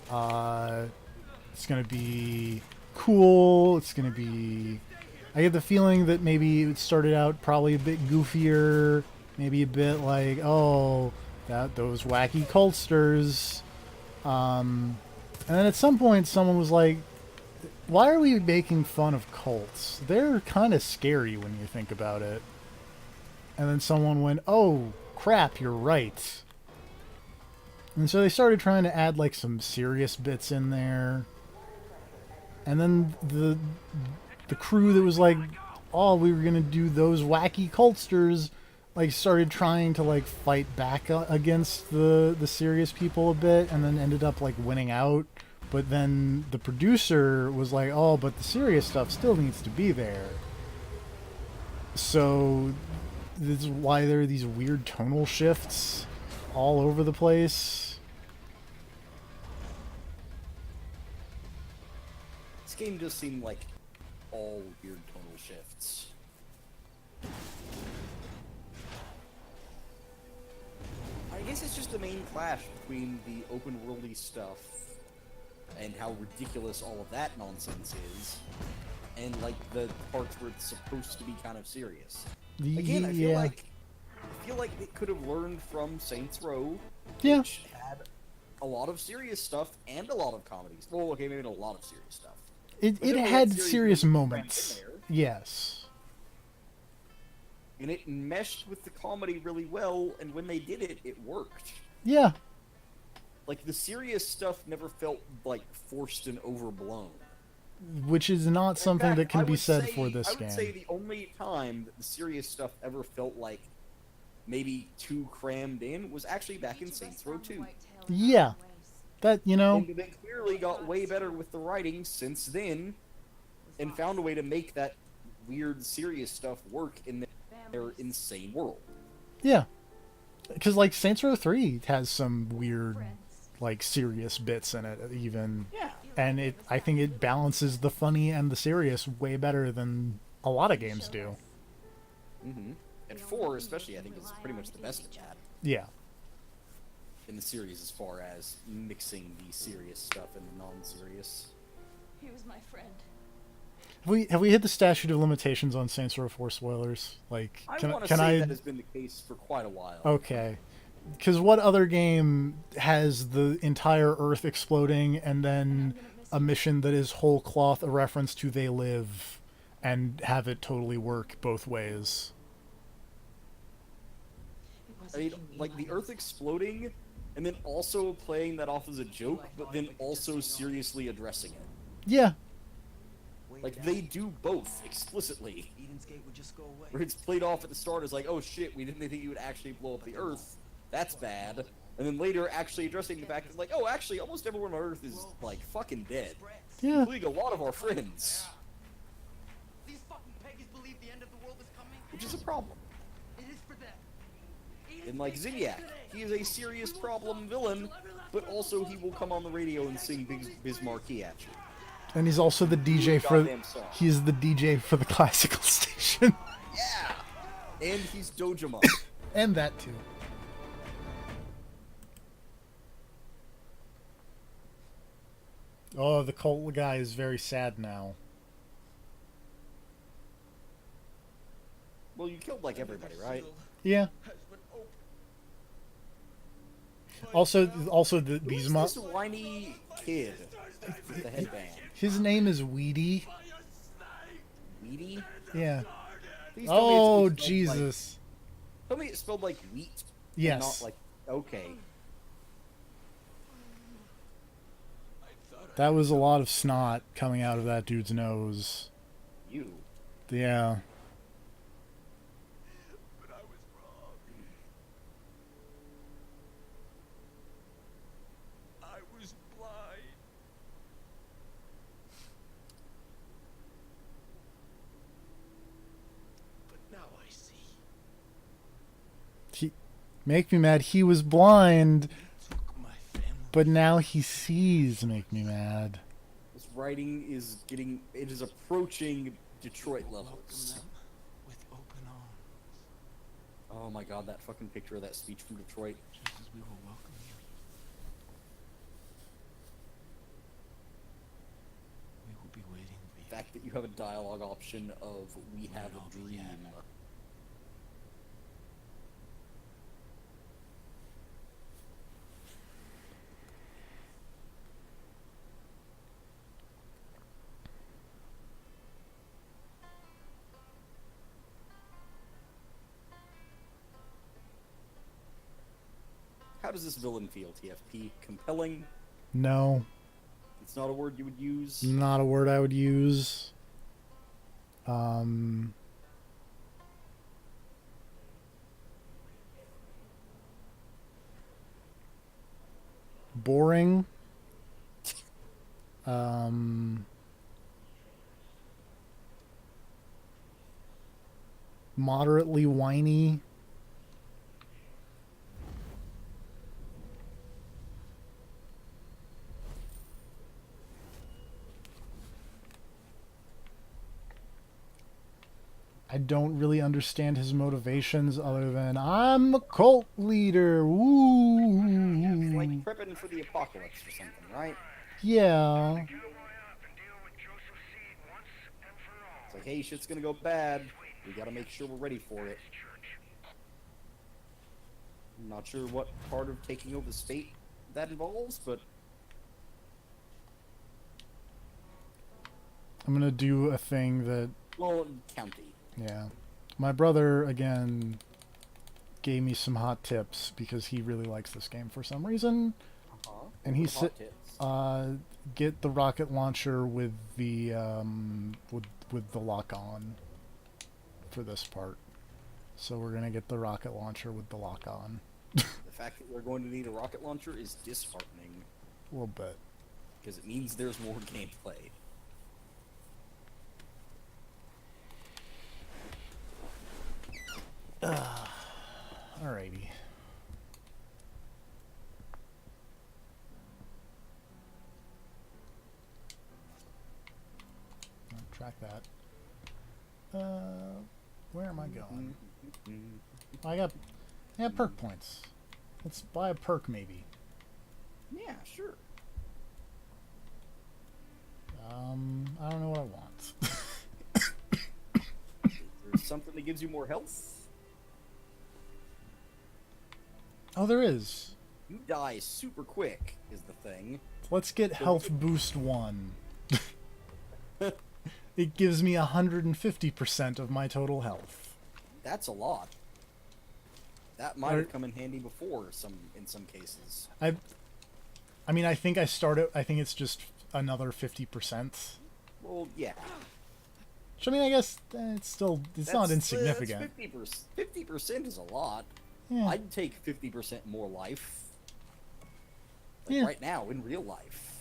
Speaker 1: It's going to be cool. It's going to be... I get the feeling that maybe it started out probably a bit goofier, maybe a bit like, oh, those wacky cultsters. And then at some point someone was like, why are we making fun of cults? They're kind of scary when you think about it. And then someone went, oh, crap, you're right. And so they started trying to add like some serious bits in there. And then the crew that was like, oh, we were going to do those wacky cultsters, like started trying to like fight back against the serious people a bit, and then ended up like winning out. But then the producer was like, oh, but the serious stuff still needs to be there. So this is why there are these weird tonal shifts all over the place.
Speaker 4: This game does seem like all weird tonal shifts. I guess it's just the main clash between the open worldy stuff and how ridiculous all of that nonsense is, and like the parts where it's supposed to be kind of serious. Again, I feel like it could have learned from Saints Row,
Speaker 1: Yeah.
Speaker 4: which had a lot of serious stuff and a lot of comedies. Well, okay, maybe not a lot of serious stuff.
Speaker 1: It
Speaker 4: But then we
Speaker 1: had
Speaker 4: serious
Speaker 1: serious
Speaker 4: moments
Speaker 1: moments.
Speaker 4: crammed in there.
Speaker 1: Yes.
Speaker 4: And it meshed with the comedy really well, and when they did it, it worked.
Speaker 1: Yeah.
Speaker 4: Like, the serious stuff never felt, like, forced and overblown.
Speaker 1: Which is not
Speaker 4: In
Speaker 1: something
Speaker 4: fact,
Speaker 1: that can
Speaker 4: I
Speaker 1: be
Speaker 4: would
Speaker 1: said
Speaker 4: say-
Speaker 1: for this
Speaker 4: I would
Speaker 1: game.
Speaker 4: say the only time that the serious stuff ever felt like maybe too crammed in was actually back in Saints Row 2.
Speaker 1: Yeah. That, you know,
Speaker 4: And they clearly got way better with the writing since then, and found a way to make that weird serious stuff work in their insane world.
Speaker 1: yeah. Because, like, Saints Row 3 has some weird, like, serious bits in it, even.
Speaker 4: Yeah.
Speaker 1: And I think it balances the funny and the serious way better than a lot of games do.
Speaker 4: Mm-hmm. And 4, especially, I think is pretty much the best at that
Speaker 1: Yeah.
Speaker 4: in the series, as far as mixing the serious stuff and the non-serious.
Speaker 7: He was my friend.
Speaker 1: Have we hit the statute of limitations on Saints Row 4 spoilers? Like,
Speaker 4: I
Speaker 1: can
Speaker 4: want to
Speaker 1: can
Speaker 4: say
Speaker 1: I?
Speaker 4: that has been the case for quite a while.
Speaker 1: Okay. Because what other game has the entire Earth exploding and then a mission that is whole cloth a reference to They Live and have it totally work both ways?
Speaker 4: I mean, like, the Earth exploding, and then also playing that off as a joke, but then also seriously addressing it.
Speaker 1: Yeah.
Speaker 4: Like, they do both explicitly.
Speaker 5: Eden's Gate would just go away.
Speaker 4: Where it's played off at the start as like, oh shit, we didn't think you would actually blow up the Earth. That's bad. And then later actually addressing the fact that, like, oh, actually, almost everyone on Earth is, like, fucking dead.
Speaker 1: Yeah.
Speaker 4: Including a lot of our friends.
Speaker 5: These fucking pagans believe the end of the world is coming.
Speaker 4: Which is a problem.
Speaker 5: It is for them.
Speaker 4: And, like, Zinyak, he is a serious problem villain, but also he will come on the radio and sing Biz Marquee at you.
Speaker 1: And he's also the DJ for
Speaker 4: Goddamn song.
Speaker 1: he's the DJ for the classical station.
Speaker 4: Yeah! And he's Dojima.
Speaker 1: And that too. Oh, the cult guy is very sad now.
Speaker 4: Well, you killed, like, everybody, right?
Speaker 1: Yeah. Also, these
Speaker 4: Who's this whiny kid with the headband?
Speaker 1: his name is Weedy.
Speaker 4: Weedy?
Speaker 1: Yeah.
Speaker 4: Please tell me
Speaker 1: Oh,
Speaker 4: it's spelled
Speaker 1: Jesus.
Speaker 4: Like, tell me it's spelled like wheat. and
Speaker 1: Yes.
Speaker 4: Not like, okay.
Speaker 1: That was a lot of snot coming out of that dude's nose.
Speaker 4: You.
Speaker 1: Yeah.
Speaker 5: But I was wrong. I was blind. But now I see.
Speaker 1: Make Me Mad. He was blind,
Speaker 5: Took my family.
Speaker 1: but now he sees Make Me Mad.
Speaker 4: This writing is it is approaching Detroit
Speaker 5: Welcome
Speaker 4: levels.
Speaker 5: them with open arms,
Speaker 4: Oh my god, that fucking picture of that speech from Detroit.
Speaker 5: just as we will welcome you. We will be waiting for you.
Speaker 4: The fact that you have a dialogue option of "We have a dream." How does this villain feel, TFP? Compelling?
Speaker 1: No,
Speaker 4: It's not a word you would use.
Speaker 1: not a word I would use. Boring. Moderately whiny. I don't really understand his motivations other than I'm a cult leader.
Speaker 4: It's
Speaker 1: Woo.
Speaker 4: like prepping for the apocalypse or something, right?
Speaker 1: Yeah.
Speaker 4: It's like, hey, shit's gonna go bad. We gotta make sure we're ready for it. I'm not sure what part of taking over the state that involves, but
Speaker 1: I'm gonna do a thing that,
Speaker 4: well, county.
Speaker 1: yeah. My brother, again, gave me some hot tips because he really likes this game for some reason. And he
Speaker 4: Hot
Speaker 1: said,
Speaker 4: tips.
Speaker 1: get the rocket launcher with the, with the lock on for this part. So we're gonna get the rocket launcher with the lock on.
Speaker 4: The fact that we're going to need a rocket launcher is disheartening
Speaker 1: A little bit.
Speaker 4: because it means there's more gameplay.
Speaker 1: Alrighty. I'll track that. Where am I going? I got perk points. Let's buy a perk maybe.
Speaker 4: Yeah, sure.
Speaker 1: I don't know what I want.
Speaker 4: There's something that gives you more health.
Speaker 1: Oh, there is.
Speaker 4: You die super quick, is the thing.
Speaker 1: Let's get health boost 1. It gives me 150% of my total health.
Speaker 4: That's a lot. That might have come in handy before in some cases.
Speaker 1: I mean, I think I think it's just another 50%.
Speaker 4: Well, yeah.
Speaker 1: Which, I mean, I guess it's not insignificant.
Speaker 4: 50% is a lot.
Speaker 1: Yeah.
Speaker 4: I'd take 50% more life. Like
Speaker 1: Yeah.
Speaker 4: right now, in real life.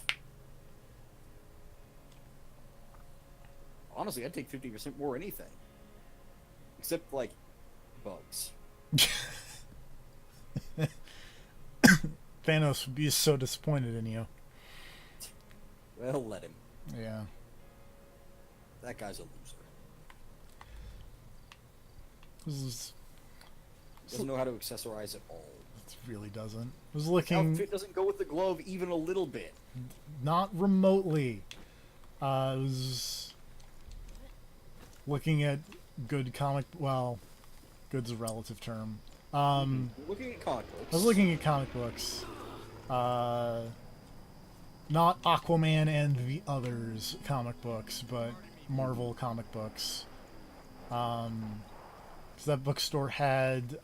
Speaker 4: Honestly, I'd take 50% more anything. Except, like, bugs.
Speaker 1: Thanos would be so disappointed in you.
Speaker 4: Well, let him.
Speaker 1: Yeah.
Speaker 4: That guy's a loser.
Speaker 1: This is,
Speaker 4: Doesn't know how to accessorize at all.
Speaker 1: it really doesn't. I was
Speaker 4: His
Speaker 1: looking,
Speaker 4: outfit doesn't go with the glove even a little bit.
Speaker 1: not remotely. I was looking at good comic. Well, good's a relative term.
Speaker 4: Looking at comic books.
Speaker 1: I was looking at comic books. Not Aquaman and the others comic books, but Marvel comic books. 'Cause that bookstore had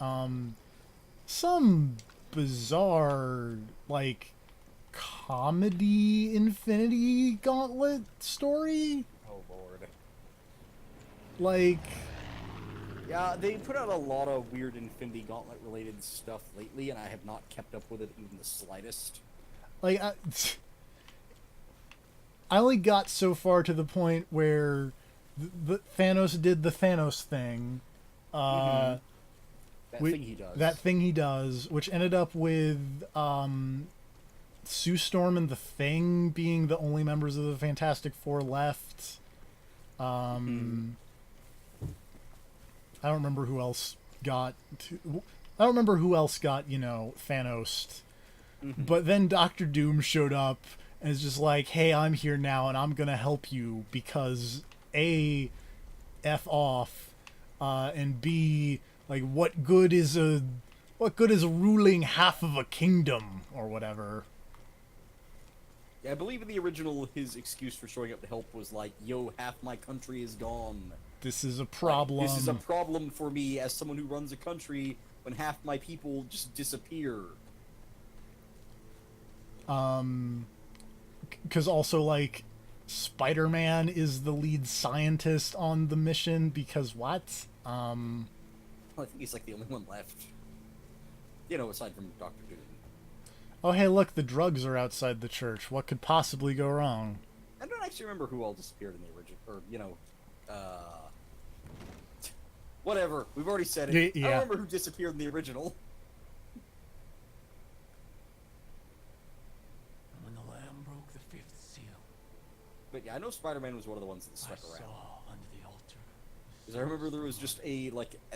Speaker 1: some bizarre, like, comedy Infinity Gauntlet story.
Speaker 4: Oh lord.
Speaker 1: Like,
Speaker 4: Yeah, they put out a lot of weird Infinity Gauntlet related stuff lately, and I have not kept up with it even the slightest.
Speaker 1: like I only got so far to the point where the Thanos did the Thanos thing,
Speaker 4: That
Speaker 1: Wh-
Speaker 4: thing he does.
Speaker 1: That thing he does, which ended up with Sue Storm and the Thing being the only members of the Fantastic Four left. I don't remember who else got. I don't remember who else got, Thanos. But then Doctor Doom showed up and is just like, "Hey, I'm here now, and I'm gonna help you because A, f off, and B, like, what good is a ruling half of a kingdom or whatever."
Speaker 4: Yeah, I believe in the original, his excuse for showing up to help was like, "Yo, half my country is gone.
Speaker 1: This is a
Speaker 4: Like,
Speaker 1: problem.
Speaker 4: this is a problem for me as someone who runs a country when half my people just disappear."
Speaker 1: Because also, like, Spider-Man is the lead scientist on the mission because what?
Speaker 4: I think he's like the only one left. Aside from Doctor Doom.
Speaker 1: Oh, hey, look, the drugs are outside the church. What could possibly go wrong?
Speaker 4: I don't actually remember who all disappeared in the original, whatever. We've already said it.
Speaker 1: Yeah.
Speaker 4: I don't remember who disappeared in the original.
Speaker 7: When the Lamb broke the fifth seal,
Speaker 4: But yeah, I know Spider-Man was one of the ones that
Speaker 7: I
Speaker 4: stuck
Speaker 7: saw
Speaker 4: around.
Speaker 7: under the altar.
Speaker 4: Because I remember there was just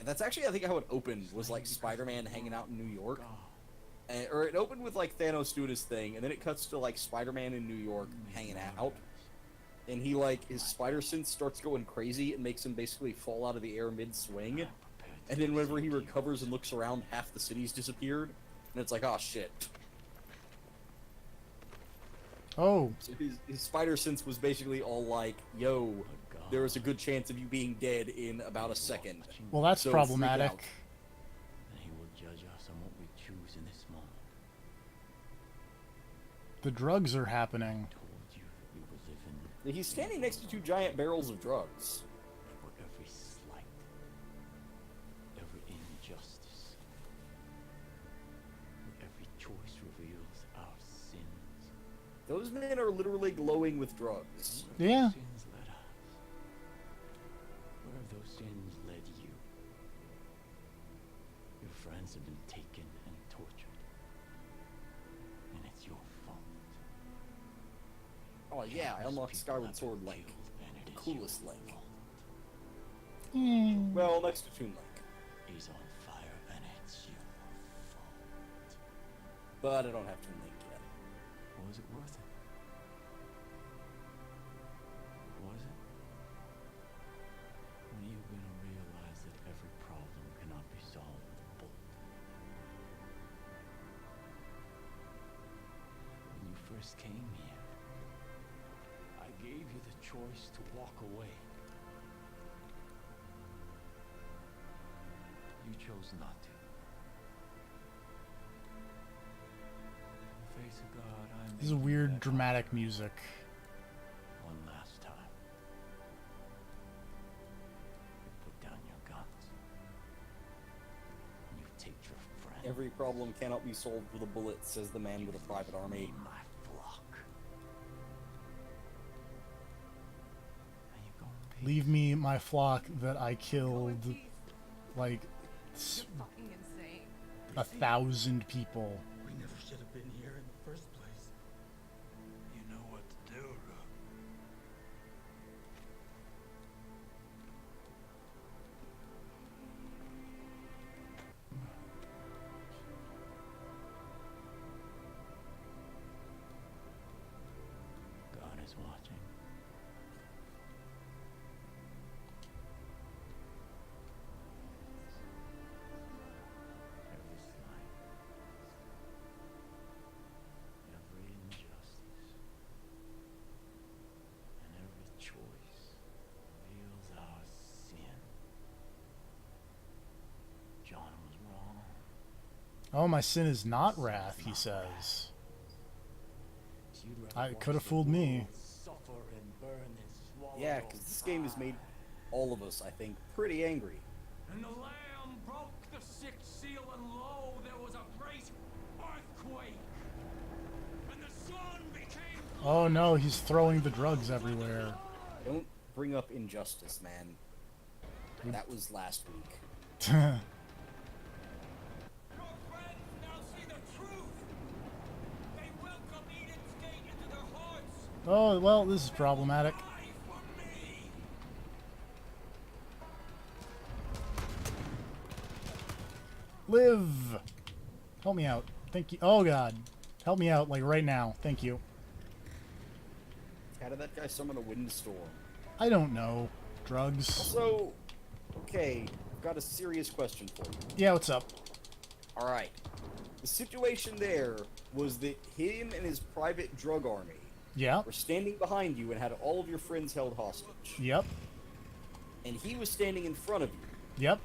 Speaker 4: that's actually, I think, how it opened, was like Spider-Man hanging out in New York. Or it opened with like Thanos doing his thing, and then it cuts to like Spider-Man in New York hanging out. And he his spider sense starts going crazy and makes him basically fall out of the air mid-swing. And then whenever he recovers and looks around, half the city's disappeared. And it's like, oh shit.
Speaker 1: Oh,
Speaker 4: So his spider sense was basically all like, yo, there is a good chance of you being dead in about a second.
Speaker 1: well, that's
Speaker 4: So freak
Speaker 1: problematic.
Speaker 4: out.
Speaker 7: And he will judge us on what we choose in this moment.
Speaker 1: The drugs are happening.
Speaker 7: Told you that we will live in
Speaker 4: He's standing next to two giant barrels of drugs.
Speaker 7: for every slight, every injustice, every choice reveals our sins.
Speaker 4: Those men are literally glowing with drugs.
Speaker 7: Where
Speaker 1: Yeah.
Speaker 7: those sins led us. Where have those sins led you? Your friends have been taken and tortured. And it's your fault.
Speaker 4: Oh yeah, I unlocked
Speaker 7: People
Speaker 4: Skyward
Speaker 7: have
Speaker 4: Sword
Speaker 7: been
Speaker 4: Link.
Speaker 7: killed, and it is
Speaker 4: Coolest
Speaker 7: your
Speaker 4: Link.
Speaker 7: fault.
Speaker 4: Well, next to Toon Link.
Speaker 7: He's on fire, and it's your fault.
Speaker 4: But I don't have Toon Link yet.
Speaker 7: Was it worth it? Was it? When are you gonna realize that every problem cannot be solved with a bullet? When you first came here, I gave you the choice to walk away. You chose not to. In the face of God, I
Speaker 1: This is
Speaker 7: made you
Speaker 1: weird,
Speaker 7: that
Speaker 1: dramatic
Speaker 7: offer
Speaker 1: music.
Speaker 7: one last time. You put down your guns. And you take your friend.
Speaker 4: Every problem cannot be solved with a bullet, says the man with a private army.
Speaker 7: in my flock. And you go in peace.
Speaker 1: Leave me my flock that I killed, like,
Speaker 8: Fucking insane.
Speaker 1: 1,000 people.
Speaker 7: We never should have been here in the first place.
Speaker 5: You know what to do, Rook.
Speaker 7: God is watching. Every slight, every injustice, and every choice reveals our sin. John was wrong.
Speaker 1: Oh, my sin is not wrath, he says.
Speaker 7: You'd rather
Speaker 1: I
Speaker 7: watch
Speaker 1: could have
Speaker 7: the
Speaker 1: fooled me.
Speaker 7: world suffer and burn and swallow
Speaker 4: Yeah,
Speaker 7: your
Speaker 4: because this game has made
Speaker 7: pride.
Speaker 4: all of us, I think, pretty angry.
Speaker 9: And the Lamb broke the sixth seal, and lo, there was a great earthquake. And the sun became
Speaker 1: Oh no, he's throwing the drugs everywhere.
Speaker 4: Don't bring up injustice, man. That was last week.
Speaker 1: Oh, well, this is problematic. Live! Help me out. Thank you. Oh, God. Help me out, like, right now. Thank you.
Speaker 4: How did that guy summon a windstorm?
Speaker 1: I don't know. Drugs.
Speaker 4: So, okay, I've got a serious question for you.
Speaker 1: Yeah, what's up?
Speaker 4: Alright. The situation there was that him and his private drug army
Speaker 1: Yep.
Speaker 4: were standing behind you and had all of your friends held hostage.
Speaker 1: Yep.
Speaker 4: And he was standing in front of you.
Speaker 1: Yep.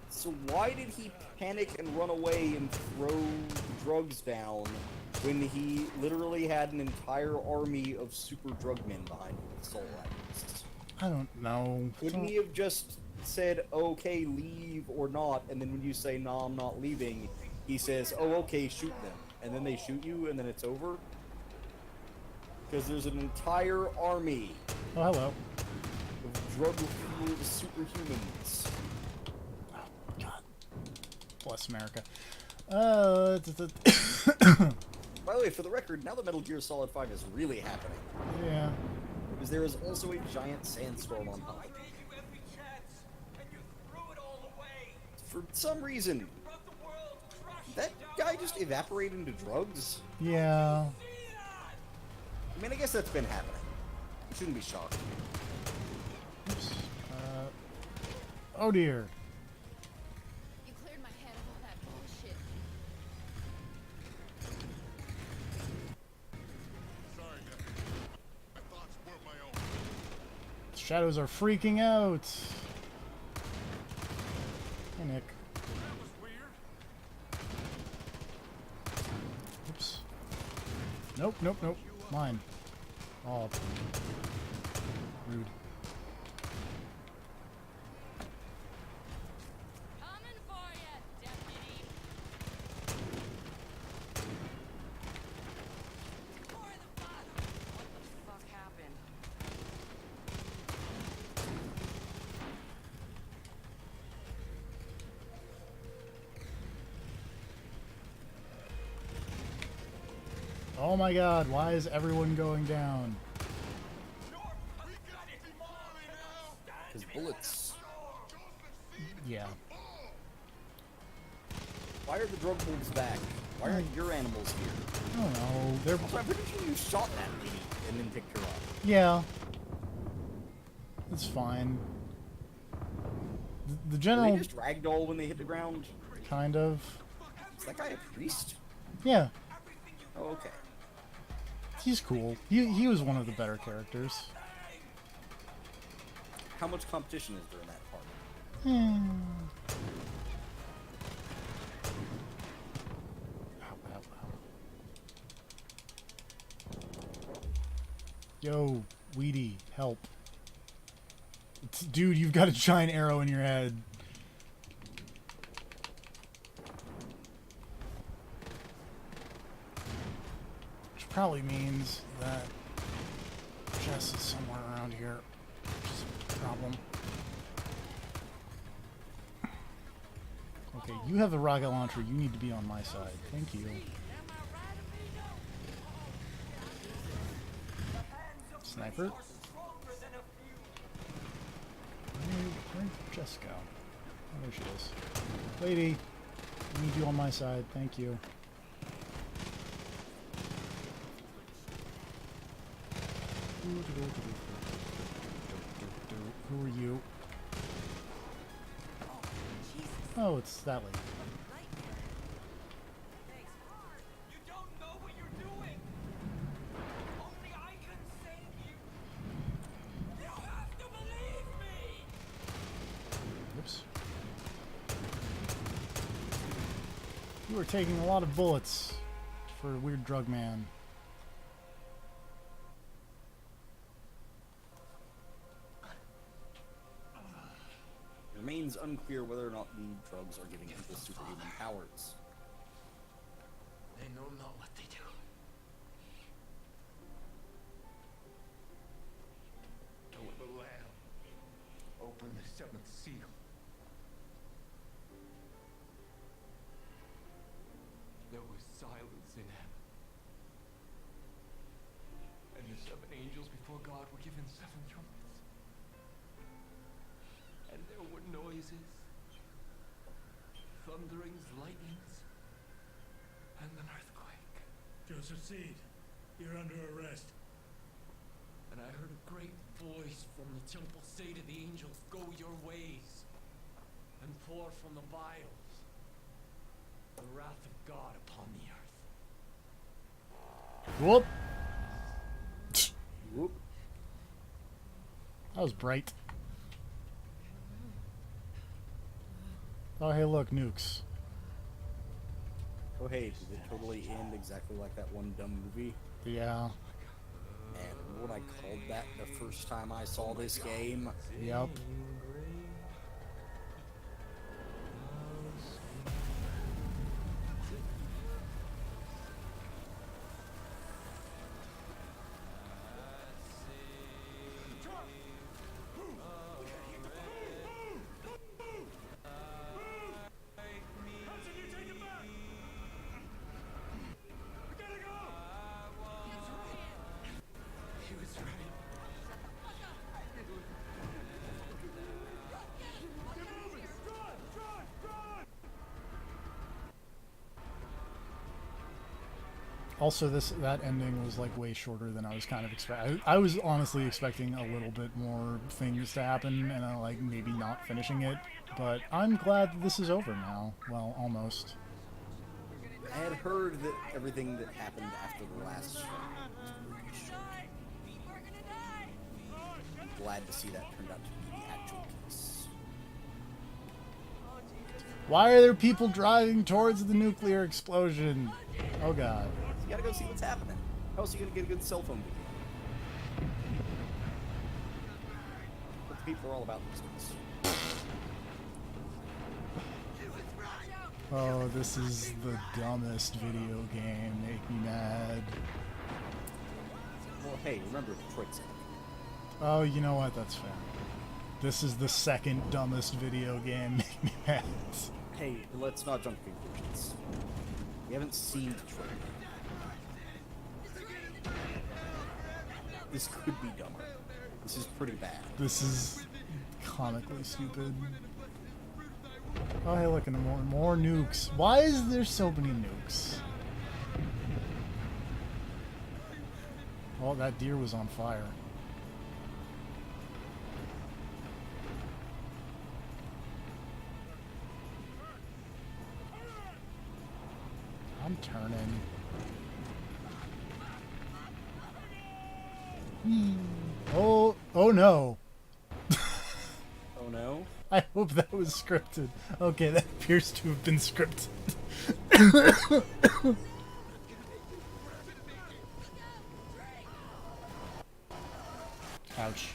Speaker 4: So why did he panic and run away and throw the drugs down when he literally had an entire army of super drug men behind him with soul activists?
Speaker 1: I don't know.
Speaker 4: Couldn't he have just said, okay, leave or not, and then when you say, nah, I'm not leaving, he says, oh, okay, shoot them. And then they shoot you, and then it's over? Because there's an entire army
Speaker 1: Oh, hello.
Speaker 4: of drug-fueled superhumans.
Speaker 1: God. Bless America.
Speaker 4: By the way, for the record, now that Metal Gear Solid 5 is really happening,
Speaker 1: Yeah.
Speaker 4: because there is also a giant sandstorm on top.
Speaker 9: gave you every chance, and you threw it all away.
Speaker 4: For some reason,
Speaker 9: Brought the world crashing
Speaker 4: that
Speaker 9: down.
Speaker 4: guy just evaporated into drugs?
Speaker 1: Yeah.
Speaker 4: I mean, I guess that's been happening. You shouldn't be shocked.
Speaker 1: Oops. Oh, dear.
Speaker 6: You cleared my head of all that bullshit.
Speaker 10: Sorry, nephew. My thoughts weren't my own.
Speaker 1: Shadows are freaking out. Hey, Nick.
Speaker 9: That was weird.
Speaker 1: Oops. Nope, nope, nope. Mine. Oh. Rude.
Speaker 6: Coming for ya, deputy. For the bottom. What the fuck happened?
Speaker 1: Oh my god, why is everyone going down?
Speaker 4: His bullets.
Speaker 1: Yeah.
Speaker 4: Why are the drug bulls back? Why aren't your animals here?
Speaker 1: I don't know. They're.
Speaker 4: Also, I'm pretty sure you shot that lady and then picked her up.
Speaker 1: Yeah. It's fine. The
Speaker 4: Did
Speaker 1: general.
Speaker 4: they just ragdoll when they hit the ground?
Speaker 1: Kind of.
Speaker 4: Is that guy a priest?
Speaker 1: Yeah.
Speaker 4: Oh, okay.
Speaker 1: He's cool. He was one of the better characters.
Speaker 4: How much competition is there in that part?
Speaker 1: Ow, ow, ow. Yo, Weedy, help. Dude, you've got a giant arrow in your head. Which probably means that Jess is somewhere around here. Which is a problem. Okay, you have the rocket launcher. You need to be on my side. Thank you. Sniper. Where'd Jess go? Oh, there she is. Lady, I need you on my side. Thank you. Who are you? Oh, it's that lady.
Speaker 9: You don't know what you're doing. Only I can save you. You have to believe me.
Speaker 1: Oops. You are taking a lot of bullets for a weird drug man.
Speaker 4: It remains unclear whether or not the drugs are giving people superhuman powers.
Speaker 7: They know not what they do. Know the Lamb. Open the seventh seal. There was silence in heaven. 7 angels before God were given 7 trumpets. And there were noises, thunderings, lightnings, and an earthquake.
Speaker 11: Joseph Seed, you're under arrest.
Speaker 7: And I heard a great voice from the temple say to the angels, "Go your ways, and pour from the vials the wrath of God upon the earth."
Speaker 1: Whoop.
Speaker 4: Whoop.
Speaker 1: That was bright. Oh, hey, look, nukes.
Speaker 4: Oh hey, did it totally end exactly like that one dumb movie?
Speaker 1: Yeah.
Speaker 4: Man, remember when I called that the first time I saw this game?
Speaker 1: Yep.
Speaker 7: He was right.
Speaker 1: Also, that ending was like way shorter than I was kind of expecting. I was honestly expecting a little bit more things to happen, and like maybe not finishing it. But I'm glad that this is over now. Well, almost.
Speaker 4: I had heard that everything that happened after the last show was pretty shit. I'm glad to see that turned out to be the actual case.
Speaker 1: Why are there people driving towards the nuclear explosion? Oh god.
Speaker 4: You gotta go see what's happening. How else are you gonna get a good cell phone video? What the people are all about these days.
Speaker 1: Oh, this is the dumbest video game. Make me mad.
Speaker 4: Well, hey, remember Detroit's in it.
Speaker 1: Oh, you know what? That's fair. This is the second dumbest video game. Make me mad.
Speaker 4: Hey, let's not jump to conclusions. We haven't seen Detroit yet. This could be dumber. This is pretty bad.
Speaker 1: This is comically stupid. Oh, hey, look, and more nukes. Why is there so many nukes? Oh, that deer was on fire. I'm turning. Oh no.
Speaker 4: Oh no?
Speaker 1: I hope that was scripted. Okay, that appears to have been scripted. Ouch.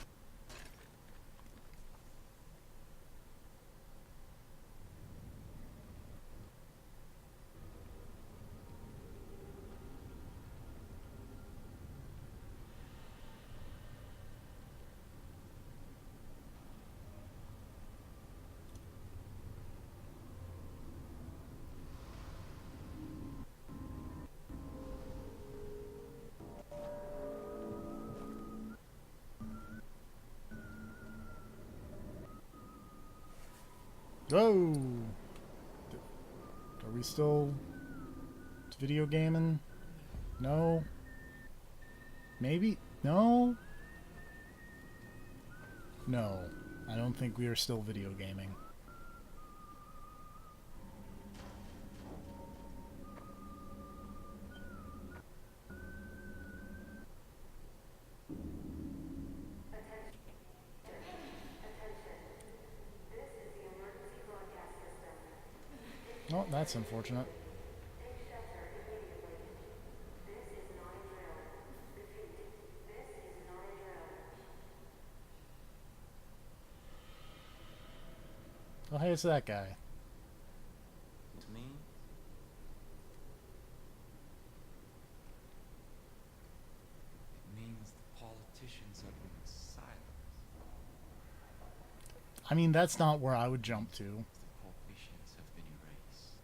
Speaker 1: Whoa! Are we still video gaming? No? Maybe? No? No. I don't think we are still video gaming. Oh, that's unfortunate. Oh, hey, it's that guy.
Speaker 7: To me, it means the politicians have been silenced.
Speaker 1: I mean, that's not where I would jump to.
Speaker 7: The corporations have been erased.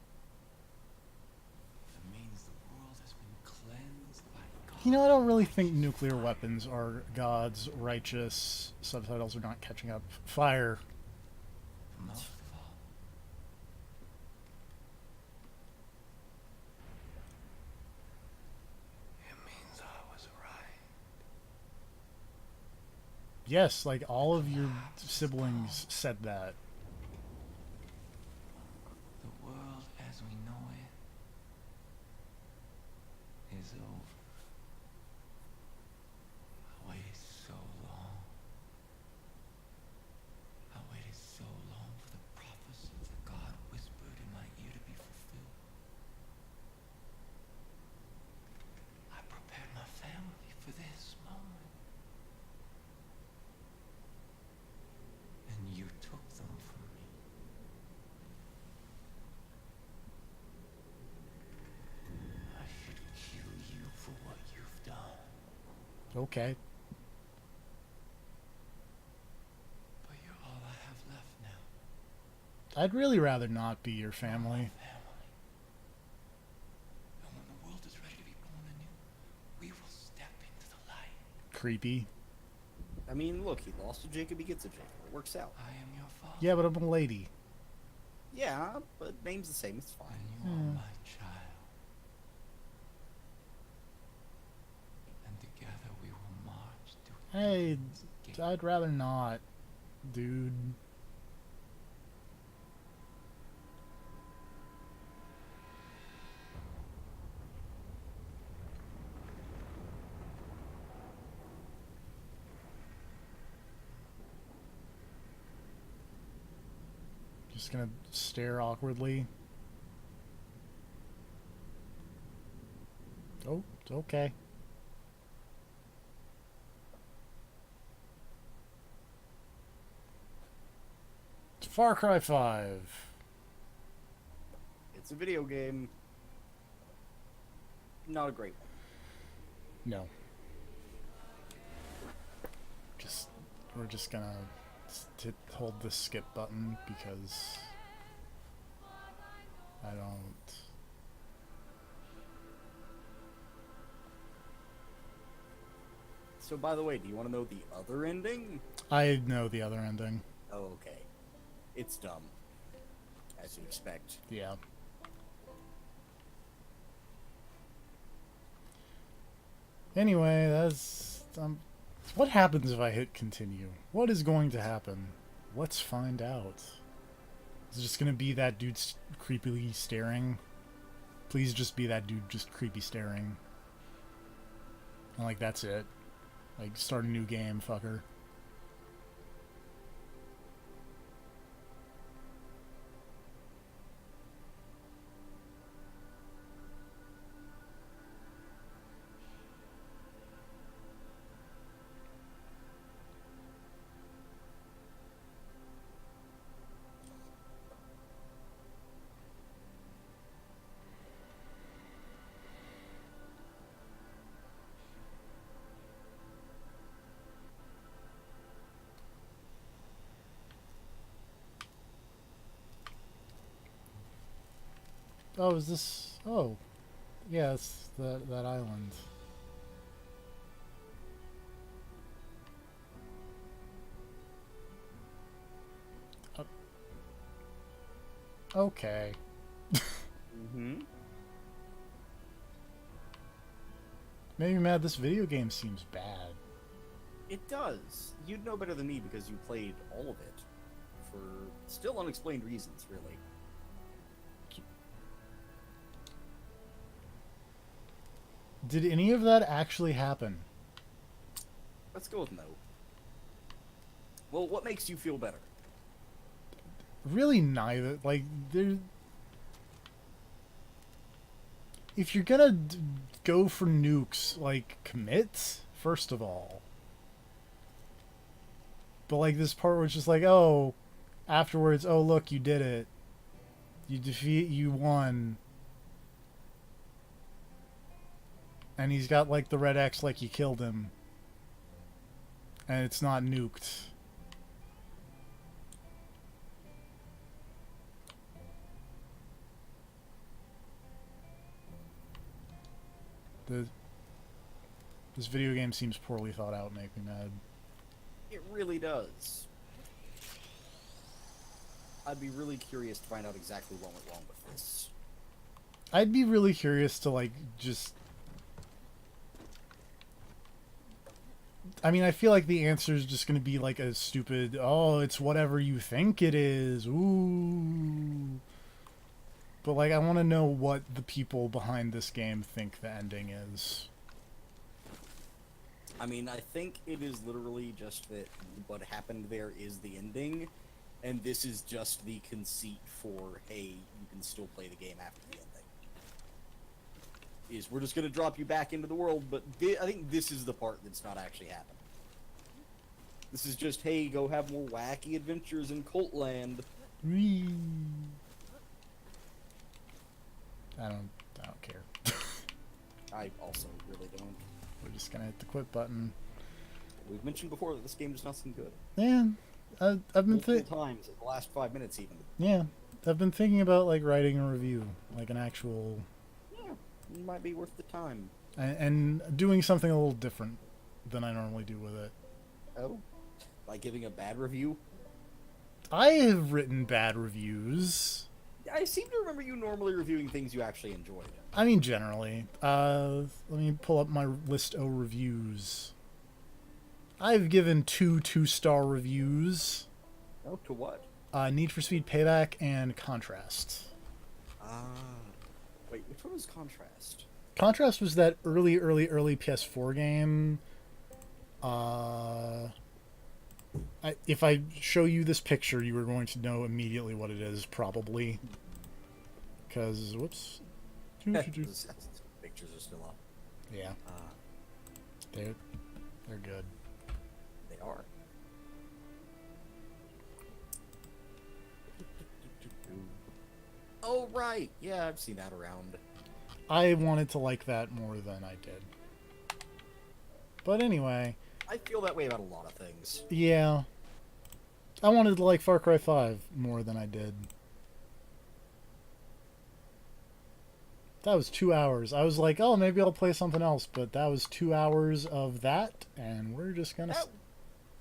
Speaker 7: It means the world has been cleansed by God.
Speaker 1: You know, I don't really think nuclear weapons are God's righteous. Subtitles are not catching up. Fire.
Speaker 7: Most of all, it means I was right.
Speaker 1: Yes, like all of your siblings said that.
Speaker 7: The world as we know it is over. I waited so long. I waited so long for the prophecies that God whispered in my ear to be fulfilled. I prepared my family for this moment. And you took them from me. I should kill you for what you've done.
Speaker 1: Okay.
Speaker 7: But you're all I have left now.
Speaker 1: I'd really rather not be your family.
Speaker 7: Family. And when the world is ready to be born anew, we will step into the light.
Speaker 1: Creepy.
Speaker 4: I mean, look, he lost to Jacob, he gets a Jacob. It works out.
Speaker 7: I am your father.
Speaker 1: Yeah, but I'm a lady.
Speaker 4: Yeah, but name's the same. It's fine.
Speaker 7: And you are my child. And together we will march to
Speaker 1: Hey,
Speaker 7: Eden's gate.
Speaker 1: I'd rather not, dude. Just gonna stare awkwardly. Oh, it's okay. It's Far Cry 5.
Speaker 4: It's a video game. Not a great one.
Speaker 1: No. We're just gonna hold the skip button because I don't.
Speaker 4: So, by the way, do you want to know the other ending?
Speaker 1: I know the other ending.
Speaker 4: Oh, okay. It's dumb. As you expect.
Speaker 1: Yeah. Anyway, that's what happens if I hit continue? What is going to happen? Let's find out. Is it just gonna be that dude creepily staring? Please just be that dude just creepy staring. And like that's it. Like start a new game, fucker. Oh, is this? Oh, yeah, it's that island. Okay.
Speaker 4: Mm-hmm.
Speaker 1: Maybe mad this video game seems bad.
Speaker 4: It does. You'd know better than me because you played all of it. For still unexplained reasons, really.
Speaker 1: Did any of that actually happen?
Speaker 4: Let's go with no. Well, what makes you feel better?
Speaker 1: Really neither. Like, there... If you're gonna go for nukes, like, commit, first of all. But, like, this part where it's just like, oh, afterwards, oh, look, you did it. You won. And he's got, like, the red X like you killed him. And it's not nuked. This video game seems poorly thought out, make me mad.
Speaker 4: It really does. I'd be really curious to find out exactly what went wrong with this.
Speaker 1: I'd be really curious to, like, just... I mean, I feel like the answer is just going to be, like, a stupid, oh, it's whatever you think it is, ooh. But, like, I want to know what the people behind this game think the ending is.
Speaker 4: I mean, I think it is literally just that what happened there is the ending, and this is just the conceit for, hey, you can still play the game after the ending. Is we're just going to drop you back into the world, but I think this is the part that's not actually happening. This is just, hey, go have more wacky adventures in Cult Land.
Speaker 1: Whee. I don't care.
Speaker 4: I also really don't.
Speaker 1: We're just gonna hit the quit button.
Speaker 4: We've mentioned before that this game does not seem good.
Speaker 1: Yeah, I've been
Speaker 4: Multiple times in the last 5 minutes even.
Speaker 1: Yeah, I've been thinking about like writing a review, like an actual.
Speaker 4: Yeah, it might be worth the time.
Speaker 1: And doing something a little different than I normally do with it.
Speaker 4: Oh, like giving a bad review?
Speaker 1: I have written bad reviews.
Speaker 4: I seem to remember you normally reviewing things you actually enjoyed.
Speaker 1: I mean, generally. Let me pull up my list of reviews. I've given 2-star reviews.
Speaker 4: Oh, to what?
Speaker 1: Need for Speed Payback and Contrast.
Speaker 4: Wait, which one was Contrast?
Speaker 1: Contrast was that early PS4 game. If I show you this picture, you are going to know immediately what it is, probably. Because, whoops.
Speaker 4: Pictures are still up.
Speaker 1: Yeah. They're good.
Speaker 4: They are. Oh, right. Yeah, I've seen that around.
Speaker 1: I wanted to like that more than I did. But anyway.
Speaker 4: I feel that way about a lot of things.
Speaker 1: Yeah. I wanted to like Far Cry 5 more than I did. That was 2 hours. I was like, oh, maybe I'll play something else, but that was 2 hours of that, and we're just gonna...
Speaker 4: That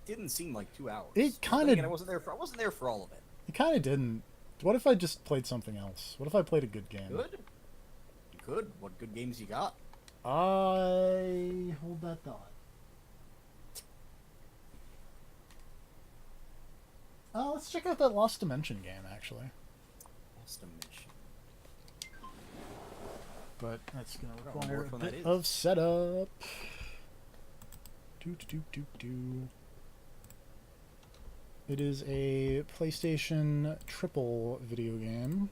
Speaker 4: didn't seem like 2 hours.
Speaker 1: It kind of...
Speaker 4: I wasn't there for all of it.
Speaker 1: It kind of didn't. What if I just played something else? What if I played a good game?
Speaker 4: Good? You could. What good games you got?
Speaker 1: I... hold that thought. Let's check out that Lost Dimension game, actually.
Speaker 4: Lost Dimension.
Speaker 1: But that's going to
Speaker 4: I don't know
Speaker 1: require
Speaker 4: which
Speaker 1: a
Speaker 4: one that
Speaker 1: bit
Speaker 4: is.
Speaker 1: of setup. It is a PlayStation triple video game.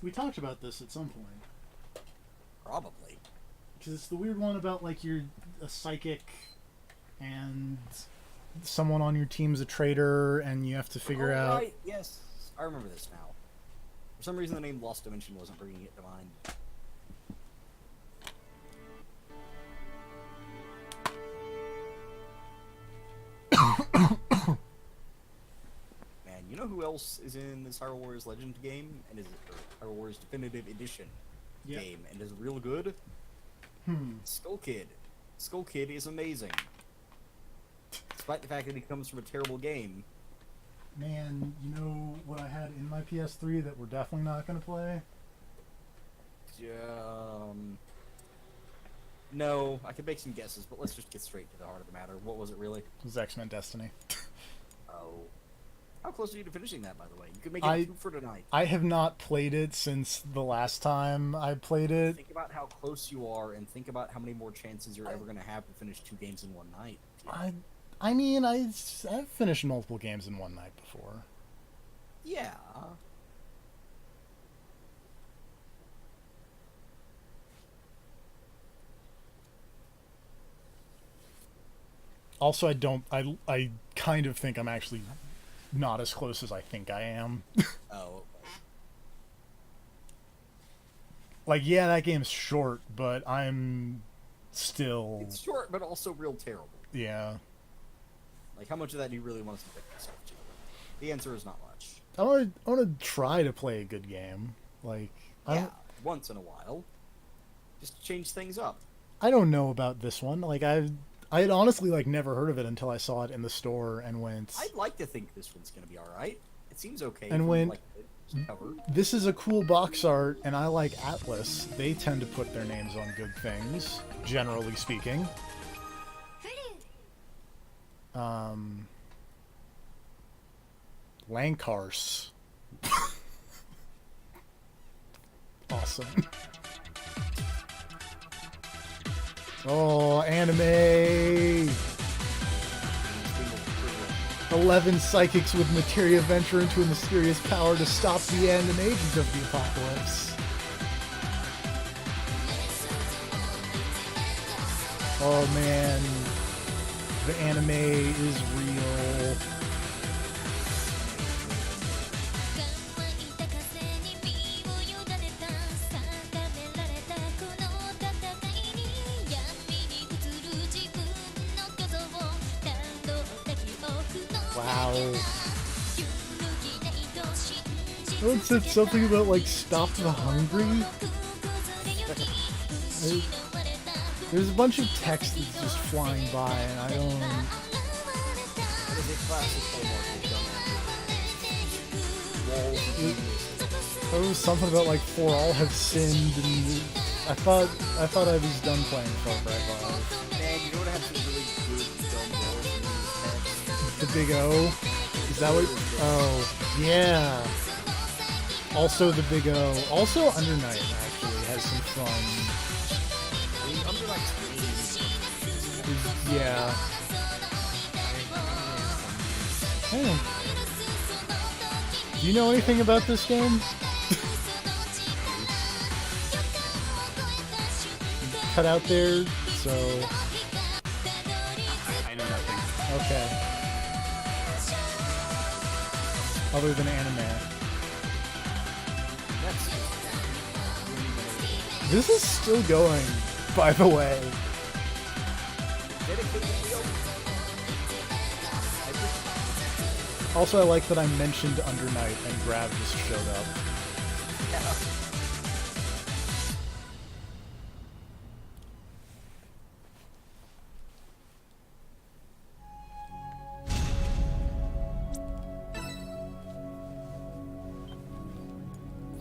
Speaker 1: We talked about this at some point.
Speaker 4: Probably.
Speaker 1: Because it's the weird one about, like, you're a psychic and someone on your team's a traitor and you have to figure out...
Speaker 4: Right, yes. I remember this now. For some reason the name Lost Dimension wasn't bringing it to mind. Man, you know who else is in this Hyrule Warriors Legend game? And is Hyrule Warriors Definitive Edition game and is real good? Skull Kid. Skull Kid is amazing. Despite the fact that he comes from a terrible game.
Speaker 1: Man, you know what I had in my PS3 that we're definitely not going to play?
Speaker 4: No, I could make some guesses, but let's just get straight to the heart of the matter. What was it really?
Speaker 1: It was X-Men Destiny.
Speaker 4: Oh. How close are you to finishing that, by the way? You could make it 2 for tonight.
Speaker 1: I have not played it since the last time I played it.
Speaker 4: Think about how close you are, and think about how many more chances you're ever going to have to finish 2 games in one night.
Speaker 1: I mean, I've finished multiple games in one night before.
Speaker 4: Yeah.
Speaker 1: Also, I kind of think I'm actually not as close as I think I am.
Speaker 4: Oh.
Speaker 1: Like, yeah, that game's short, but I'm still...
Speaker 4: It's short, but also real terrible.
Speaker 1: Yeah.
Speaker 4: Like, how much of that do you really want to subject yourself to? The answer is not much.
Speaker 1: I want to try to play a good game. Like,
Speaker 4: Yeah, once in a while. Just change things up.
Speaker 1: I don't know about this one. Like, I had honestly like never heard of it until I saw it in the store and went.
Speaker 4: I'd like to think this one's gonna be alright. It seems okay.
Speaker 1: And
Speaker 4: from,
Speaker 1: when-
Speaker 4: like, the cover.
Speaker 1: This is a cool box art, and I like Atlas. They tend to put their names on good things, generally speaking. Lankars. Awesome. Oh, anime! 11 psychics with materia venture into a mysterious power to stop the end and agents of the apocalypse. Oh man, the anime is real. Wow. Oh, it said something about like stop the hungry. There's a bunch of text that's just flying by, and I don't.
Speaker 4: That is a classic Hallmark.
Speaker 1: There was something about like for all have sinned, and I thought I was done playing Far Cry 5.
Speaker 4: Man, you know what has some really good dumb walls in these
Speaker 1: The Big O. Is that what? Oh, yeah. Also the Big O. Also Under Night actually has some fun.
Speaker 4: I mean, Under Night's
Speaker 1: Yeah. Hey. Do you know anything about this game? Cut out there, so.
Speaker 2: I know nothing.
Speaker 1: Okay. Other than anime. This is still going, by the way. Also, I like that I mentioned Under Night and Grav just showed up.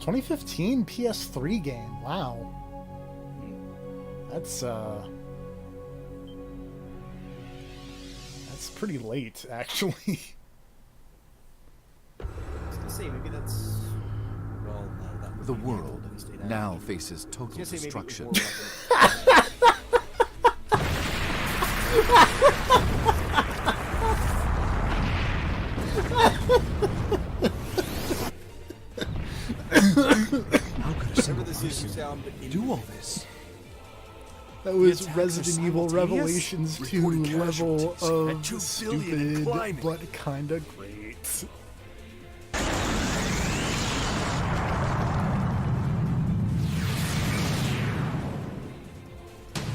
Speaker 1: ...2015 PS3 game. Wow. That's pretty late, actually.
Speaker 4: I was gonna say, maybe that's... Well, no, that would
Speaker 12: The
Speaker 4: be
Speaker 12: world
Speaker 4: Indie State
Speaker 12: now
Speaker 4: Avenue.
Speaker 12: faces
Speaker 4: I
Speaker 12: total
Speaker 4: was gonna say maybe it was
Speaker 12: destruction.
Speaker 4: more like
Speaker 12: How could a single
Speaker 4: Remember this is
Speaker 12: person
Speaker 4: sound
Speaker 12: do all this?
Speaker 1: That was
Speaker 12: attacks are
Speaker 1: Resident Evil
Speaker 12: simultaneous?
Speaker 1: Revelations 2
Speaker 12: Reported
Speaker 1: level
Speaker 12: casualties
Speaker 1: of
Speaker 12: at 2 billion and
Speaker 1: stupid,
Speaker 12: climbing.
Speaker 1: but kinda great.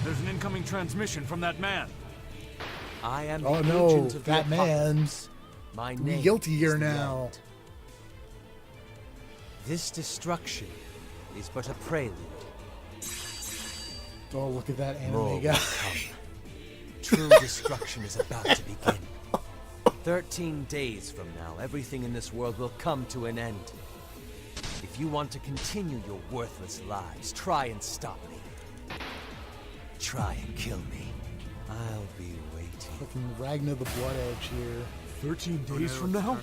Speaker 2: There's an incoming transmission from that man.
Speaker 13: I am
Speaker 1: Oh
Speaker 13: the
Speaker 1: no,
Speaker 13: agent of the
Speaker 1: that man.
Speaker 13: apocalypse. My
Speaker 1: We
Speaker 13: name
Speaker 1: guilty
Speaker 13: is
Speaker 1: here
Speaker 13: the
Speaker 1: now.
Speaker 13: End. This destruction is but a prelude.
Speaker 1: Oh, look at that
Speaker 13: More
Speaker 1: anime
Speaker 13: will
Speaker 1: guy.
Speaker 13: come. True destruction is about to begin. 13 days from now, everything in this world will come to an end. If you want to continue your worthless lives, try and stop me. Try and kill me. I'll be waiting.
Speaker 1: Fucking Ragnar the Blood Edge here.
Speaker 11: 13 days from now?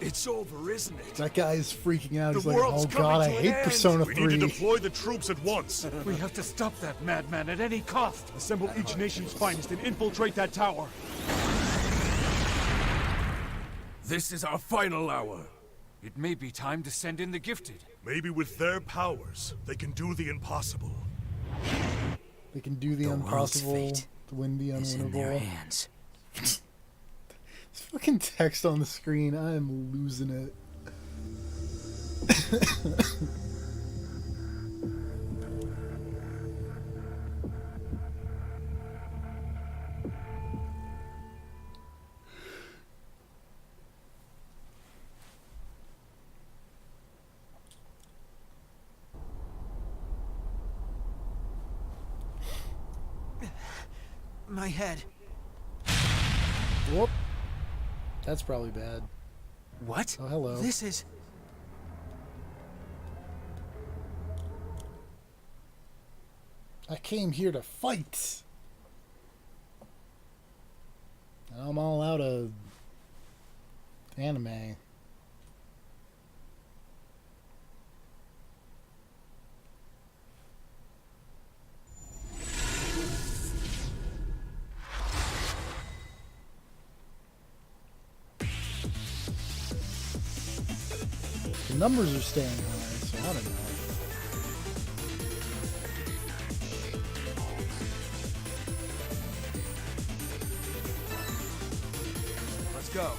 Speaker 11: It's over, isn't it?
Speaker 1: That guy is freaking out.
Speaker 11: The
Speaker 1: He's like,
Speaker 11: world's
Speaker 1: oh god, I
Speaker 11: coming to an
Speaker 1: hate
Speaker 11: end.
Speaker 1: Persona
Speaker 11: We
Speaker 1: 3.
Speaker 11: need to deploy the troops at once.
Speaker 2: We have to stop that madman at any cost.
Speaker 11: Assemble each nation's finest and infiltrate that tower.
Speaker 2: This is our final hour. It may be time to send in the gifted.
Speaker 11: Maybe with their powers, they can do the impossible.
Speaker 1: They can do the impossible
Speaker 13: fate
Speaker 1: to win the
Speaker 13: is in their
Speaker 1: unwinnable.
Speaker 13: hands.
Speaker 1: This fucking text on the screen, I am losing it.
Speaker 5: My head.
Speaker 1: Whoop. That's probably bad.
Speaker 5: What?
Speaker 1: Oh, hello.
Speaker 5: This is...
Speaker 1: I came here to fight. I'm all out of anime. The numbers are staying high, so I don't know.
Speaker 5: Let's go.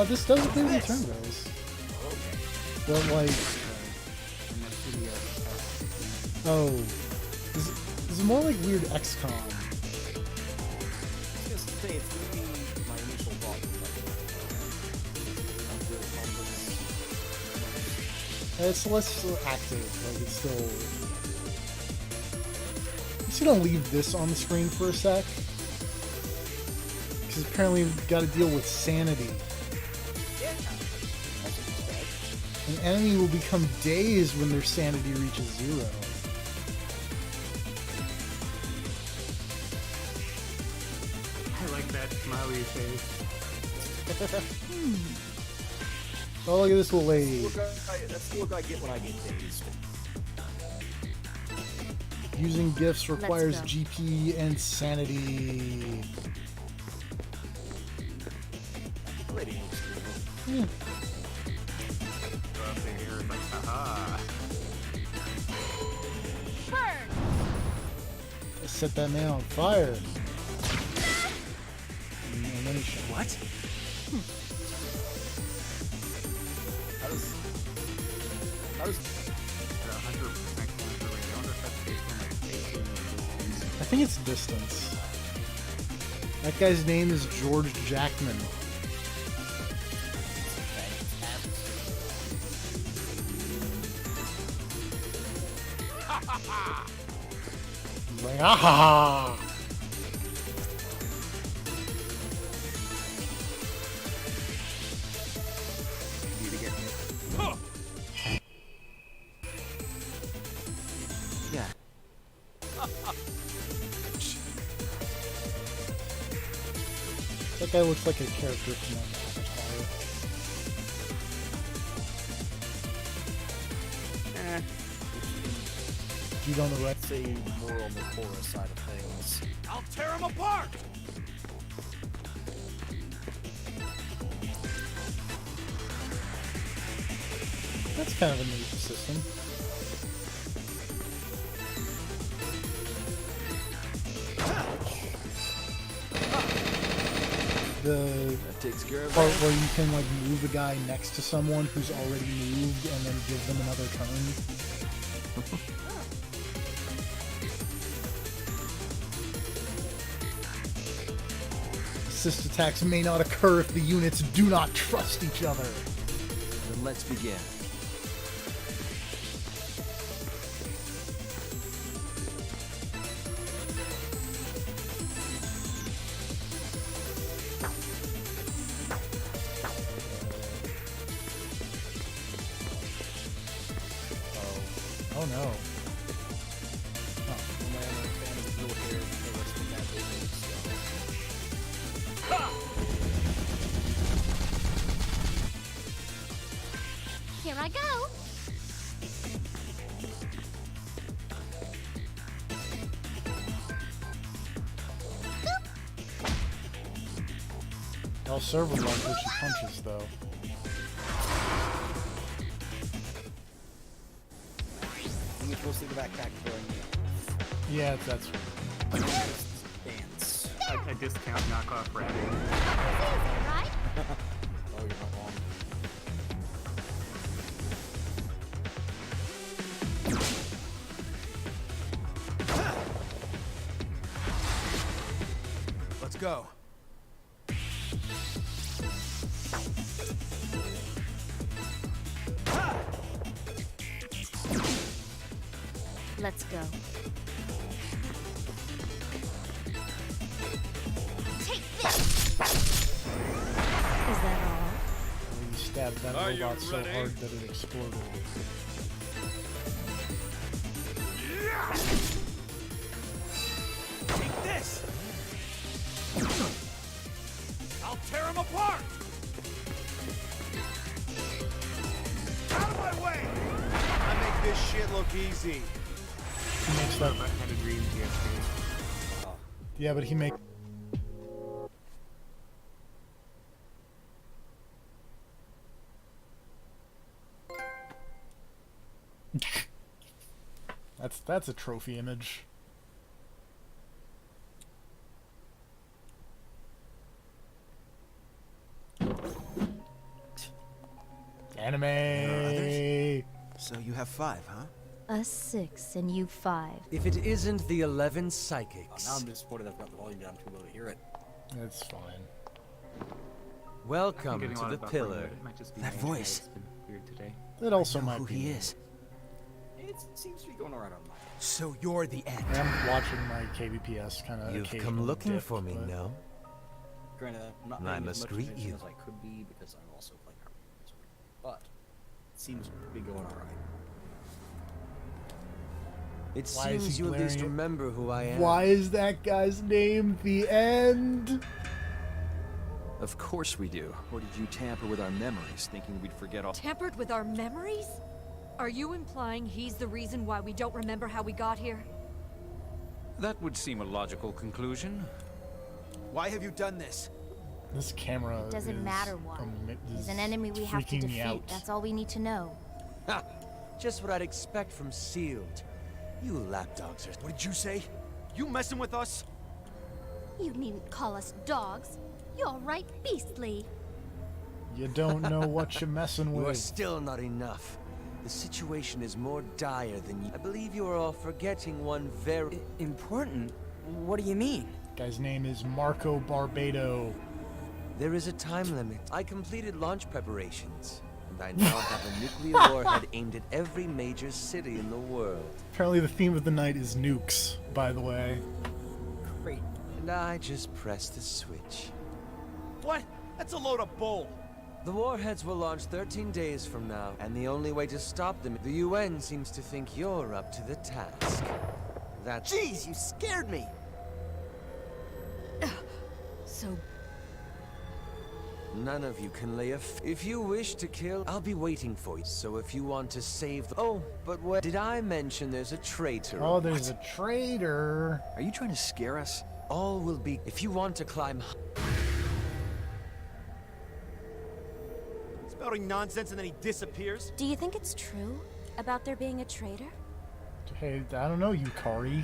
Speaker 1: This does appear to be turn-based. But like, oh, this is more like weird XCOM.
Speaker 4: I was gonna say, it's gonna be my initial thought.
Speaker 1: It's less active. Like it's still. I'm just gonna leave this on the screen for a sec, because apparently we've got to deal with sanity. An enemy will become dazed when their sanity reaches 0.
Speaker 14: I like that smiley face.
Speaker 1: Oh, look at this little lady.
Speaker 4: That's the look I get when I get dazed.
Speaker 1: Using gifts requires
Speaker 6: go.
Speaker 1: GP and sanity.
Speaker 4: Lady looks cool.
Speaker 1: Yeah.
Speaker 14: Go up there here and like, haha.
Speaker 1: Let's set that man on fire. And then he shot.
Speaker 5: What?
Speaker 4: I was
Speaker 14: 100% close range. I wonder if that's based on like spacing or distance.
Speaker 1: I think it's distance. That guy's name is George Jackman. He's like, ah ha ha!
Speaker 14: Need to get me.
Speaker 5: Yeah.
Speaker 1: That guy looks like a character from Avatar. Dude on the right.
Speaker 4: say more on the horror side of things.
Speaker 5: I'll tear him apart!
Speaker 1: That's kind of a neat system. The
Speaker 5: That takes care of
Speaker 1: part
Speaker 5: that.
Speaker 1: where you can like move a guy next to someone who's already moved and then give them another turn. Assist attacks may not occur if the units do not trust each other.
Speaker 5: Then let's begin.
Speaker 1: Oh no.
Speaker 4: I'm a fan of the real hair the rest of that movie,
Speaker 6: Here I go.
Speaker 1: I'll serve him like when she punches though.
Speaker 4: You're supposed to the backpack throwing
Speaker 1: Yeah, that's
Speaker 4: dance.
Speaker 14: A discount knockoff rabbit.
Speaker 6: Right?
Speaker 4: Oh, you're not wrong.
Speaker 5: Let's go.
Speaker 15: Let's go. Take this! Is that all?
Speaker 1: You stabbed that
Speaker 2: Are you
Speaker 1: robot so
Speaker 2: ready?
Speaker 1: hard that it exploded.
Speaker 11: Take this! I'll tear him apart! Out of my way!
Speaker 5: I make this shit look easy.
Speaker 1: He makes that.
Speaker 14: Had a dream PSP.
Speaker 1: Yeah, but he make. That's a trophy image. Anime.
Speaker 12: So you have 5, huh?
Speaker 15: Us 6 and you 5.
Speaker 13: If it isn't the 11 psychics.
Speaker 4: Now I'm disappointed I've got the volume down too low to hear it.
Speaker 1: It's fine.
Speaker 13: Welcome
Speaker 14: Getting a
Speaker 13: to
Speaker 14: lot
Speaker 13: the
Speaker 14: of buffering,
Speaker 13: pillar.
Speaker 14: but it might just be
Speaker 12: That
Speaker 14: my
Speaker 12: voice.
Speaker 14: internet's been weird today.
Speaker 1: It also
Speaker 12: I know
Speaker 1: might
Speaker 12: who
Speaker 1: be.
Speaker 12: he is.
Speaker 4: It seems to be going alright on my end.
Speaker 12: So you're the end.
Speaker 1: I'm watching my KBPS kind of.
Speaker 13: You've come looking for me, no?
Speaker 4: Granted, I'm not
Speaker 13: I
Speaker 4: paying
Speaker 13: must
Speaker 4: as much
Speaker 13: greet
Speaker 4: attention
Speaker 13: you.
Speaker 4: as I could be because I'm also playing Hearthstone. But it seems to be going alright.
Speaker 13: It
Speaker 1: Why is
Speaker 13: seems
Speaker 1: he
Speaker 13: you at least
Speaker 1: glaring at-
Speaker 13: remember who I am.
Speaker 1: Why is that guy's name The End?
Speaker 2: Of course we do. Or did you tamper with our memories, thinking we'd forget all?
Speaker 8: Tampered with our memories? Are you implying he's the reason why we don't remember how we got here?
Speaker 2: That would seem a logical conclusion.
Speaker 12: Why have you done this?
Speaker 1: This camera.
Speaker 15: It doesn't
Speaker 1: is
Speaker 15: matter why. He's an enemy we have to
Speaker 1: freaking me
Speaker 15: defeat.
Speaker 1: out.
Speaker 15: That's all we need to know.
Speaker 13: Ha! Just what I'd expect from Sealed. You lapdogs are.
Speaker 12: What did you say? You messing with us?
Speaker 15: You needn't call us dogs. You're right beastly.
Speaker 1: You don't know what you're messing
Speaker 13: You are
Speaker 1: with.
Speaker 13: still not enough. The situation is more dire than you. I believe you are all forgetting one very
Speaker 16: Important? What do you mean?
Speaker 1: Guy's name is Marco Barbado.
Speaker 13: There is a time limit. I completed launch preparations, and I now have a nuclear warhead aimed at every major city in the world.
Speaker 1: Apparently, the theme of the night is nukes. By the way.
Speaker 16: Great.
Speaker 13: And I just pressed the switch.
Speaker 11: What? That's a load of bull.
Speaker 13: The warheads will launch 13 days from now, and the only way to stop them, the UN seems to think you're up to the task. That's...
Speaker 16: Jeez, you scared me.
Speaker 8: So,
Speaker 13: None of you can lay a if you wish to kill, I'll be waiting for you. So if you want to save the oh, but what did I mention there's a traitor?
Speaker 1: Oh, there's a traitor.
Speaker 2: Are you trying to scare us?
Speaker 13: All will be if you want to climb
Speaker 11: Spouting nonsense and then he disappears?
Speaker 15: Do you think it's true about there being a traitor?
Speaker 1: Hey, I don't know, Yukari.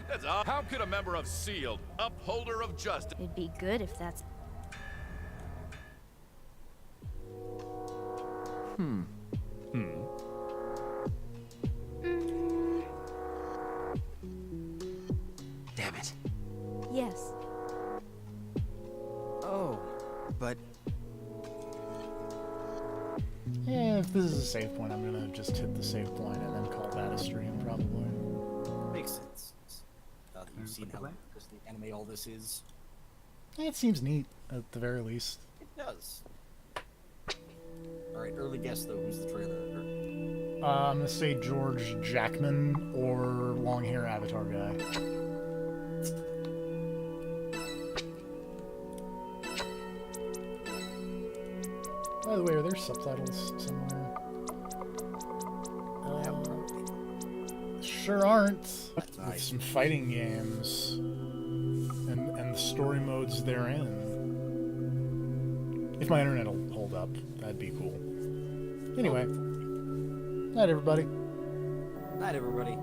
Speaker 10: That's odd. How could a member of SEALed, upholder of justice...
Speaker 15: It'd be good if that's...
Speaker 16: Damn it.
Speaker 15: Yes.
Speaker 16: Oh, but
Speaker 1: Yeah, if this is a save point, I'm gonna just hit the save point and then call that a stream, probably.
Speaker 4: Makes sense. Now that you've seen how interesting anime all this is.
Speaker 1: Yeah, it seems neat, at the very least.
Speaker 4: It does. Alright, early guess though, who's the trailer?
Speaker 1: I'm gonna say George Jackman or long hair Avatar guy. By the way, are there subtitles somewhere? Sure aren't. With
Speaker 4: nice.
Speaker 1: some fighting games and the story modes therein. If my internet will hold up, that'd be cool. Anyway, night everybody.
Speaker 4: Night everybody.